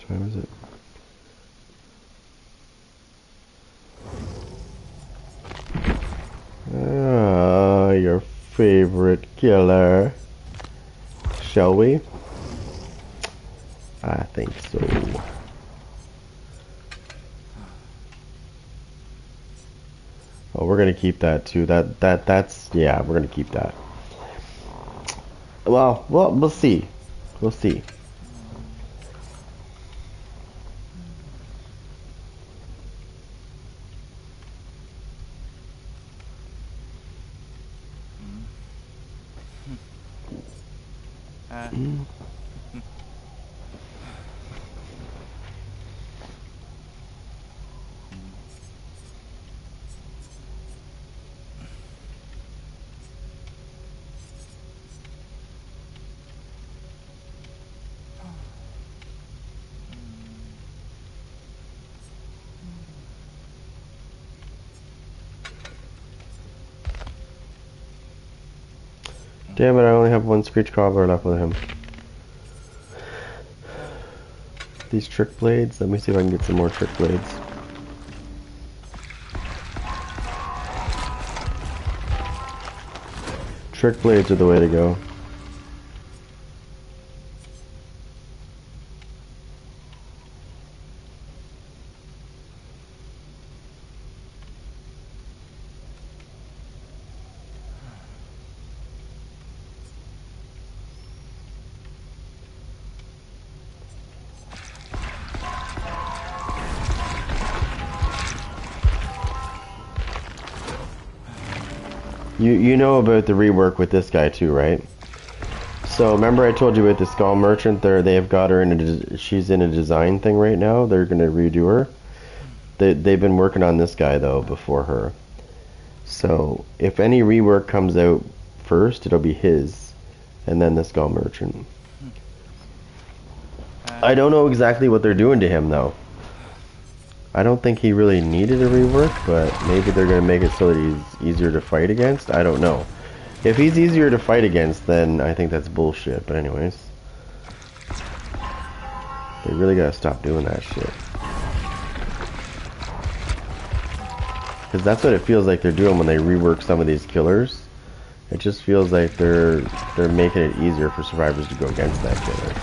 Where was it? Ah, your favorite killer. Shall we? I think so. Oh, we're gonna keep that too. That's yeah, we're gonna keep that. Well, we'll see. We'll see. Damn it, I only have one Screech Cobbler left with him. These Trick Blades, let me see if I can get some more Trick Blades. Trick Blades are the way to go. You know about the rework with this guy too, right? So remember I told you about the Skull Merchant there, they've got her in she's in a design thing right now. They're going to redo her. They've been working on this guy though before her. So if any rework comes out first, it'll be his and then the Skull Merchant. I don't know exactly what they're doing to him though. I don't think he really needed a rework, but maybe they're going to make it so that he's easier to fight against. I don't know. If he's easier to fight against, then I think that's bullshit. But anyways, they really got to stop doing that shit. Because that's what it feels like they're doing when they rework some of these killers. It just feels like they're making it easier for survivors to go against that killer.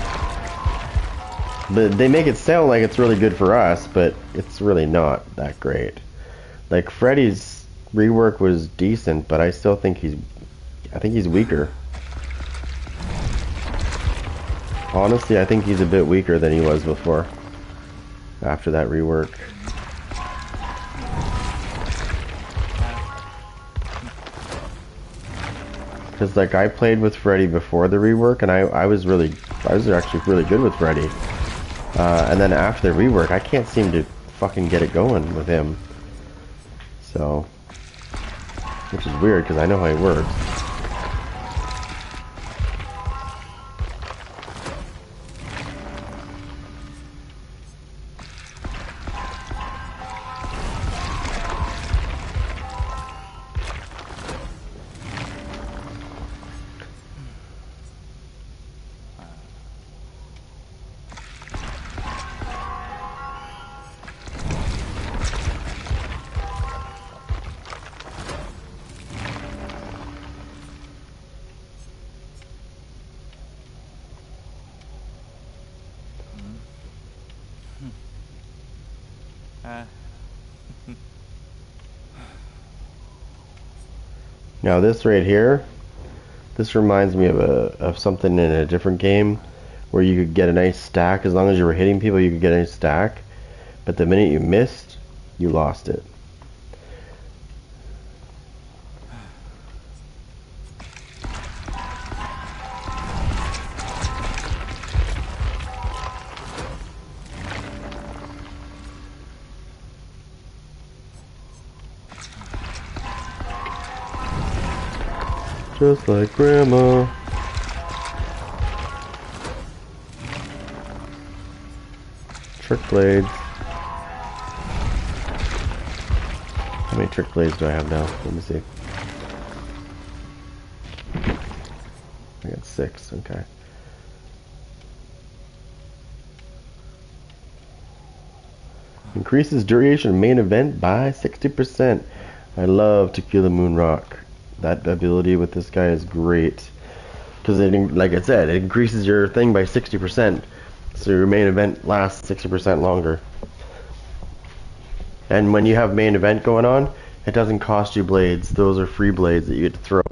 But they make it sound like it's really good for us, but it's really not that great. Like Freddy's rework was decent, but I still think he's weaker. Honestly, I think he's a bit weaker than he was before. After that rework. Because like I played with Freddy before the rework, and I was actually really good with Freddy. And then after the rework, I can't seem to fucking get it going with him. So, which is weird because I know how he works. Now this right here, this reminds me of something in a different game where you could get a nice stack. As long as you were hitting people, you could get a nice stack. But the minute you missed, you lost it. Just like Grandma. Trick blades. How many trick blades do I have now? Let me see. I got 6, okay. Increases duration of main event by 60%. I love Tequila Moonrock. That ability with this guy is great. Because, like I said, it increases your thing by 60%. So your main event lasts 60% longer. And when you have main event going on, it doesn't cost you blades. Those are free blades that you get to throw.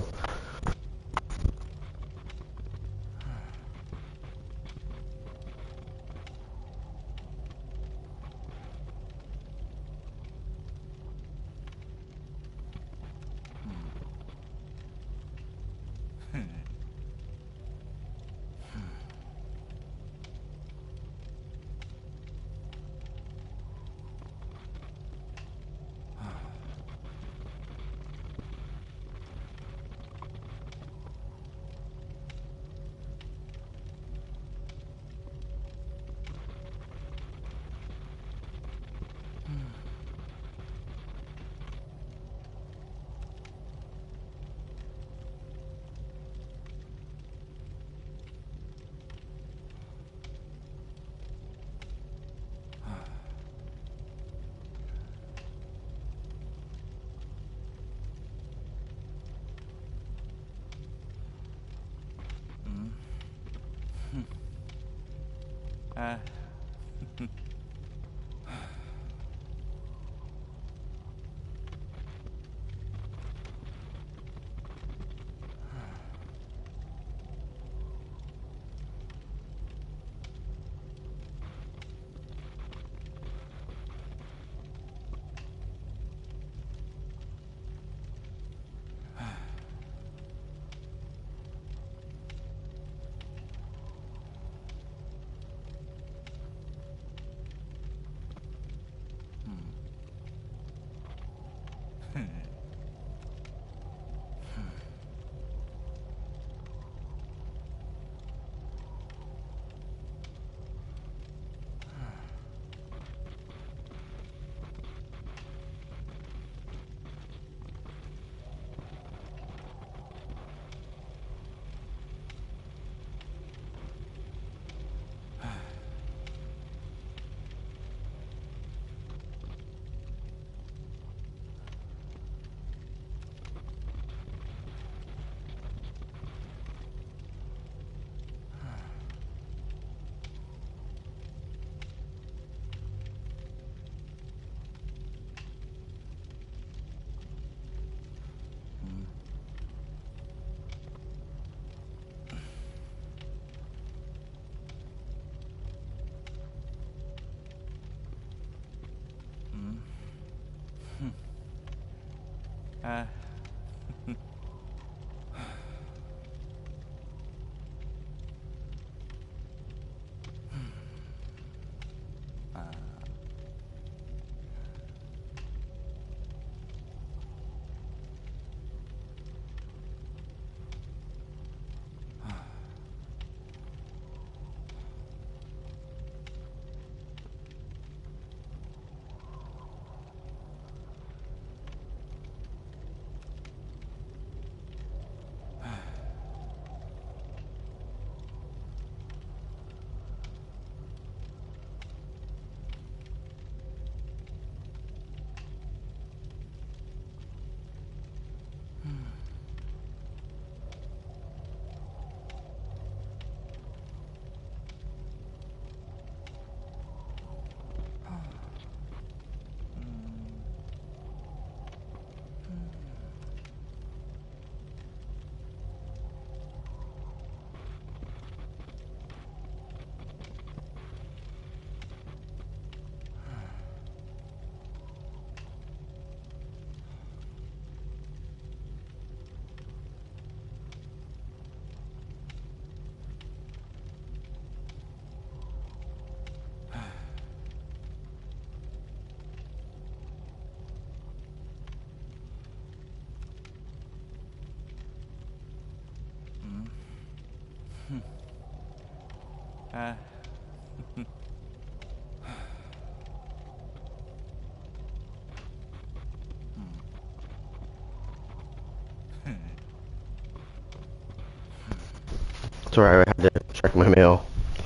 Sorry, I had to check my mail. I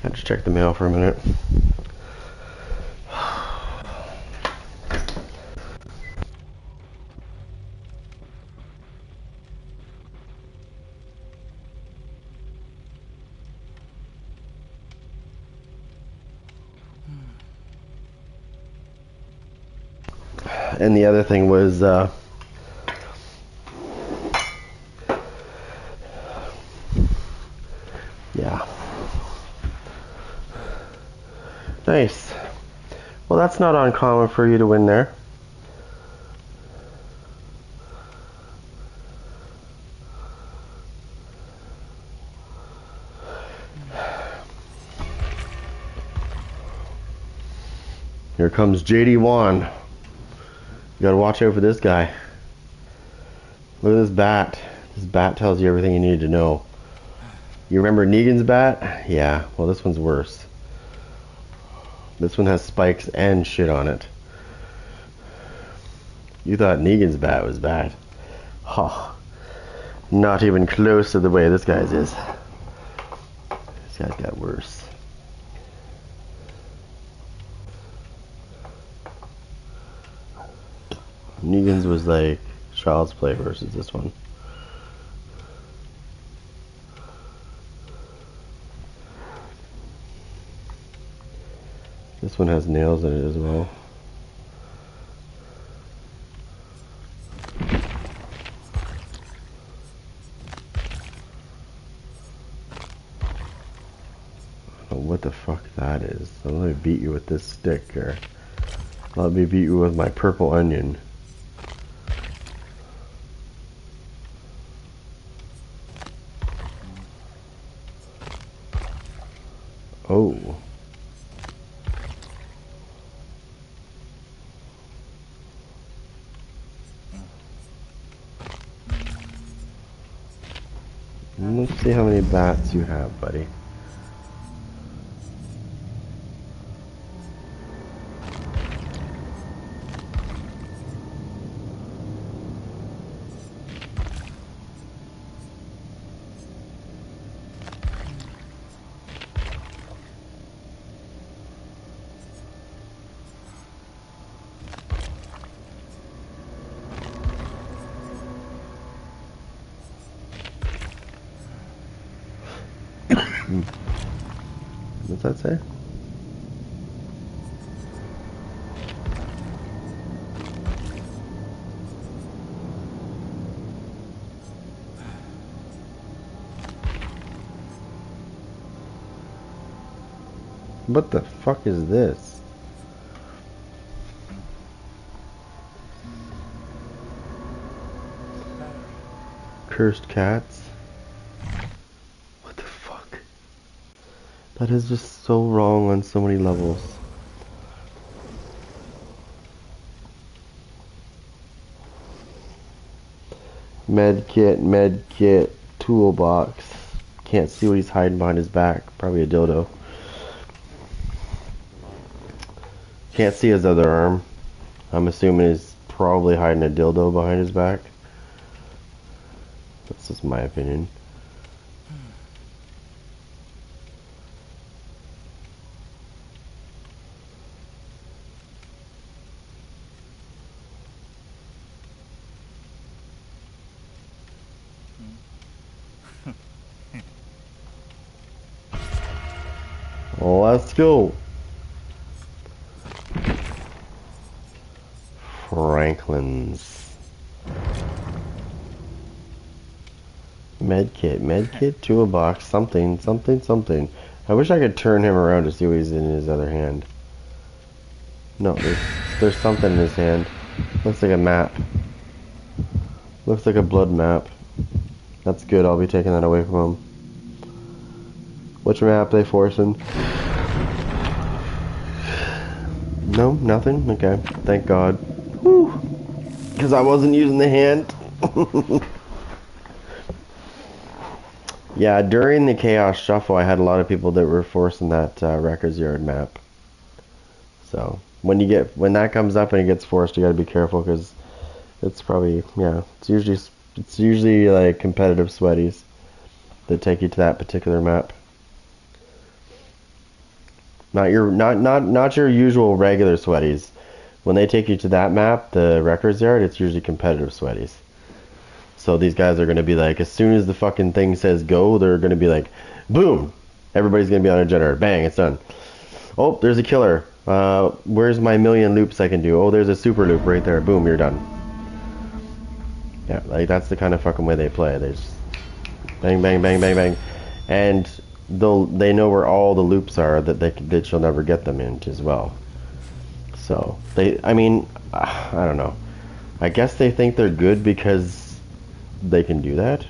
had to check the mail for a minute. And the other thing was, yeah. Nice. Well, that's not uncommon for you to win there. Here comes JD1. You gotta watch out for this guy. Look at this bat. This bat tells you everything you need to know. You remember Negan's bat? Yeah, well this one's worse. This one has spikes and shit on it. You thought Negan's bat was bad. Oh, not even close to the way this guy's is. This guy's got worse. Negan's was like Child's Play versus this one. This one has nails in it as well. I don't know what the fuck that is. So let me beat you with this stick, or let me beat you with my purple onion. Oh. Let's see how many bats you have, buddy. What's that say? What the fuck is this? Cursed cats? What the fuck? That is just so wrong on so many levels. Medkit, toolbox. Can't see what he's hiding behind his back. Probably a dildo. Can't see his other arm. I'm assuming he's probably hiding a dildo behind his back. That's just my opinion. Let's go. Franklin's. Medkit, toolbox, something. I wish I could turn him around to see what he's in his other hand. No, there's something in his hand. Looks like a map. Looks like a blood map. That's good, I'll be taking that away from him. Which map they forcing? No, nothing? Okay, thank God. Whew. Because I wasn't using the hand. Yeah, during the Chaos Shuffle, I had a lot of people that were forcing that Records Yard map. So when that comes up and it gets forced, you got to be careful because it's probably it's usually like competitive sweaties that take you to that particular map. Not your usual regular sweaties. When they take you to that map, the Records Yard, it's usually competitive sweaties. So these guys are going to be like, as soon as the fucking thing says go, they're going to be like, boom! Everybody's going to be on a generator. Bang, it's done. Oh, there's a killer. Where's my million loops I can do? Oh, there's a super loop right there. Boom, you're done. Yeah, like that's the kind of fucking way they play. They just bang, bang, bang, bang, bang. And they know where all the loops are that she'll never get them into as well. So, I don't know. I guess they think they're good because they can do that.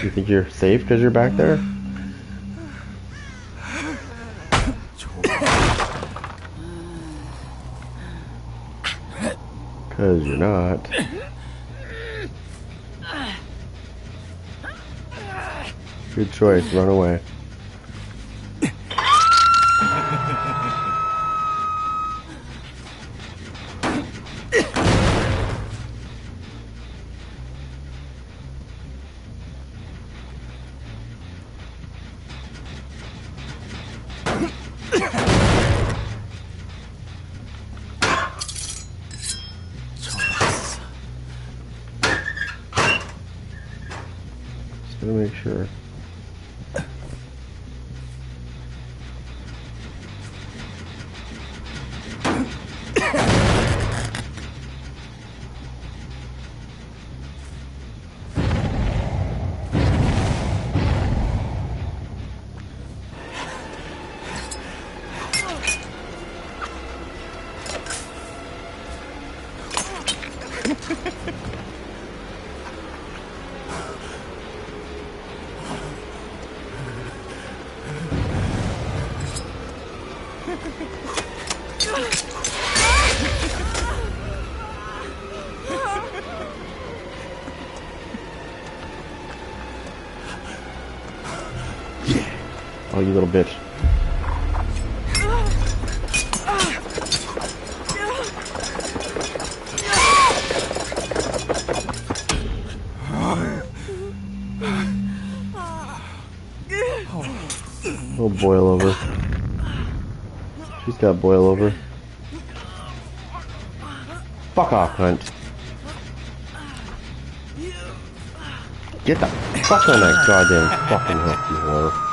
You think you're safe because you're back there? Because you're not. Good choice, run away. Just gonna make sure. Oh, you little bitch. Oh, boil over. She's got boil over. Fuck off, cunt. Get the fuck on that goddamn fucking hook, you whore.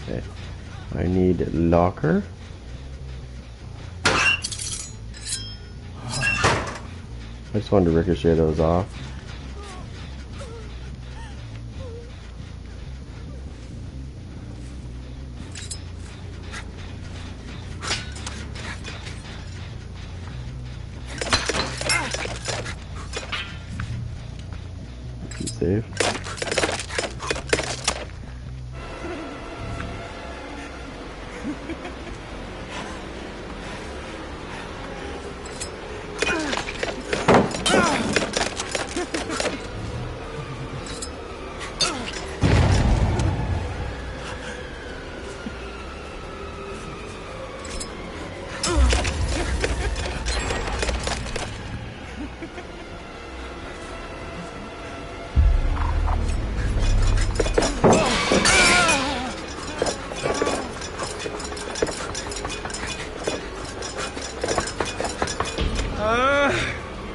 Okay. I need locker. I just wanted to ricochet those off. Be safe.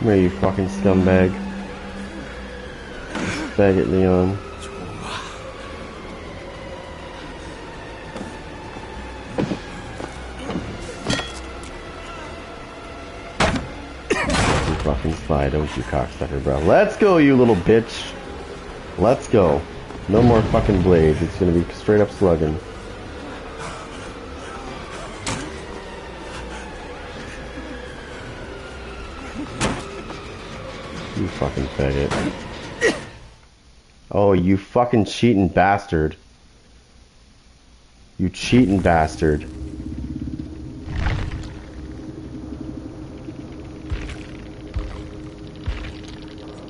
Come here, you fucking scumbag. Faggot Leon. You fucking slide, don't you, cocksucker, bro. Let's go, you little bitch. Let's go. No more fucking blades. It's gonna be straight up slugging. You fucking faggot. Oh, you fucking cheating bastard. You cheating bastard.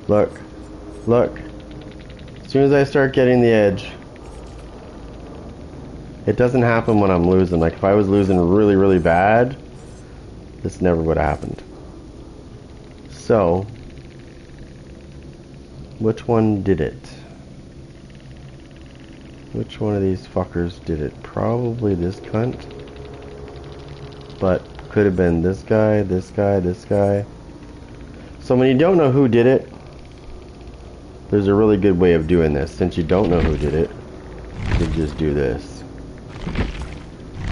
Look. Look. As soon as I start getting the edge, it doesn't happen when I'm losing. Like, if I was losing really, really bad, this never would have happened. So, which one did it? Which one of these fuckers did it? Probably this cunt. But could have been this guy, this guy, this guy. So when you don't know who did it, there's a really good way of doing this. Since you don't know who did it, you just do this.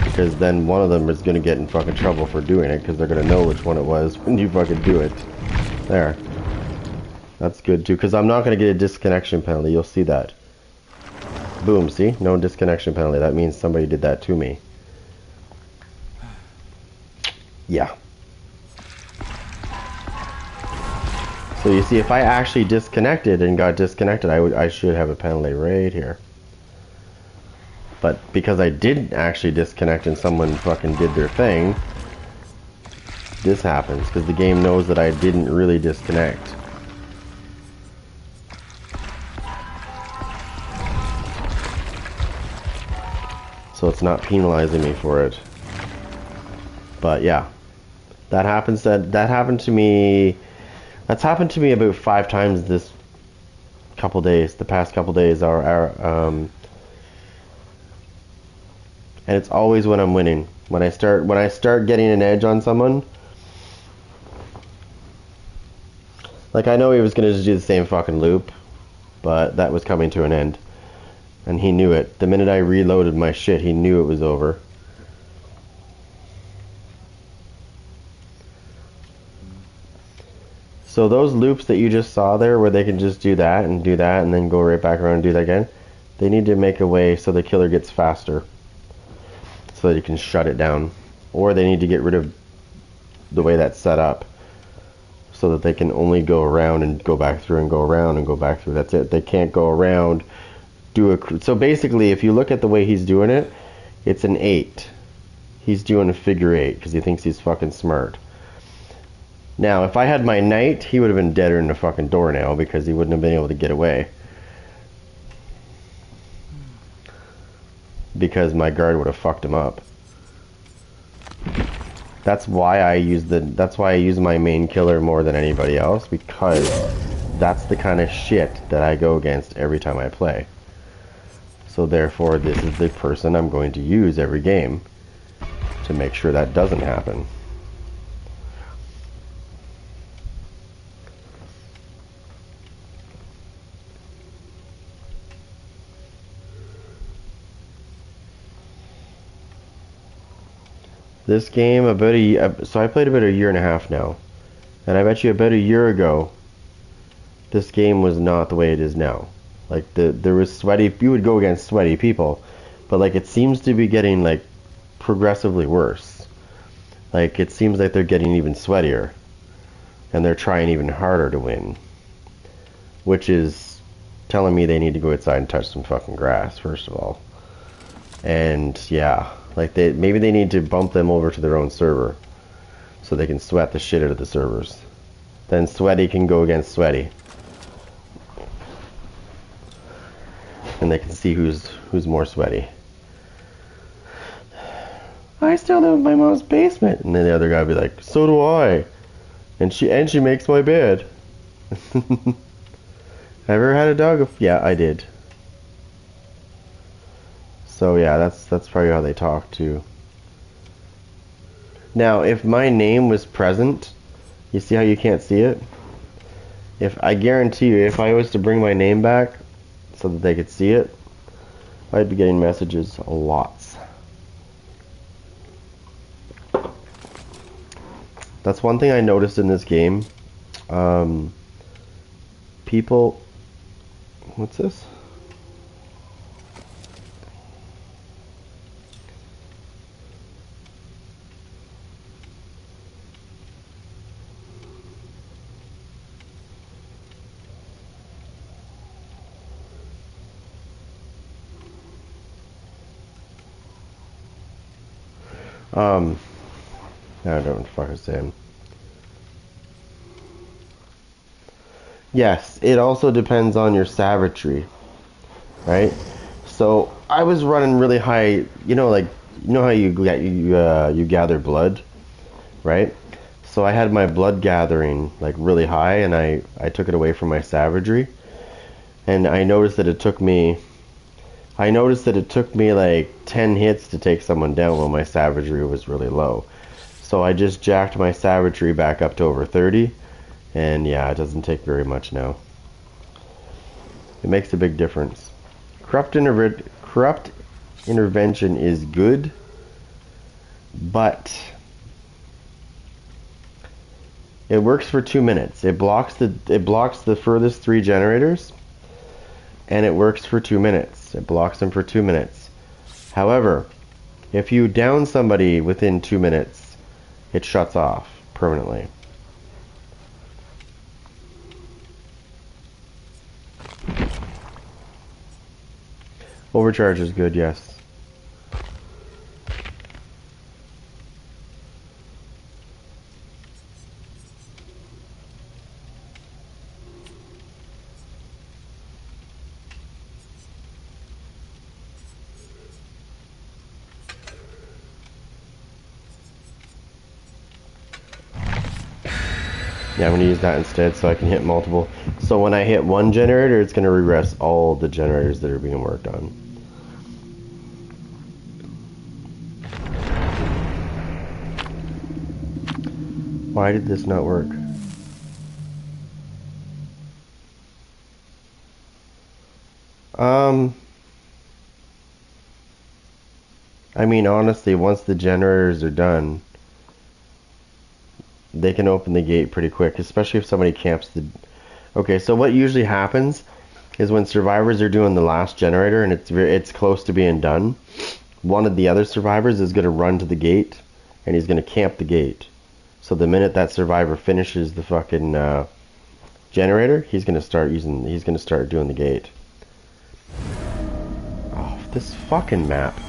Because then one of them is going to get in fucking trouble for doing it, because they're going to know which one it was when you fucking do it. There. That's good too, because I'm not going to get a disconnection penalty. You'll see that. Boom, see? No disconnection penalty. That means somebody did that to me. Yeah. So you see, if I actually disconnected and got disconnected, I should have a penalty right here. But because I didn't actually disconnect and someone fucking did their thing, this happens, because the game knows that I didn't really disconnect. So it's not penalizing me for it. But yeah, that happens. That happened to me. That's happened to me about 5 times this couple days. The past couple days and it's always when I'm winning. When I start getting an edge on someone. Like, I know he was gonna just do the same fucking loop, but that was coming to an end. And he knew it. The minute I reloaded my shit, he knew it was over. So those loops that you just saw there, where they can just do that and then go right back around and do that again, they need to make a way so the killer gets faster, so that you can shut it down. Or they need to get rid of the way that's set up, so that they can only go around and go back through and go around and go back through. That's it. They can't go around. So basically, if you look at the way he's doing it, it's an 8. He's doing a figure 8 because he thinks he's fucking smart. Now, if I had my knight, he would have been deader than the fucking doornail, because he wouldn't have been able to get away. Because my guard would have fucked him up. That's why I use my main killer more than anybody else, because that's the kind of shit that I go against every time I play. So therefore, this is the person I'm going to use every game to make sure that doesn't happen. This game, so I played about a year and a half now, and I bet you about a year ago, this game was not the way it is now. Like, there was sweaty, you would go against sweaty people, but like, it seems to be getting like progressively worse. Like, it seems like they're getting even sweatier, and they're trying even harder to win, which is telling me they need to go outside and touch some fucking grass, first of all. And yeah, like, maybe they need to bump them over to their own server so they can sweat the shit out of the servers. Then sweaty can go against sweaty, and they can see who's more sweaty. I still live in my mom's basement, and then the other guy would be like, so do I, and she makes my bed. Ever had a dog? Yeah, I did. So yeah, that's probably how they talk too. Now, if my name was present You see how you can't see it? If I guarantee you, if I was to bring my name back so that they could see it, I'd be getting messages lots. That's one thing I noticed in this game. People, what's this? I don't know what the fuck I was saying. Yes, it also depends on your savagery, right? So I was running really high, like how you gather blood, right? So I had my blood gathering like really high, and I took it away from my savagery, and I noticed that it took me like 10 hits to take someone down while my savagery was really low. So I just jacked my savagery back up to over 30, and yeah, it doesn't take very much now. It makes a big difference. Corrupt intervention is good, but it works for 2 minutes. It blocks the furthest 3 generators, and it works for 2 minutes. It blocks them for 2 minutes. However, if you down somebody within 2 minutes, it shuts off permanently. Overcharge is good, yes. Yeah, I'm going to use that instead so I can hit multiple. So when I hit one generator, it's going to re-rest all the generators that are being worked on. Why did this not work? I mean, honestly, once the generators are done, they can open the gate pretty quick, especially if somebody camps the... Okay, so what usually happens is when survivors are doing the last generator and it's close to being done, one of the other survivors is going to run to the gate and he's going to camp the gate. So the minute that survivor finishes the fucking generator, he's going to start doing the gate. Oh, this fucking map.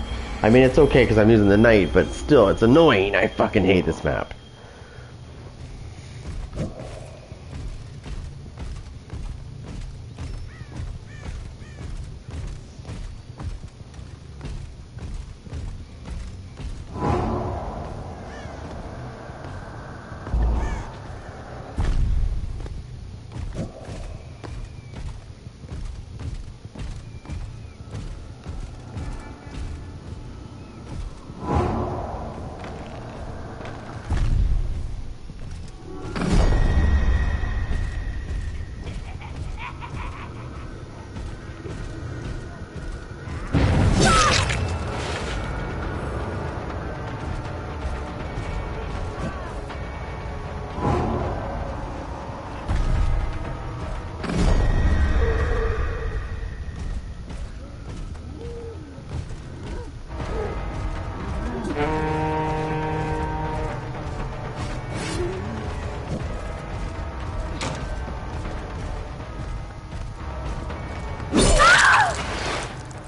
I mean, it's okay because I'm using the night, but still, it's annoying. I fucking hate this map.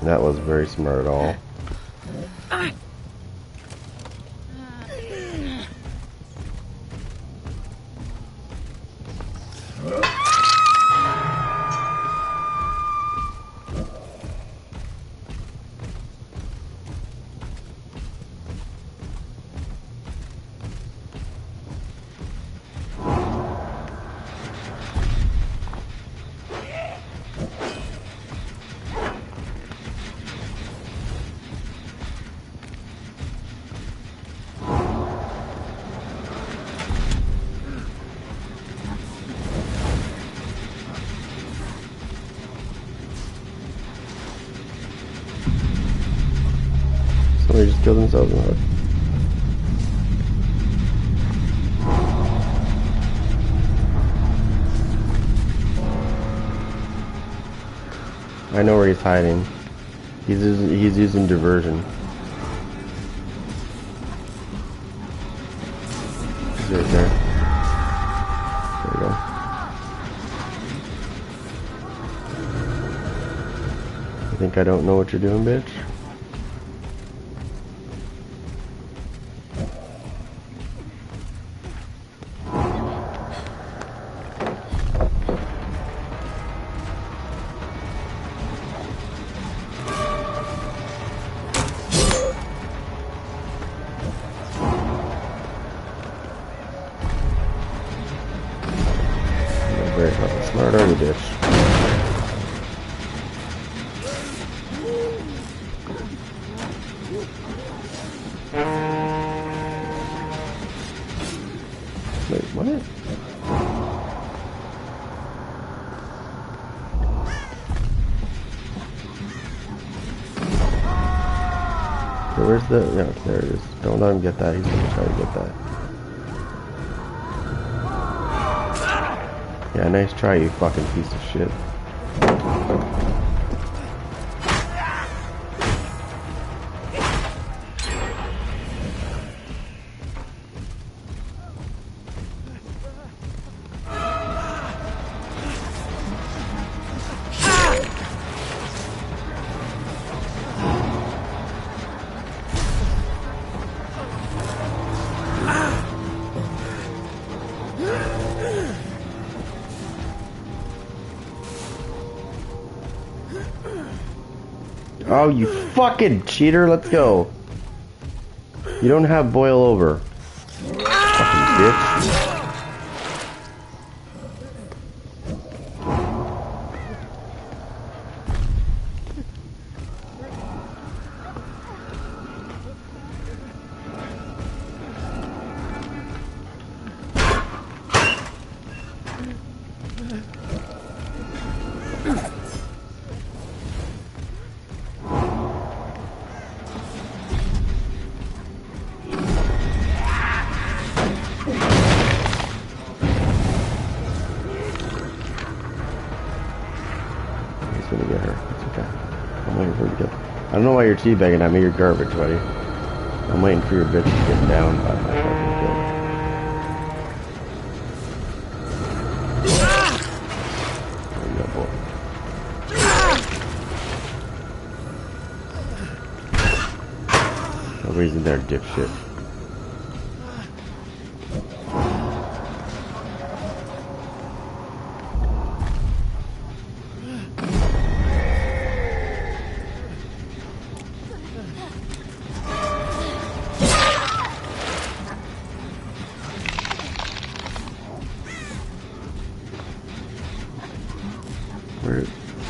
That was very smart at all. kill themselves in the hook. I know where he's hiding. He's using diversion. He's right there. There we go. You think I don't know what you're doing, bitch? Very fucking smart, aren't you, bitch? Wait, what? Okay, where's the... Yeah, there it is. Don't let him get that. He's gonna try to get that. Yeah, nice try, you fucking piece of shit. Oh, you fucking cheater, let's go. You don't have boil over. Fucking bitch. Gonna get her. It's okay. I'm waiting for her to get... I don't know why you're teabagging at me. You're garbage, buddy. I'm waiting for your bitch to get down by my fucking kill. There you go, boy. Nobody's in there, dipshit.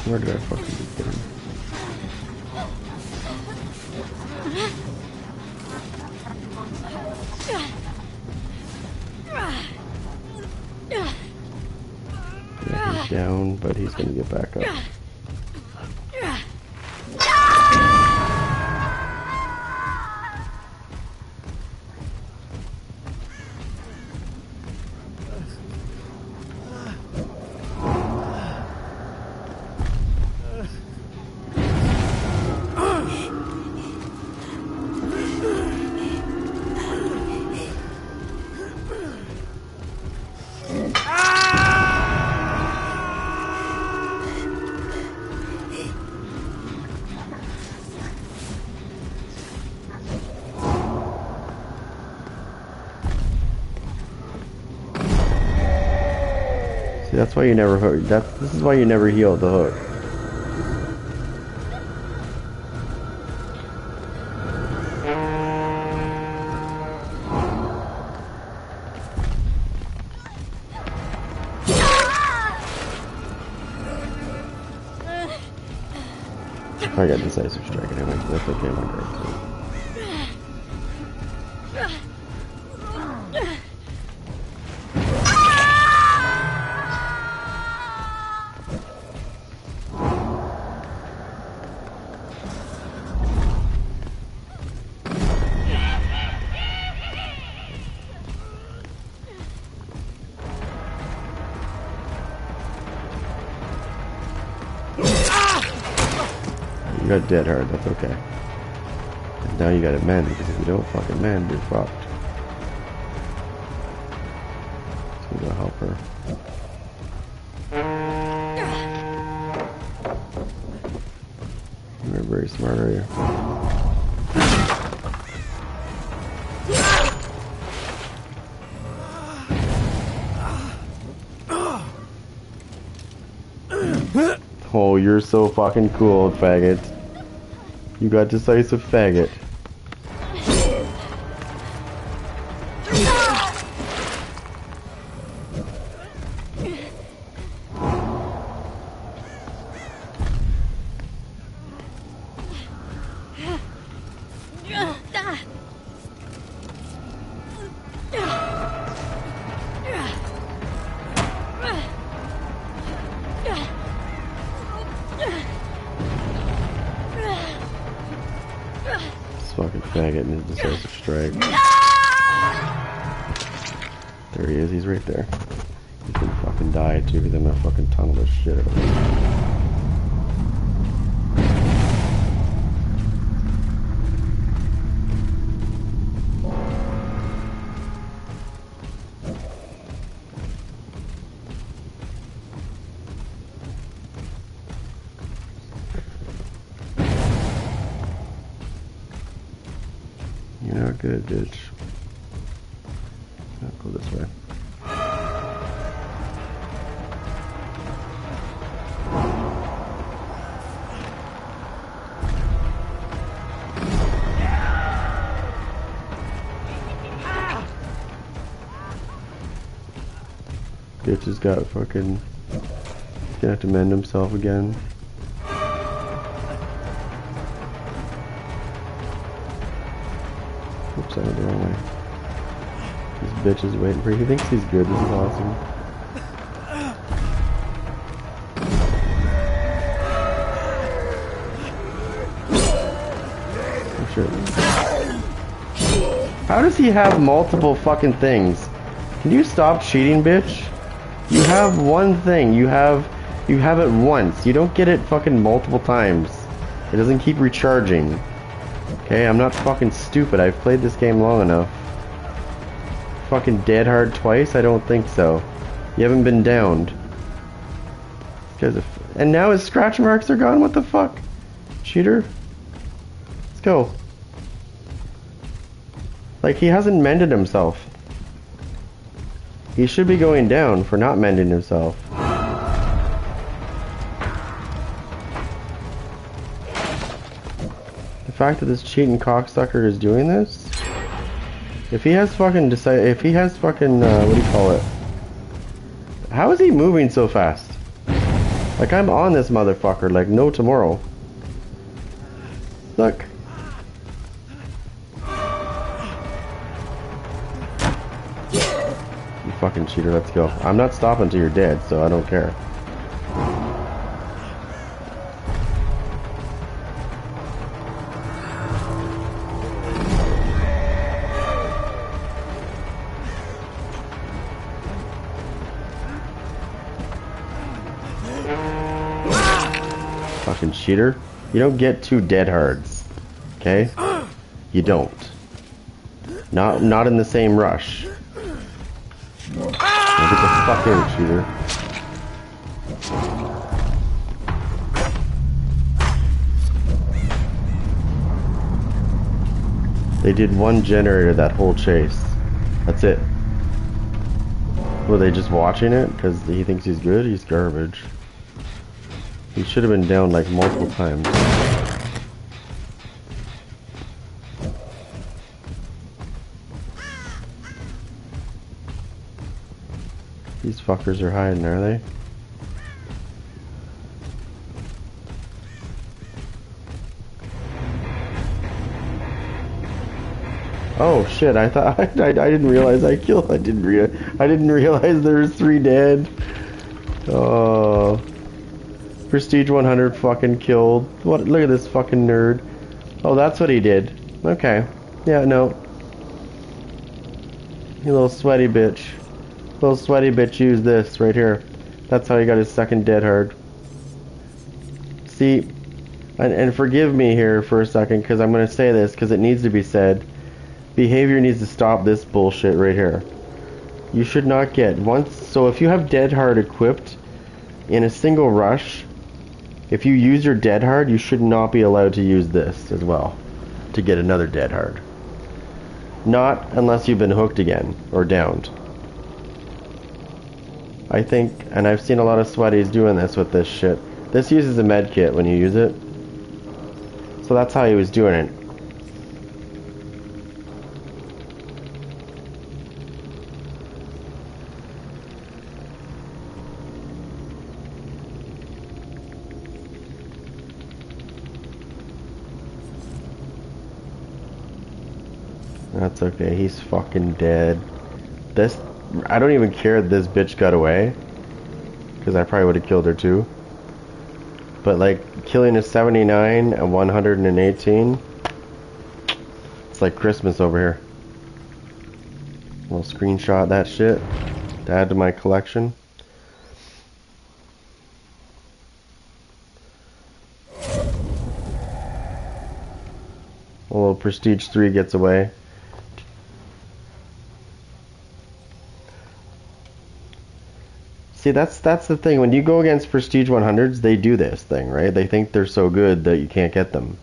Where did I fucking get him? Yeah, he's down, but he's gonna get back up. See, that's why you never hook. This is why you never heal the hook. I got decisive strike anyway, so that's okay, my girl. got dead hard, that's okay. And now you gotta mend, because if you don't fucking mend, you're fucked. So we gotta help her. You're very smart, are you? Oh, you're so fucking cool, faggot. You got decisive faggot. Fucking faggot and his decisive strike. There he is, he's right there. He's gonna fucking die too, because I'm gonna fucking tunnel this shit out of him. You're not good, bitch. I'll go this way. Bitch has got fucking... He's gonna have to mend himself again. Oops, I went the wrong way. This bitch is waiting for you. He thinks he's good. This is awesome. Oh shit. How does he have multiple fucking things? Can you stop cheating, bitch? You have one thing. You have it once. You don't get it fucking multiple times. It doesn't keep recharging. Okay, I'm not fucking stupid. I've played this game long enough. Fucking dead hard twice? I don't think so. You haven't been downed. And now his scratch marks are gone? What the fuck? Cheater? Let's go. Like, he hasn't mended himself. He should be going down for not mending himself. The fact that this cheating cocksucker is doing this, if he has fucking what do you call it? How is he moving so fast? Like, I'm on this motherfucker like no tomorrow. Look. You fucking cheater, let's go. I'm not stopping till you're dead, so I don't care. Fucking cheater. You don't get 2 dead hards. Okay? You don't. Not in the same rush. Now get the fuck in, cheater. They did 1 generator that whole chase. That's it. Were they just watching it? Because he thinks he's good? He's garbage. He should have been down like multiple times. These fuckers are hiding, are they? Oh shit! I thought I didn't realize I killed. I didn't realize there was 3 dead. Oh. Prestige 100 fucking killed. What? Look at this fucking nerd. Oh, that's what he did. Okay. Yeah, no. You little sweaty bitch. Little sweaty bitch used this right here. That's how he got his 2nd dead hard. See? And forgive me here for a second, because I'm going to say this, because it needs to be said. Behavior needs to stop this bullshit right here. You should not get once. So if you have Dead Hard equipped in a single rush, if you use your Dead Hard, you should not be allowed to use this as well to get another Dead Hard. Not unless you've been hooked again or downed. I think, and I've seen a lot of sweaties doing this with this shit. This uses a med kit when you use it. So that's how he was doing it. That's okay, he's fucking dead. This, I don't even care that this bitch got away, because I probably would have killed her too. But like, killing a 79 and 118, it's like Christmas over here. We'll screenshot that shit to add to my collection. A little Prestige 3 gets away. See, that's the thing. When you go against Prestige 100s, they do this thing, right? They think they're so good that you can't get them.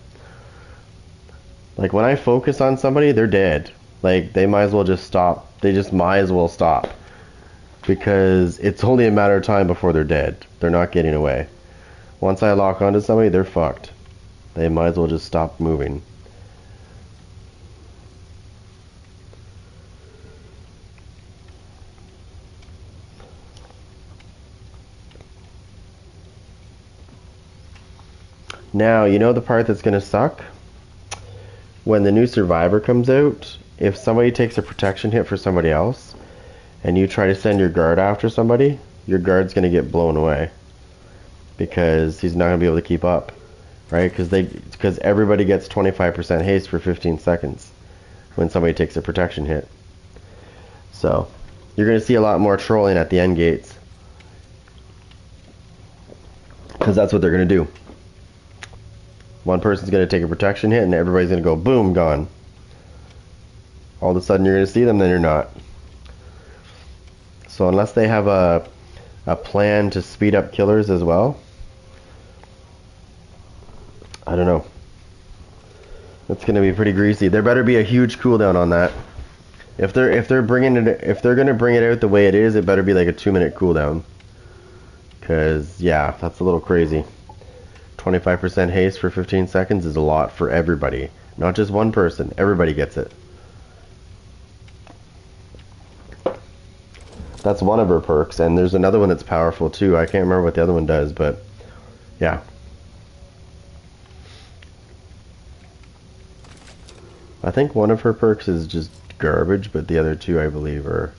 Like, when I focus on somebody, they're dead. Like, they might as well just stop. They just might as well stop. Because it's only a matter of time before they're dead. They're not getting away. Once I lock onto somebody, they're fucked. They might as well just stop moving. Now, you know the part that's going to suck? When the new Survivor comes out, if somebody takes a protection hit for somebody else, and you try to send your guard after somebody, your guard's going to get blown away. Because he's not going to be able to keep up. Right? Because everybody gets 25% haste for 15 seconds when somebody takes a protection hit. So, you're going to see a lot more trolling at the end gates. Because that's what they're going to do. One person's going to take a protection hit and everybody's going to go boom, gone. All of a sudden you're going to see them, then you're not. So unless they have a plan to speed up killers as well, I don't know. It's going to be pretty greasy. There better be a huge cooldown on that. If they're going to bring it out the way it is, it better be like a 2-minute cooldown. Cause yeah, that's a little crazy. 25% haste for 15 seconds is a lot for everybody. Not just one person. Everybody gets it. That's one of her perks, and there's another one that's powerful too. I can't remember what the other one does, but yeah. I think one of her perks is just garbage, but the other two, I believe, are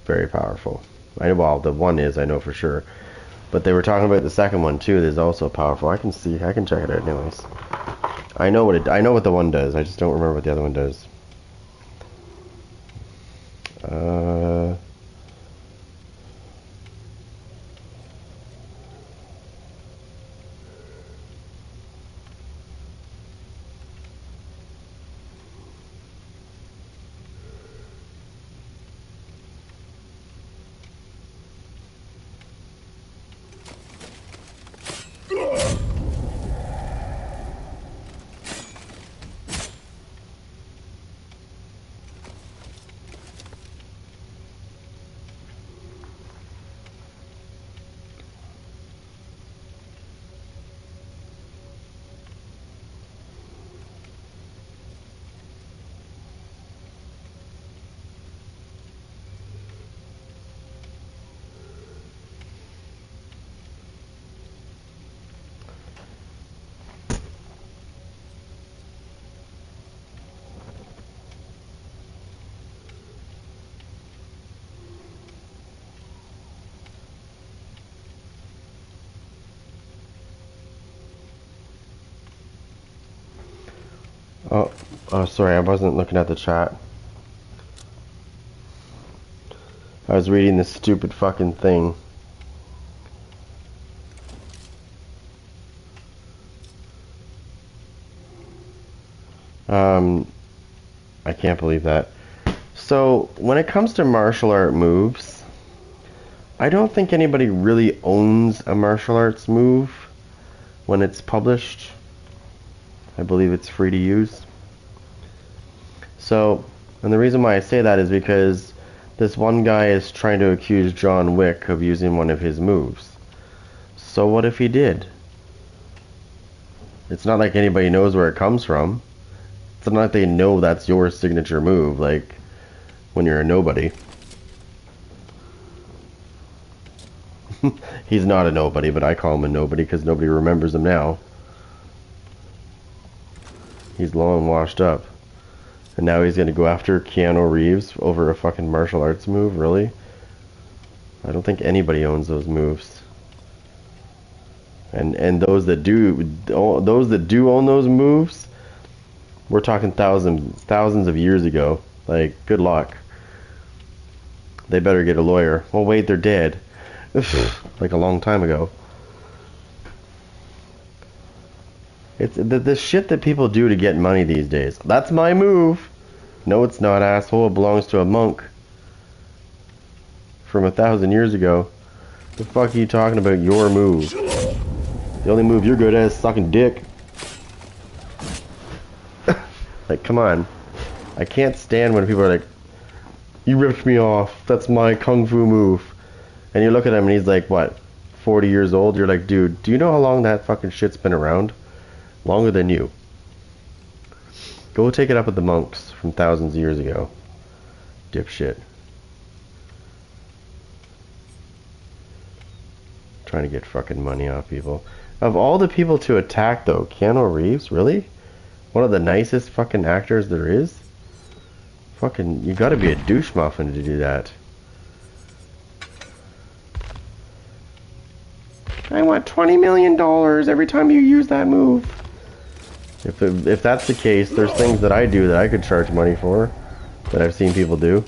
very powerful. Well, the one is, I know for sure. But they were talking about the second one too. That's also powerful. I can check it out anyways. I know what the one does. I just don't remember what the other one does. Oh, sorry, I wasn't looking at the chat. I was reading this stupid fucking thing. I can't believe that. So, when it comes to martial art moves, I don't think anybody really owns a martial arts move when it's published. I believe it's free to use. So, and the reason why I say that is because this one guy is trying to accuse John Wick of using one of his moves. So what if he did? It's not like anybody knows where it comes from. It's not like they know that's your signature move, like when you're a nobody. He's not a nobody, but I call him a nobody because nobody remembers him now. He's long washed up. And now he's gonna go after Keanu Reeves over a fucking martial arts move, really? I don't think anybody owns those moves. And those that do own those moves, we're talking thousands of years ago. Like, good luck. They better get a lawyer. Oh wait, they're dead. Like a long time ago. It's the shit that people do to get money these days. That's my move. No, it's not, asshole. It belongs to a monk from 1,000 years ago. The fuck are you talking about? Your move. The only move you're good at is sucking dick. Like, come on. I can't stand when people are like, you ripped me off. That's my kung fu move. And you look at him and he's like, what, 40 years old? You're like, dude, do you know how long that fucking shit's been around? Longer than you. Go take it up with the monks from thousands of years ago. Dipshit. Trying to get fucking money off people. Of all the people to attack, though, Keanu Reeves, really? One of the nicest fucking actors there is? Fucking, you gotta be a douche muffin to do that. I want $20 million every time you use that move. If that's the case, there's things that I do that I could charge money for, that I've seen people do,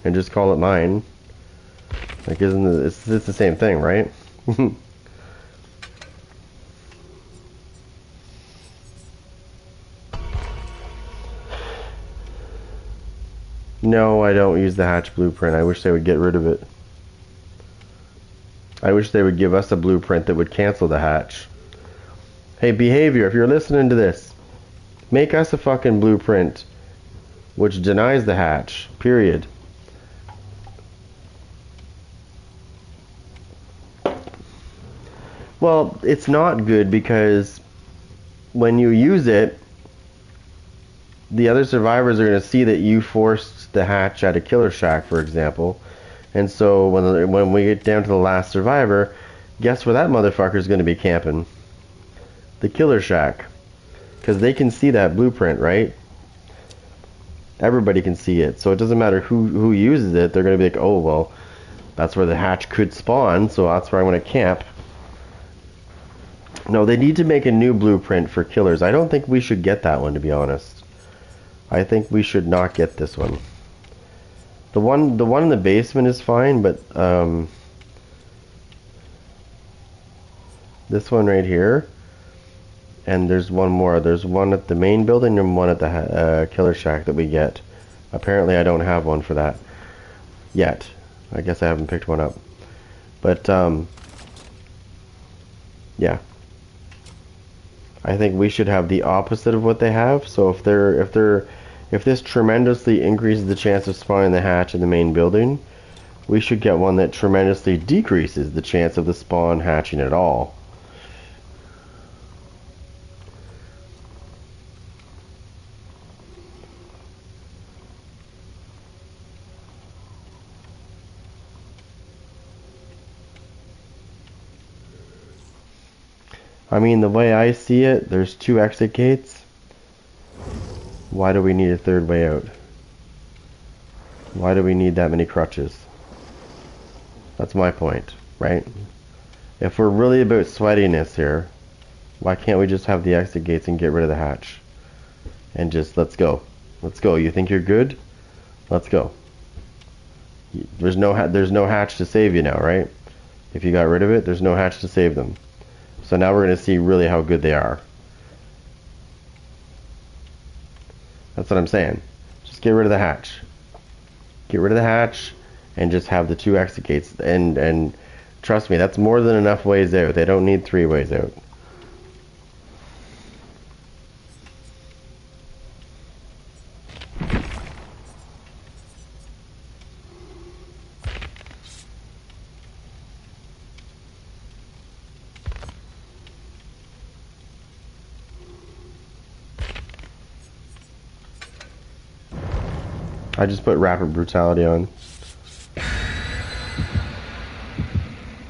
and just call it mine. Like, it's the same thing, right? No, I don't use the hatch blueprint. I wish they would get rid of it. I wish they would give us a blueprint that would cancel the hatch. Hey, Behavior, if you're listening to this, make us a fucking blueprint which denies the hatch. Period. Well, it's not good because when you use it, the other survivors are going to see that you forced the hatch at a killer shack, for example. And so when we get down to the last survivor, guess where that motherfucker is going to be camping? The killer shack. Because they can see that blueprint, right? Everybody can see it. So it doesn't matter who uses it. They're going to be like, oh, well, that's where the hatch could spawn, so that's where I want to camp. No, they need to make a new blueprint for killers. I don't think we should get that one, to be honest. I think we should not get this one. The one in the basement is fine, but this one right here, and there's one more. There's one at the main building and one at the killer shack that we get. Apparently I don't have one for that yet. I guess I haven't picked one up. But yeah. I think we should have the opposite of what they have. So if this tremendously increases the chance of spawning the hatch in the main building, we should get one that tremendously decreases the chance of the spawn hatching at all. I mean, the way I see it, there's 2 exit gates. Why do we need a 3rd way out? Why do we need that many crutches? That's my point, right? If we're really about sweatiness here, why can't we just have the exit gates and get rid of the hatch? And just, let's go. Let's go. You think you're good? Let's go. There's no hatch to save you now, right? If you got rid of it, there's no hatch to save them. So now we're going to see really how good they are. That's what I'm saying. Just get rid of the hatch. Get rid of the hatch and just have the 2 exit gates. And trust me, that's more than enough ways out. They don't need 3 ways out. I just put rapid brutality on.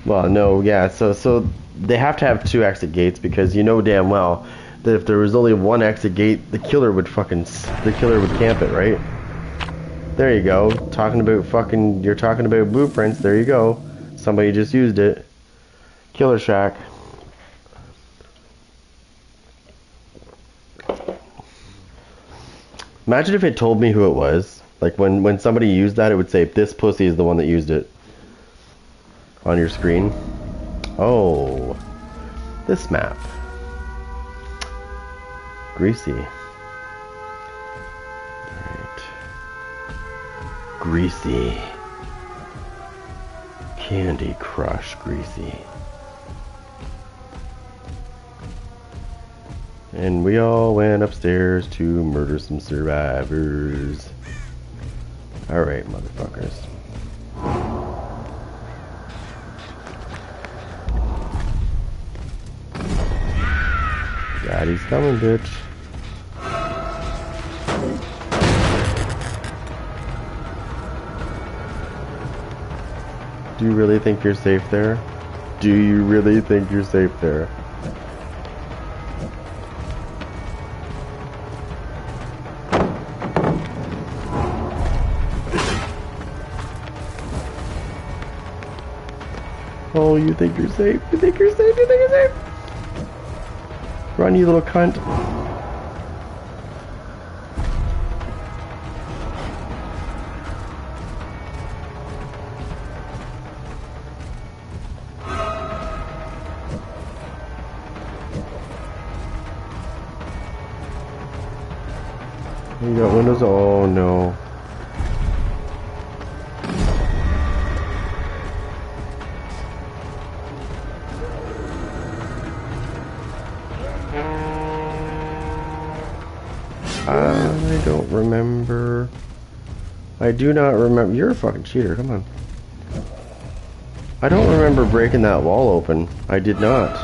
Well, no, yeah, so they have to have 2 exit gates because you know damn well that if there was only 1 exit gate, the killer would camp it, right? There you go. You're talking about blueprints. There you go. Somebody just used it. Killer Shack. Imagine if it told me who it was. Like when somebody used that, it would say, this pussy is the one that used it. On your screen. Oh. This map. Greasy. Alright. Greasy. Candy Crush Greasy. And we all went upstairs to murder some survivors. Alright, motherfuckers. Daddy's coming, bitch. Do you really think you're safe there? Do you really think you're safe there? Oh, you think you're safe? You think you're safe? You think you're safe? Run, you little cunt. You got windows? Oh no. I don't remember. I do not remember. You're a fucking cheater. Come on. I don't remember breaking that wall open. I did not.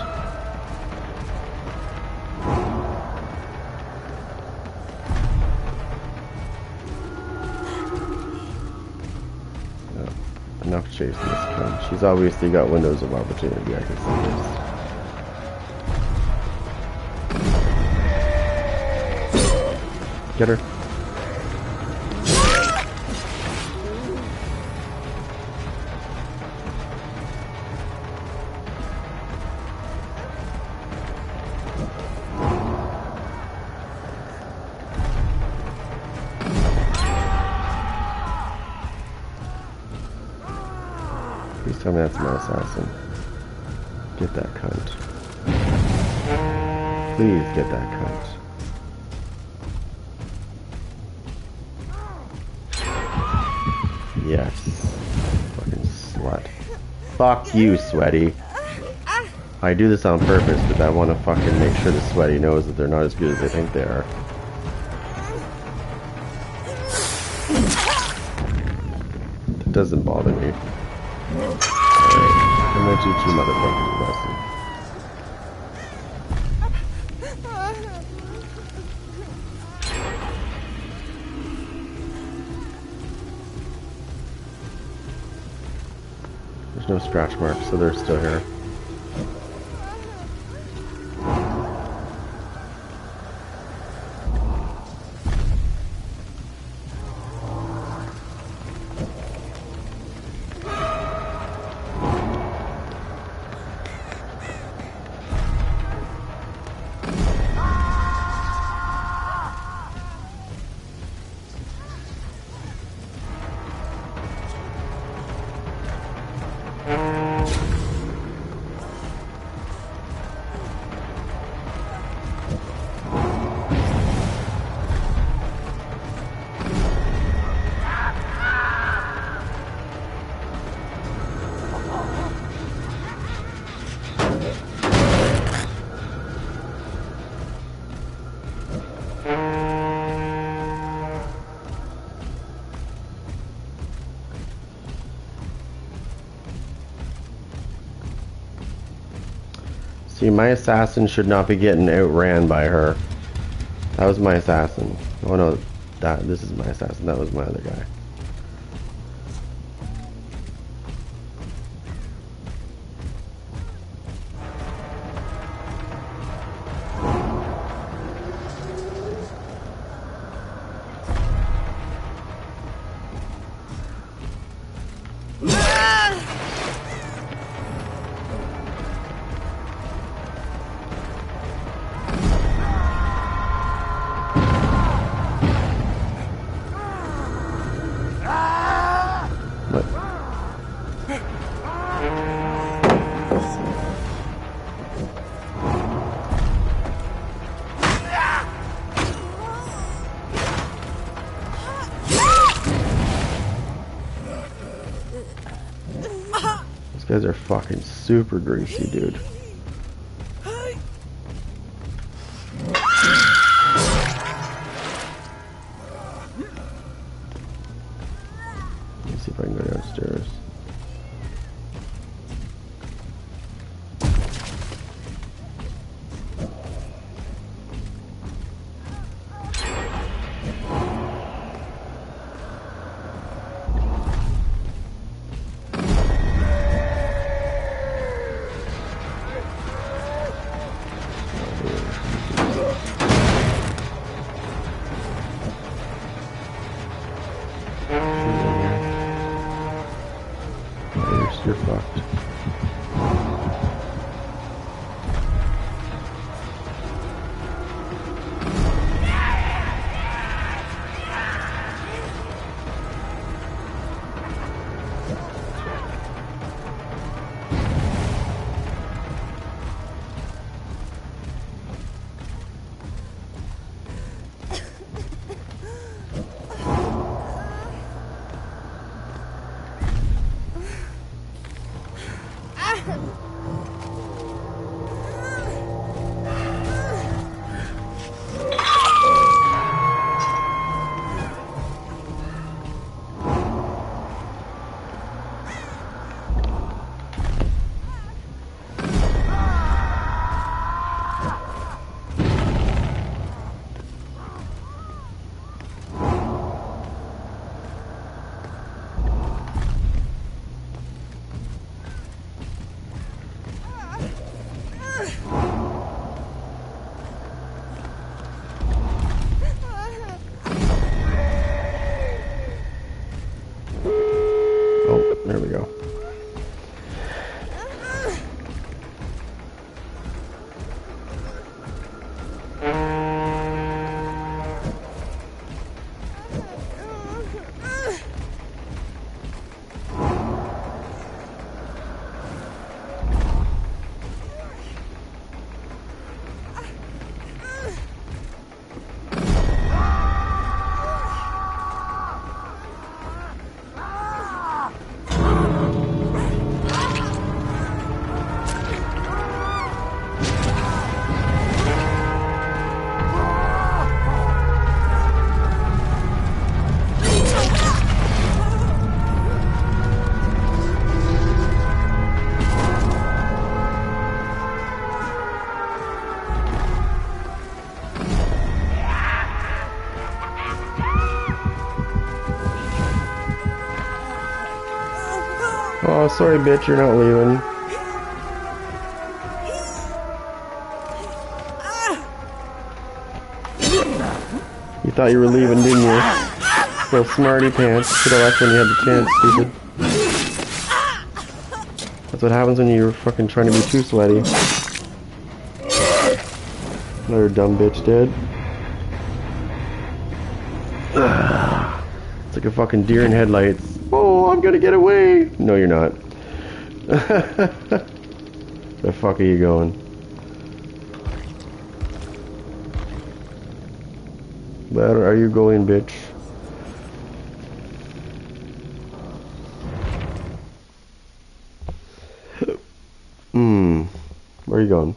No. Enough chasing this cunt. She's obviously got windows of opportunity. I can see this. Get her. Please tell me that's my assassin. Get that cunt. Please get that cunt. Yes. Fucking slut. Fuck you, Sweaty. I do this on purpose because I want to fucking make sure the Sweaty knows that they're not as good as they think they are. That doesn't bother me. Alright. I'm gonna teach you motherfuckers a lesson. There's no scratch marks, so they're still here. See, my assassin should not be getting outran by her. That was my assassin. Oh no, this is my assassin. That was my other guy. These guys are fucking super greasy, dude. Let's see if I can go downstairs. You're fucked. There we go. Oh, sorry, bitch, you're not leaving. You thought you were leaving, didn't you? Little smarty pants. Should have left when you had the chance, stupid. That's what happens when you're fucking trying to be too sweaty. Another dumb bitch did. It's like a fucking deer in headlights. Oh, I'm gonna get away! No, you're not. The fuck are you going? Where are you going, bitch? Where are you going?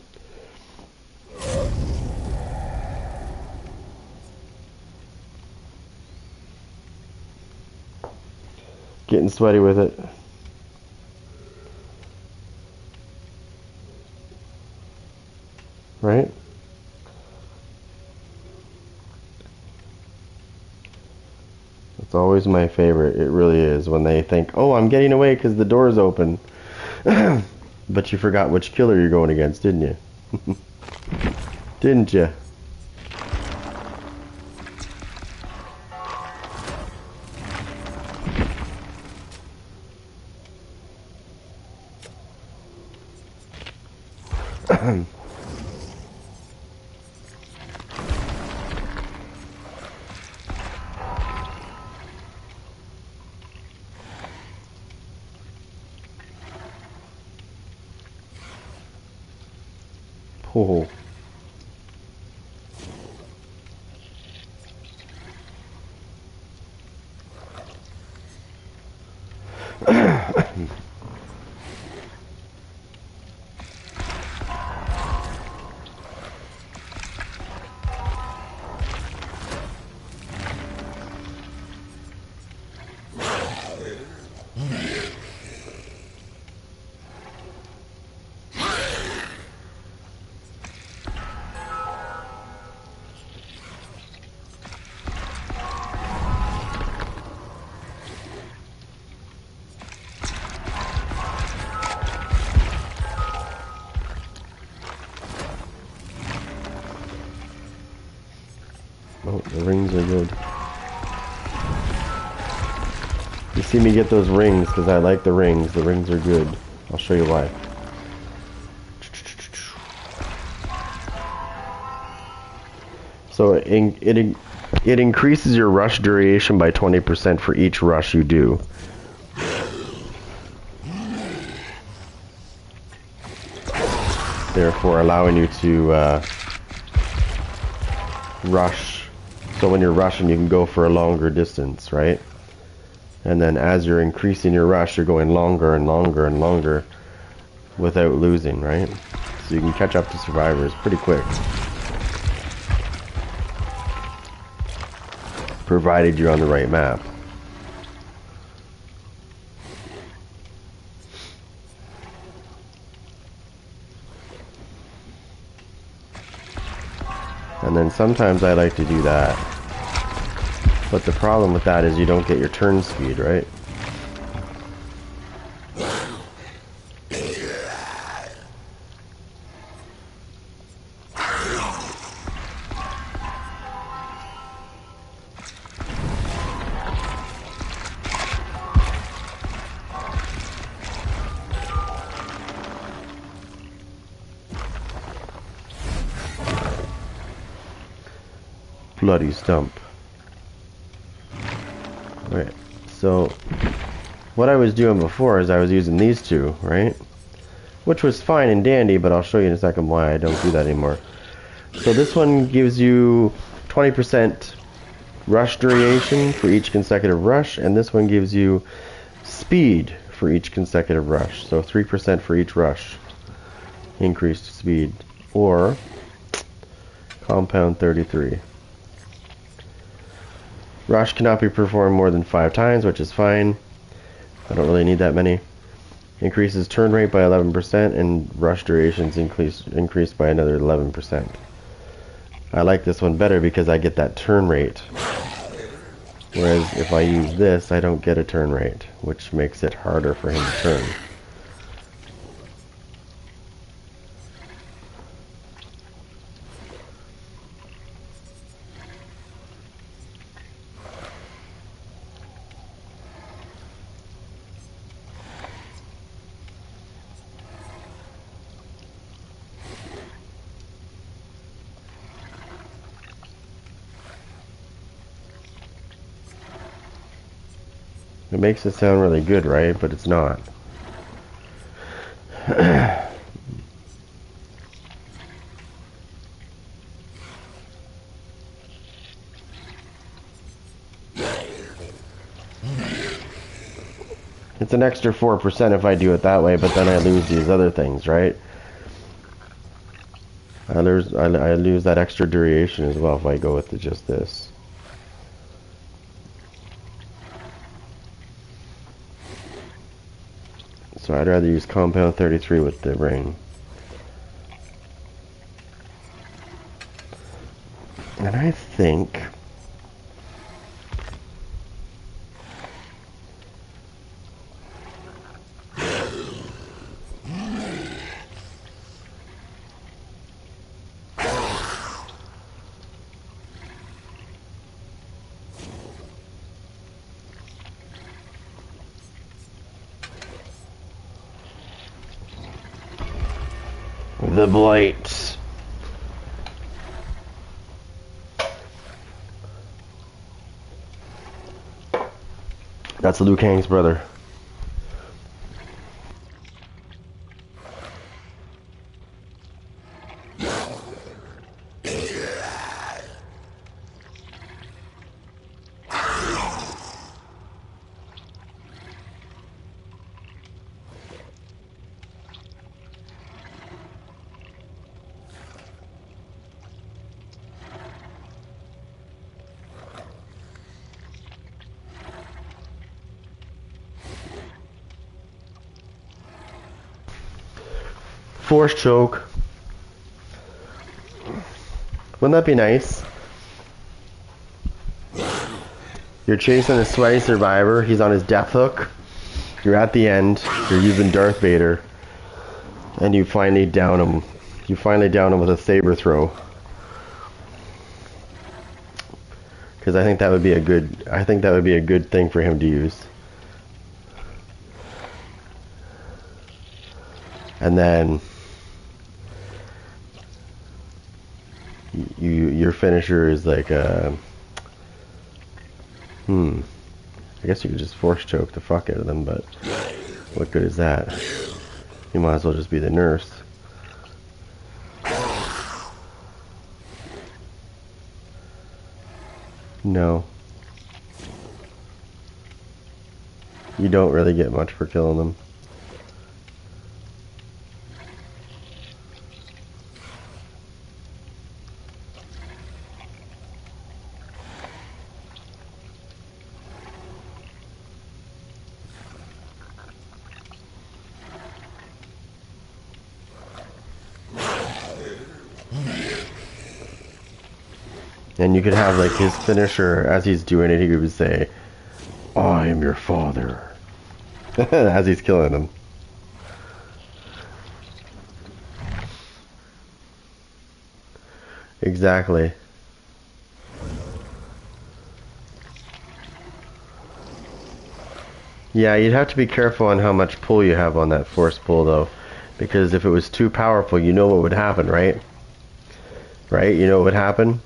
Getting sweaty with it. right? It's always my favorite. It really is when they think, "Oh, I'm getting away because the door's open," but you forgot which killer you're going against, didn't you? Didn't you? Oh. Oh, the rings are good. You see me get those rings because I like the rings. The rings are good. I'll show you why. So it increases your rush duration by 20% for each rush you do. Therefore allowing you to rush. So when you're rushing, you can go for a longer distance, right? And then as you're increasing your rush, you're going longer and longer and longer without losing, right? So you can catch up to survivors pretty quick. Provided you're on the right map. And then sometimes I like to do that. But the problem with that is you don't get your turn speed, right? Bloody stump. Right, so what I was doing before is I was using these two, right? Which was fine and dandy, but I'll show you in a second why I don't do that anymore. So this one gives you 20% rush duration for each consecutive rush, and this one gives you speed for each consecutive rush. So 3% for each rush. Increased speed. Or compound 33. Rush cannot be performed more than 5 times, which is fine. I don't really need that many. Increases turn rate by 11%, and rush durations increased by another 11%. I like this one better because I get that turn rate. Whereas if I use this, I don't get a turn rate, which makes it harder for him to turn. It makes it sound really good, right? But it's not. It's an extra 4% if I do it that way, but then I lose these other things, right? I lose that extra duration as well if I go with just this. So I'd rather use compound 33 with the ring. And I think the blight. That's Liu Kang's brother. Force choke. Wouldn't that be nice? You're chasing a sweaty survivor. He's on his death hook. You're at the end. You're using Darth Vader. And you finally down him. You finally down him with a saber throw. Because I think that would be a good thing for him to use. And then your finisher is like I guess you could just force choke the fuck out of them, but what good is that? You might as well just be the nurse. No. You don't really get much for killing them. And you could have like his finisher, as he's doing it, he could say, "I am your father," as he's killing him. Exactly. Yeah, you'd have to be careful on how much pull you have on that force pull, though, because if it was too powerful, you know what would happen, right? Right? You know what would happen?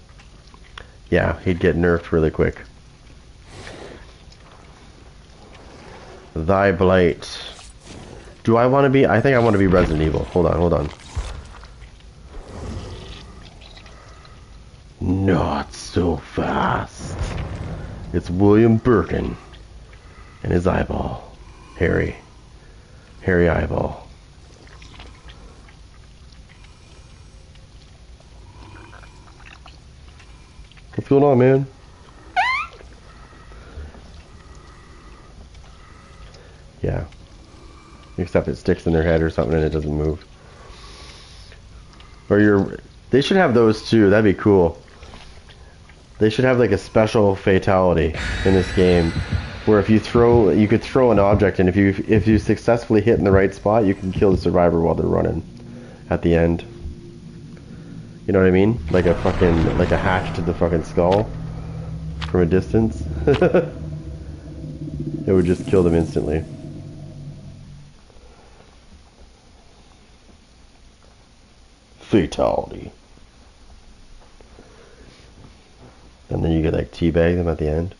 Yeah, he'd get nerfed really quick. Thy Blight. Do I want to be? I think I want to be Resident Evil. Hold on, hold on. Not so fast. It's William Birkin and his eyeball. Harry eyeball. What's going on, man? Yeah. Except it sticks in their head or something and it doesn't move. Or they should have those too. That'd be cool. They should have like a special fatality in this game where if you could throw an object, and if you successfully hit in the right spot, you can kill the survivor while they're running at the end. You know what I mean? Like a hatch to the fucking skull from a distance. It would just kill them instantly. Fatality. And then you could like teabag them at the end.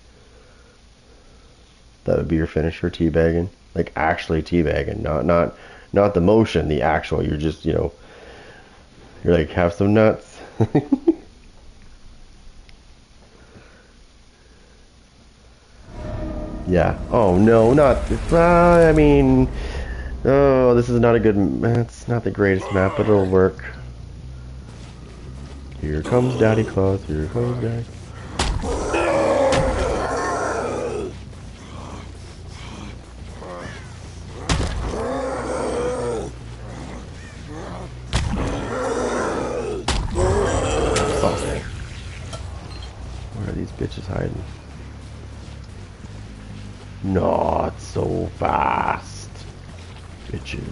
That would be your finisher, teabagging. Like actually teabagging, not the motion, the actual. You're just, you're like, have some nuts. Yeah. Oh no, not. I mean, oh, this is not a good. It's not the greatest map, but it'll work. Here comes Daddy Claus. Here comes Daddy. bitch is hiding. Not so fast, bitches.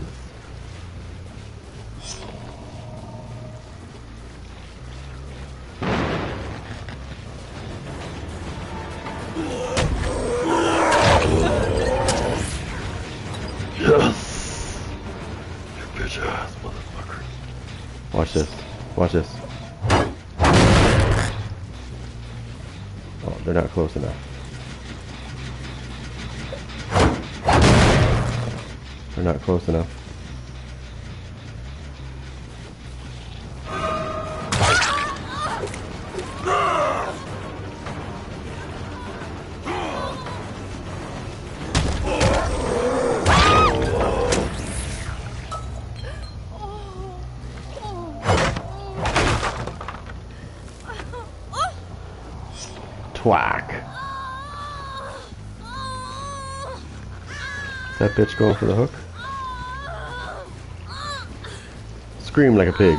Yes! You bitch ass motherfucker. Watch this. Watch this. Oh, they're not close enough. They're not close enough. Twack. Is that bitch going for the hook? Scream like a pig.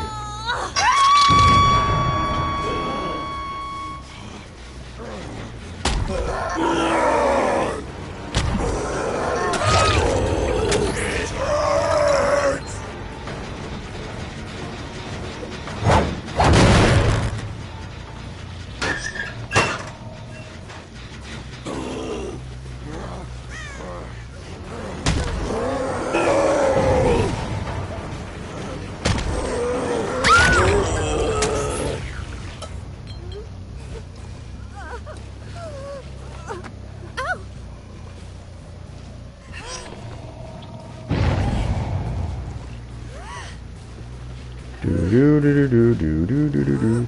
Do do do do do do do do do.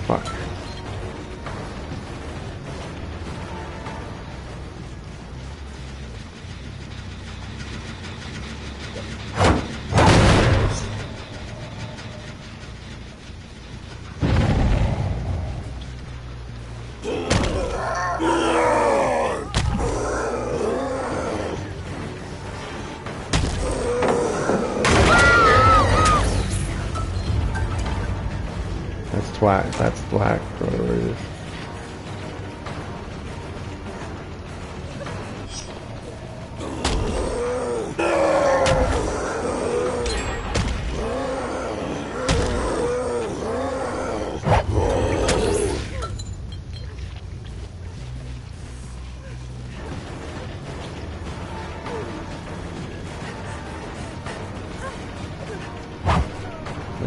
Fuck. That's twack. That's twack. Whatever it is.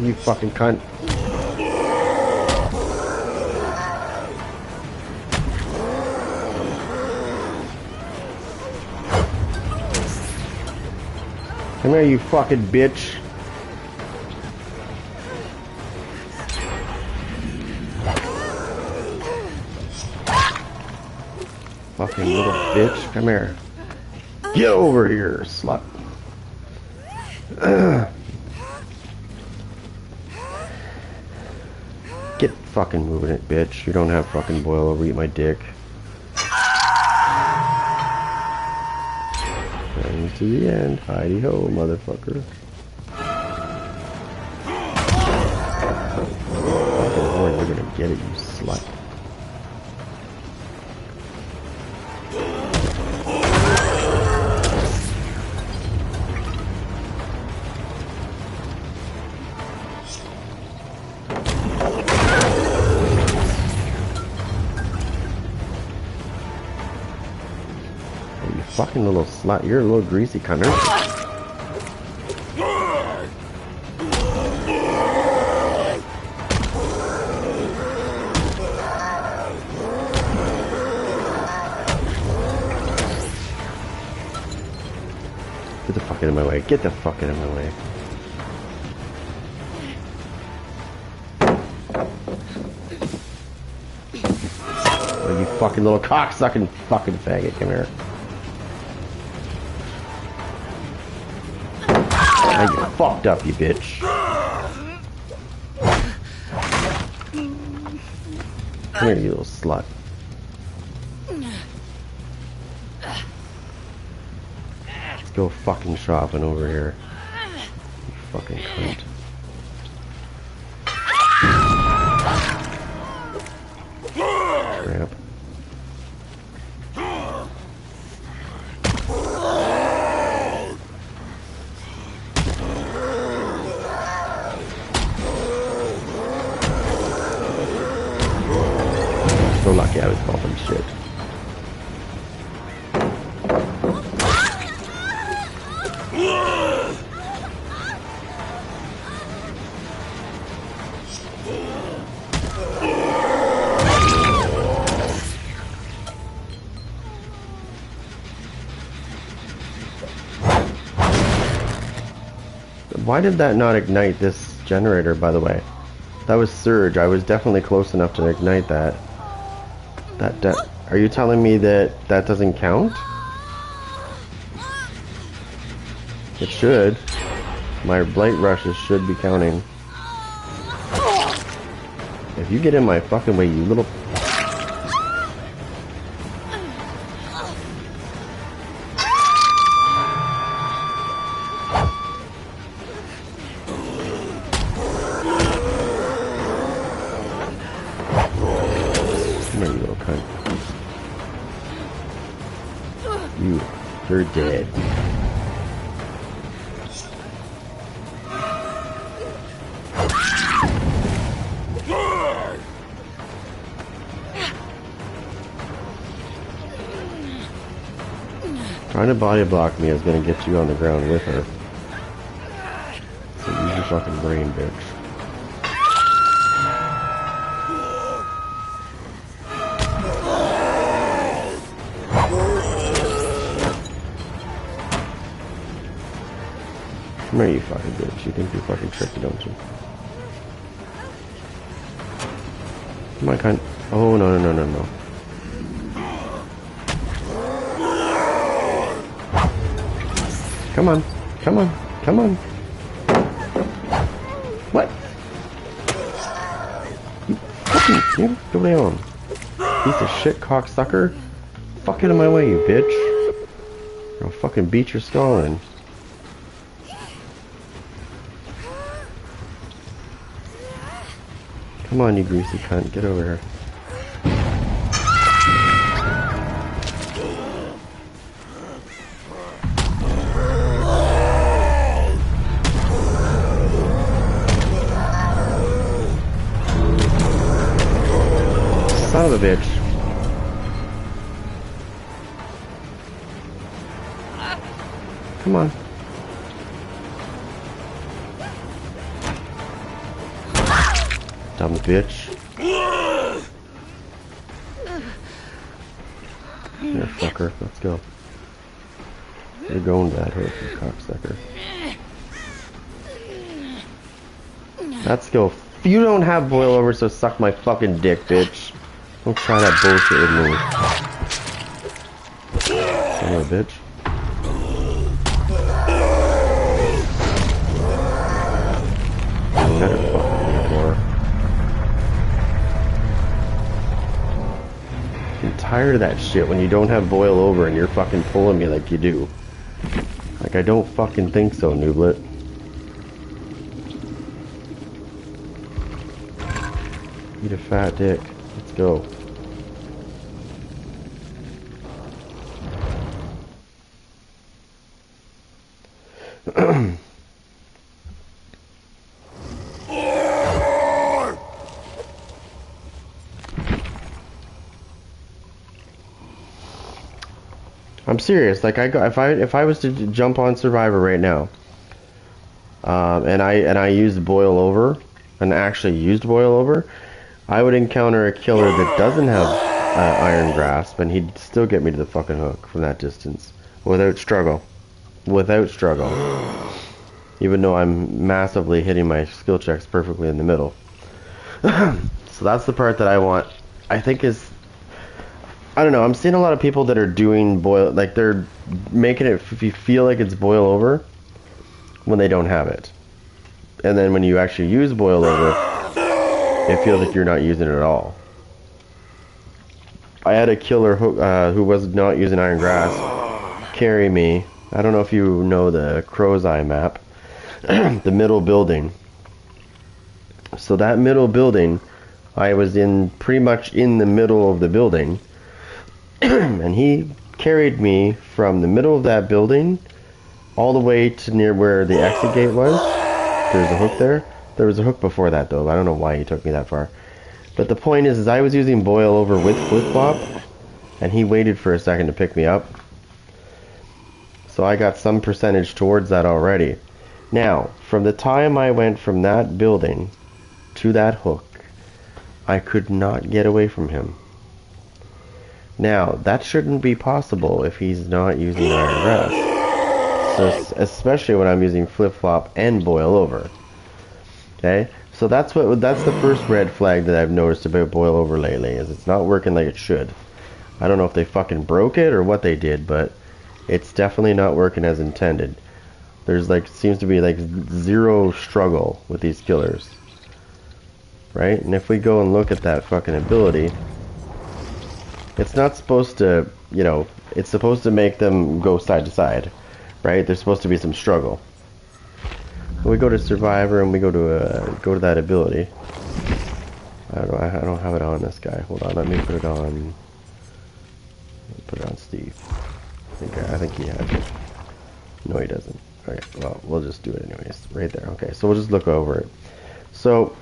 You fucking cunt. Come here, you fucking bitch. Fucking little bitch. Come here. Get over here, slut. Get fucking moving it, bitch. You don't have fucking boil over, eat my dick. Brings to the end. Heidi ho, motherfucker. Fucking Lord, we're gonna get it, you slut. Fucking little slut. You're a little greasy cunt. Get the fuck out of my way. Get the fuck out of my way. Oh, you fucking little cocksucking fucking faggot. Come here. Now you're fucked up, you bitch. Come here, you little slut. Let's go fucking shopping over here. You fucking cunt. Tramp. So lucky I was bumping shit. Why did that not ignite this generator, by the way? That was Surge. I was definitely close enough to ignite that. Are you telling me that that doesn't count? It should. My blight rushes should be counting. If you get in my fucking way, you little... You're dead. Trying to body block me is gonna get you on the ground with her. So use your fucking brain, bitch. Come here, you fucking bitch. You think you're fucking tricky, don't you? Come on, cunt. Oh, no, no, no, no, no. Come on. Come on. Come on. What? You fucking... You go down. Piece of shit cocksucker. Fuck out of my way, you bitch. I'll fucking beat your skull in. Come on, you greasy cunt. Get over here. Son of a bitch. Come on. Dumb bitch. Here, fucker. Let's go. You're going bad here, you cocksucker. Let's go. You don't have boil over, so suck my fucking dick, bitch. Don't try that bullshit with me. Son of a bitch. Better fucking ignore. I'm tired of that shit when you don't have boil over and you're fucking pulling me like you do. Like, I don't fucking think so, Nooblet. Eat a fat dick. Let's go. I'm serious. Like, if I was to jump on Survivor right now, and I used boil over, and actually used boil over, I would encounter a killer that doesn't have iron grasp, and he'd still get me to the fucking hook from that distance without struggle. without struggle. Even though I'm massively hitting my skill checks perfectly in the middle. So that's the part that I want. I think is, I don't know, I'm seeing a lot of people that are doing boil, like they're making it feel like it's boil over when they don't have it. And then when you actually use boil over, it feels like you're not using it at all. I had a killer who was not using Iron Grasp carry me. I don't know if you know the Crow's Eye map. The middle building. So that middle building, I was in pretty much in the middle of the building. And he carried me from the middle of that building all the way to near where the exit gate was. There's a hook there. There was a hook before that though. I don't know why he took me that far. But the point is I was using boil over with flip-flop, and he waited for a second to pick me up. So I got some percentage towards that already. Now, from the time I went from that building to that hook, I could not get away from him. Now, that shouldn't be possible if he's not using Iron Grasp. So, especially when I'm using flip-flop and boil over. Okay? So that's the first red flag that I've noticed about boil over lately, is it's not working like it should. I don't know if they fucking broke it or what they did, but it's definitely not working as intended. There's seems to be zero struggle with these killers. Right? And if we go and look at that fucking ability, it's not supposed to, you know, it's supposed to make them go side to side. Right? There's supposed to be some struggle. We go to Survivor and we go to that ability. I don't have it on this guy. Hold on, let me put it on. Put it on Steve. I think he has it. No, he doesn't. Okay, well, we'll just do it anyways. Right there. Okay, so we'll just look over it. So,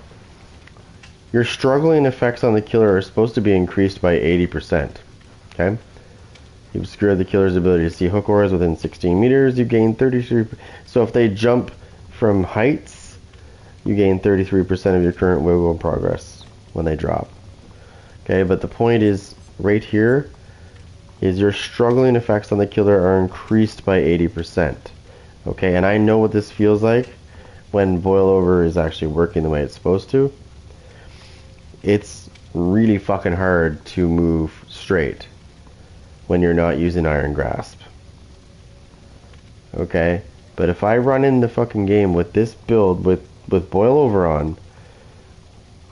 your struggling effects on the killer are supposed to be increased by 80%. Okay? You obscure the killer's ability to see hook auras within 16 meters. You gain 33. So if they jump from heights, you gain 33% of your current wiggle in progress when they drop. Okay, but the point is, right here, is your struggling effects on the killer are increased by 80%. Okay, and I know what this feels like when boil over is actually working the way it's supposed to. It's really fucking hard to move straight when you're not using Iron Grasp. Okay, but if I run in the fucking game with this build with boil over on,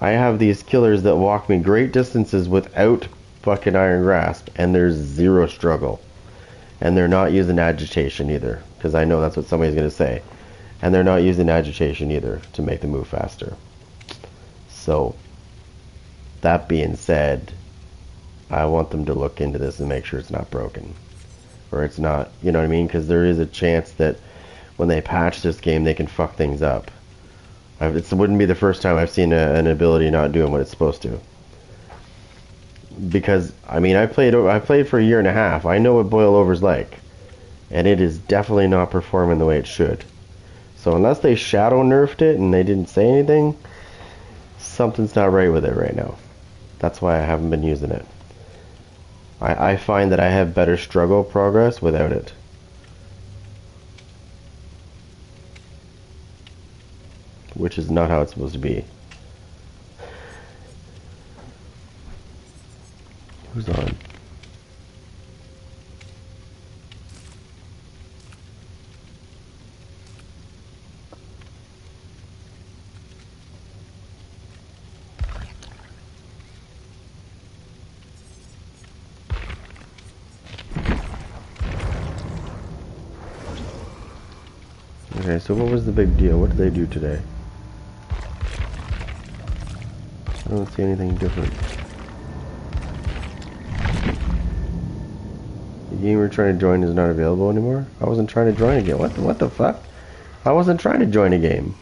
I have these killers that walk me great distances without fucking Iron Grasp, and there's zero struggle. And they're not using agitation either, because I know that's what somebody's going to say. And they're not using agitation either to make them move faster. So, that being said, I want them to look into this and make sure it's not broken. Or it's not, you know what I mean? Because there is a chance that when they patch this game, they can fuck things up. It wouldn't be the first time I've seen an ability not doing what it's supposed to. Because, I mean, I played for a year and a half. I know what boil over's like. And it is definitely not performing the way it should. So unless they shadow nerfed it and they didn't say anything, something's not right with it right now. That's why I haven't been using it. I find that I have better struggle progress without it. Which is not how it's supposed to be. Who's on? Okay, so what was the big deal? What did they do today? I don't see anything different. The game we're trying to join is not available anymore? I wasn't trying to join a game. What the fuck? I wasn't trying to join a game.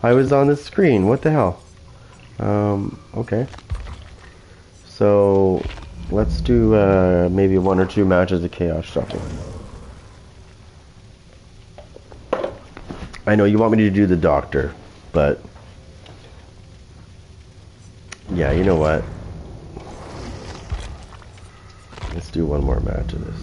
I was on the screen. What the hell? Okay. So, let's do maybe 1 or 2 matches of Chaos Shuffle. I know you want me to do the Doctor, but yeah, you know what? Let's do one more match of this.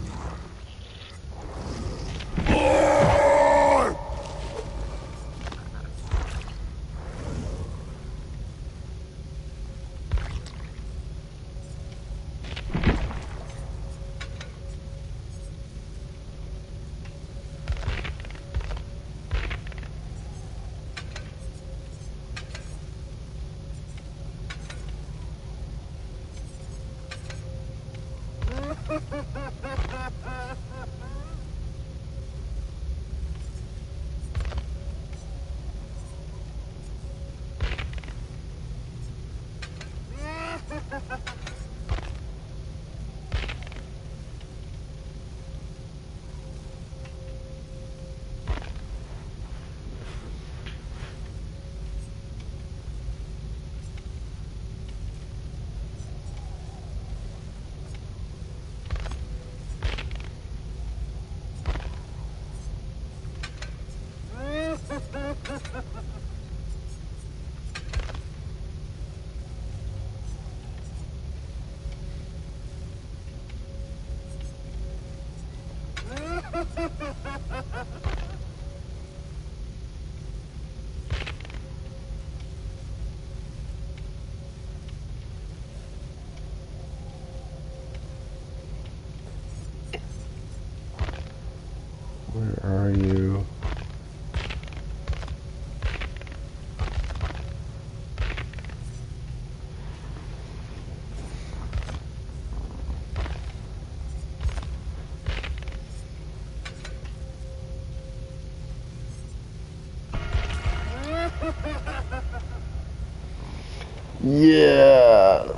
Yeah.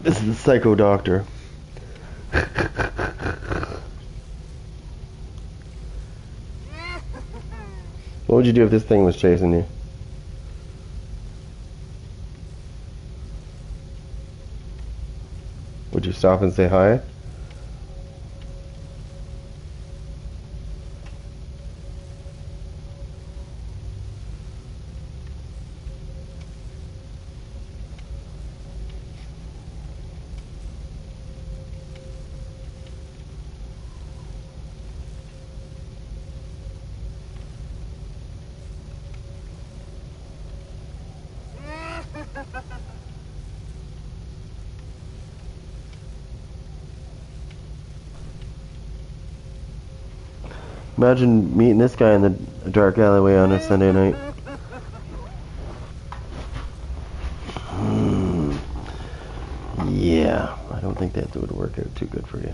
This is the psycho doctor. What would you do if this thing was chasing you? Would you stop and say hi? Imagine meeting this guy in the dark alleyway on a Sunday night. Yeah, I don't think that would work out too good for you.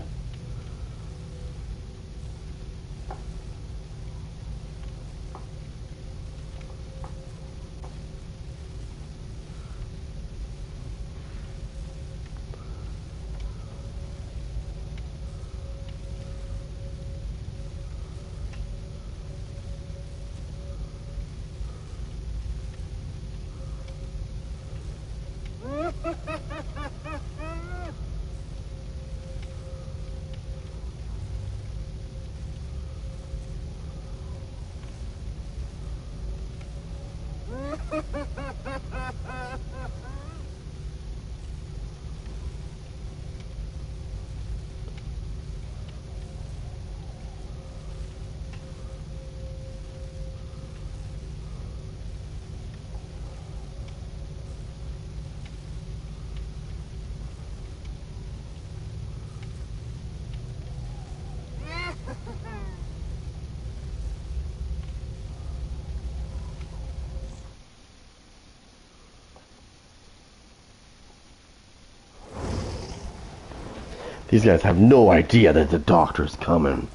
These guys have no idea that the doctor's coming.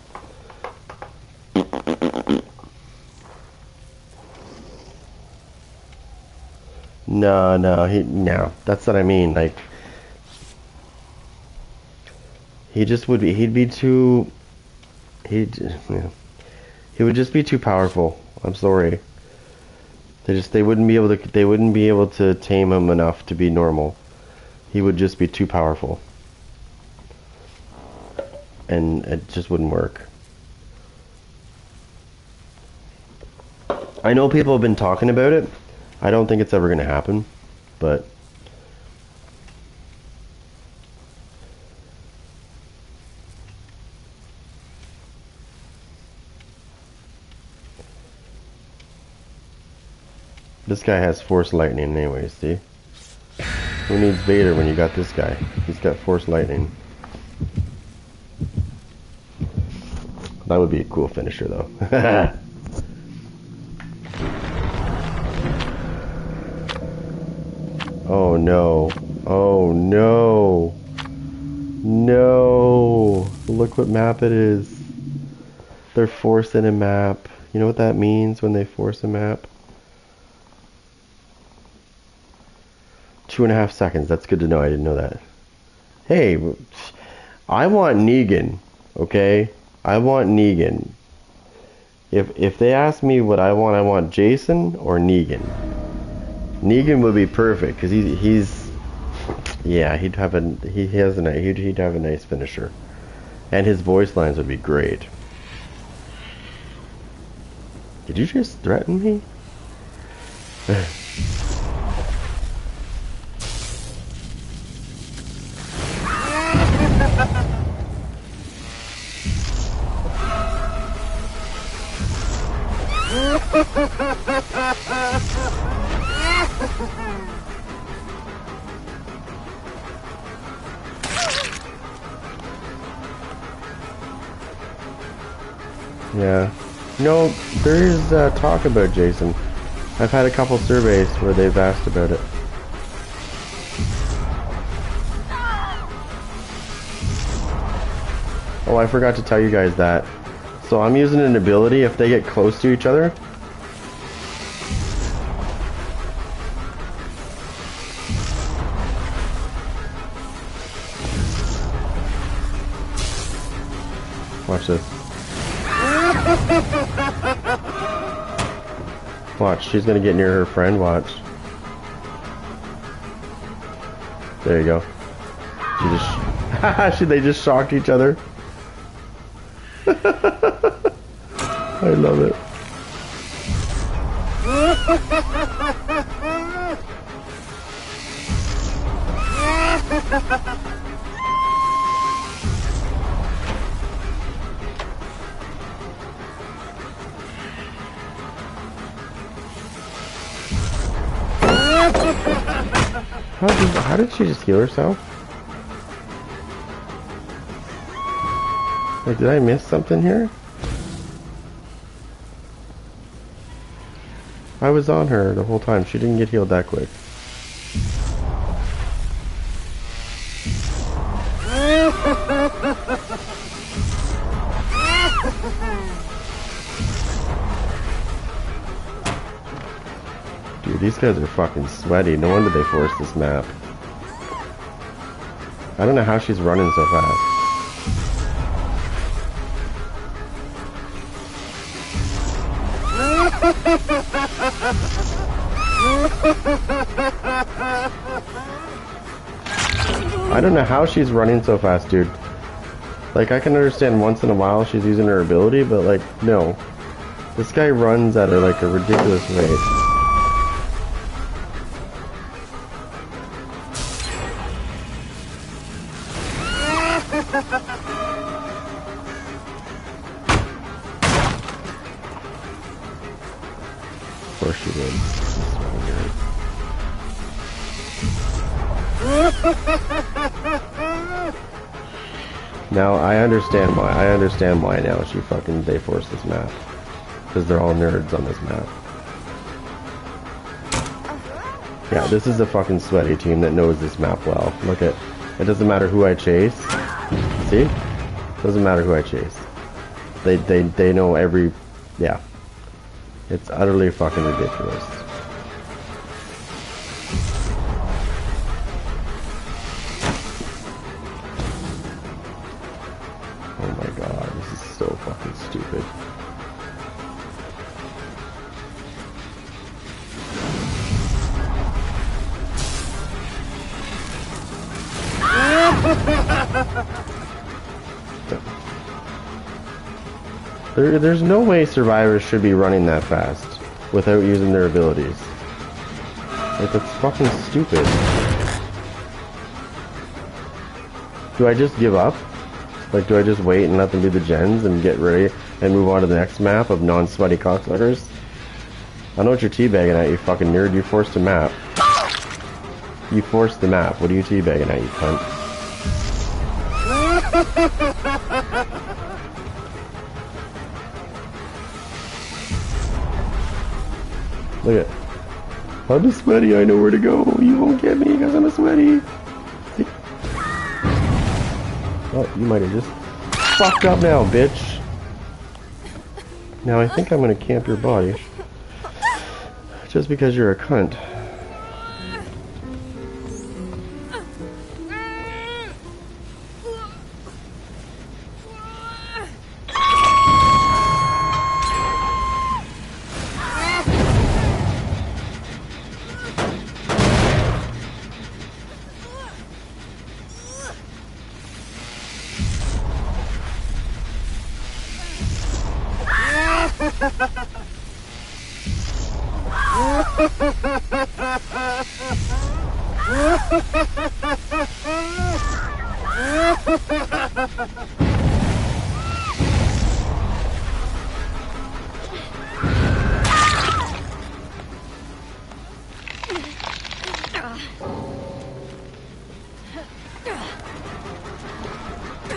No, that's what I mean. Like, he would just be too powerful. I'm sorry. They wouldn't be able to tame him enough to be normal. He would just be too powerful. And it just wouldn't work. I know people have been talking about it. I don't think it's ever going to happen, but this guy has force lightning anyway, see? Who needs Vader when you got this guy? He's got force lightning. That would be a cool finisher, though. Oh no. Oh no. No. Look what map it is. They're forcing a map. You know what that means when they force a map? 2.5 seconds. That's good to know. I didn't know that. Hey, I want Negan. Okay? I want Negan. If they ask me what I want Jason or Negan. Negan would be perfect because he's yeah, he'd have a nice finisher, and his voice lines would be great. Did you just threaten me? Yeah. No, there is talk about Jason. I've had a couple surveys where they've asked about it. Oh, I forgot to tell you guys that. So I'm using an ability if they get close to each other. Watch this. Watch, she's gonna get near her friend, watch. There you go. She just... they just shocked each other. I love it. How did she just heal herself? Like, did I miss something here? I was on her the whole time. She didn't get healed that quick. Dude, these guys are fucking sweaty. No wonder they forced this map. I don't know how she's running so fast. I don't know how she's running so fast, dude. Like, I can understand once in a while she's using her ability, but like, no. This guy runs at like a ridiculous rate. Of course she did. Now I understand why. I understand why now they forced this map. Because they're all nerds on this map. Yeah, this is a fucking sweaty team that knows this map well. Look at, it doesn't matter who I chase. See? Doesn't matter who I chase. They know every, yeah. It's utterly fucking ridiculous. Oh my god, this is so fucking stupid. There's no way survivors should be running that fast without using their abilities. Like, that's fucking stupid. Do I just give up? Like, do I just wait and let them do the gens and get ready and move on to the next map of non-sweaty cocksuckers? I know what you're teabagging at, you fucking nerd. You forced a map. You forced the map. What are you teabagging at, you cunt? Look at, I'm a sweaty, I know where to go. You won't get me because I'm a sweaty. See? Oh, you might have just fucked up now, bitch. Now I think I'm gonna camp your body. Just because you're a cunt.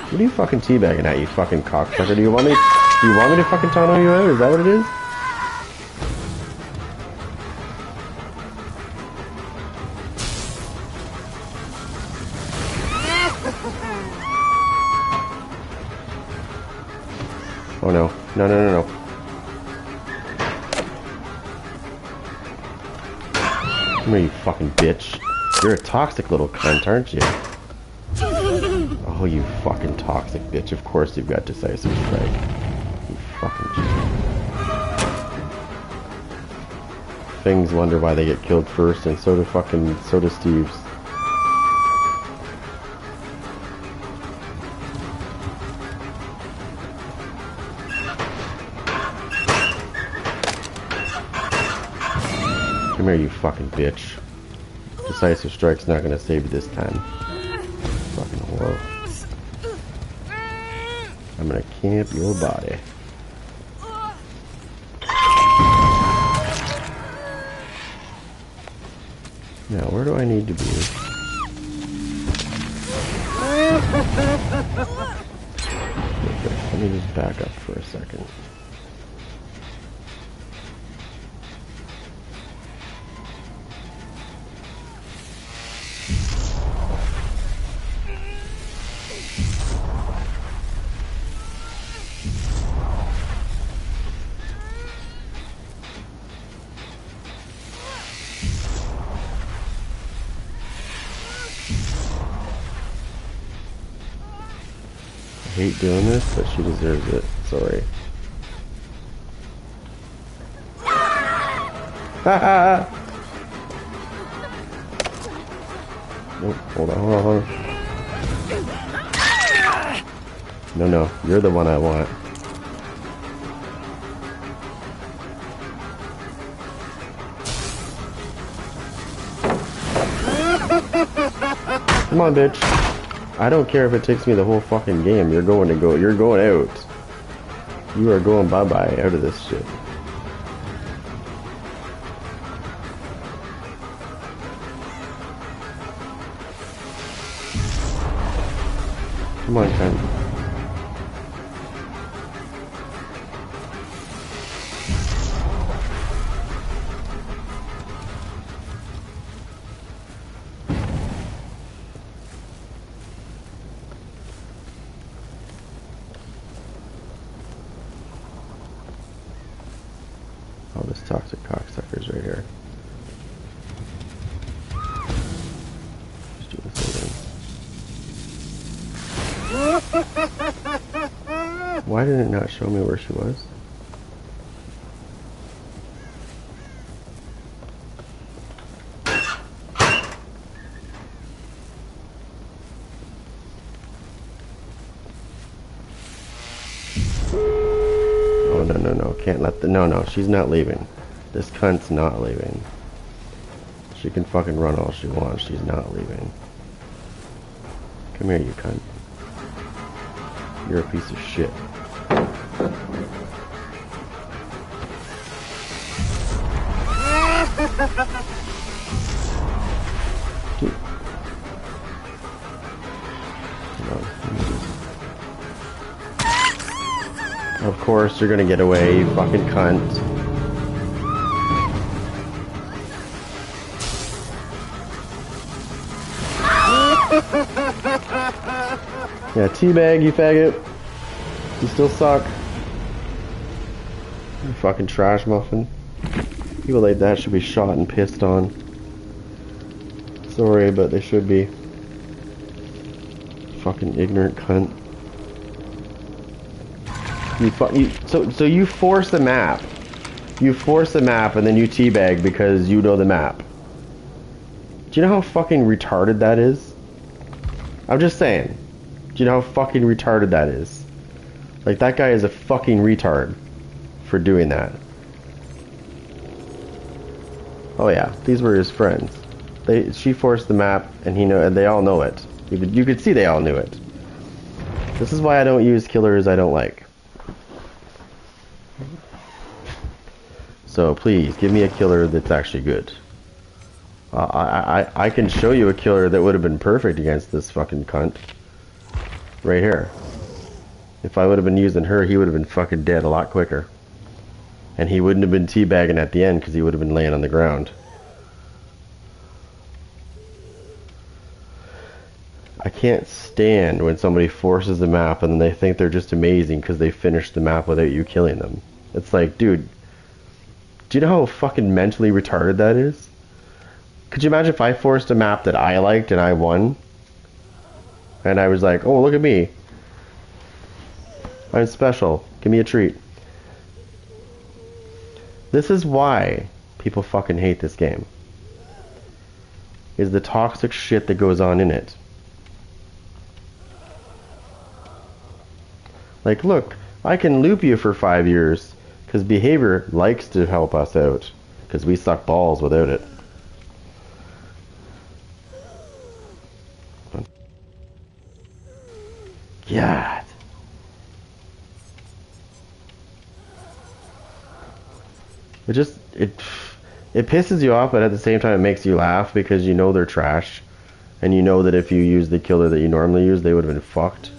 What are you fucking teabagging at, you fucking cocksucker? Do you want me to fucking tunnel you out? Is that what it is? Oh no. No, no, no, no. Come here, you fucking bitch. You're a toxic little cunt, aren't you? Oh Oh, you fucking toxic bitch. Of course you've got decisive strike. You fucking things wonder why they get killed first, and so do Steve's. Come here, you fucking bitch. Decisive strike's not gonna save you this time. Fucking whore. I'm gonna camp your body. Now, where do I need to be? Okay, let me just back up for a second. I hate doing this, but she deserves it. Sorry. Haha! Nope, hold on. No, you're the one I want. Come on, bitch. I don't care if it takes me the whole fucking game. You're going out. You are going bye-bye out of this shit. Come on, Ken. Oh, this toxic cocksucker's right here. Just do this again. Why did it not show me where she was? No, can't let the, no, she's not leaving. This cunt's not leaving. She can fucking run all she wants, she's not leaving. Come here, you cunt. You're a piece of shit. Dude. Of course you're gonna get away, you fucking cunt. Yeah, teabag, you faggot. You still suck. You fucking trash muffin. People like that should be shot and pissed on. Sorry, but they should be. Fucking ignorant cunt. So you force the map. You force the map and then you teabag because you know the map. Do you know how fucking retarded that is? I'm just saying. Do you know how fucking retarded that is? Like, that guy is a fucking retard for doing that. Oh yeah, these were his friends. She forced the map and and they all know it. You could see they all knew it. This is why I don't use killers I don't like. So please, give me a killer that's actually good. I can show you a killer that would have been perfect against this fucking cunt. Right here. If I would have been using her, he would have been fucking dead a lot quicker. And he wouldn't have been teabagging at the end because he would have been laying on the ground. I can't stand when somebody forces the map and they think they're just amazing because they finished the map without you killing them. It's like, dude, do you know how fucking mentally retarded that is? Could you imagine if I forced a map that I liked and I won? And I was like, oh, look at me. I'm special. Give me a treat. This is why people fucking hate this game. Is the toxic shit that goes on in it. Like, look, I can loop you for 5 years because behavior likes to help us out because we suck balls without it. God. It pisses you off, but at the same time it makes you laugh because you know they're trash. And you know that if you use the killer that you normally use, they would have been fucked.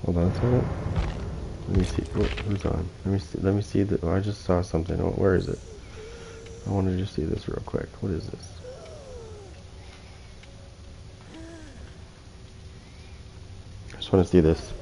Hold on a second. Let me see. Who's on? Let me see. Let me see. Oh, I just saw something. Oh, where is it? I want to just see this real quick. What is this? I just want to see this.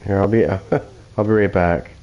Here, I'll be I'll be right back.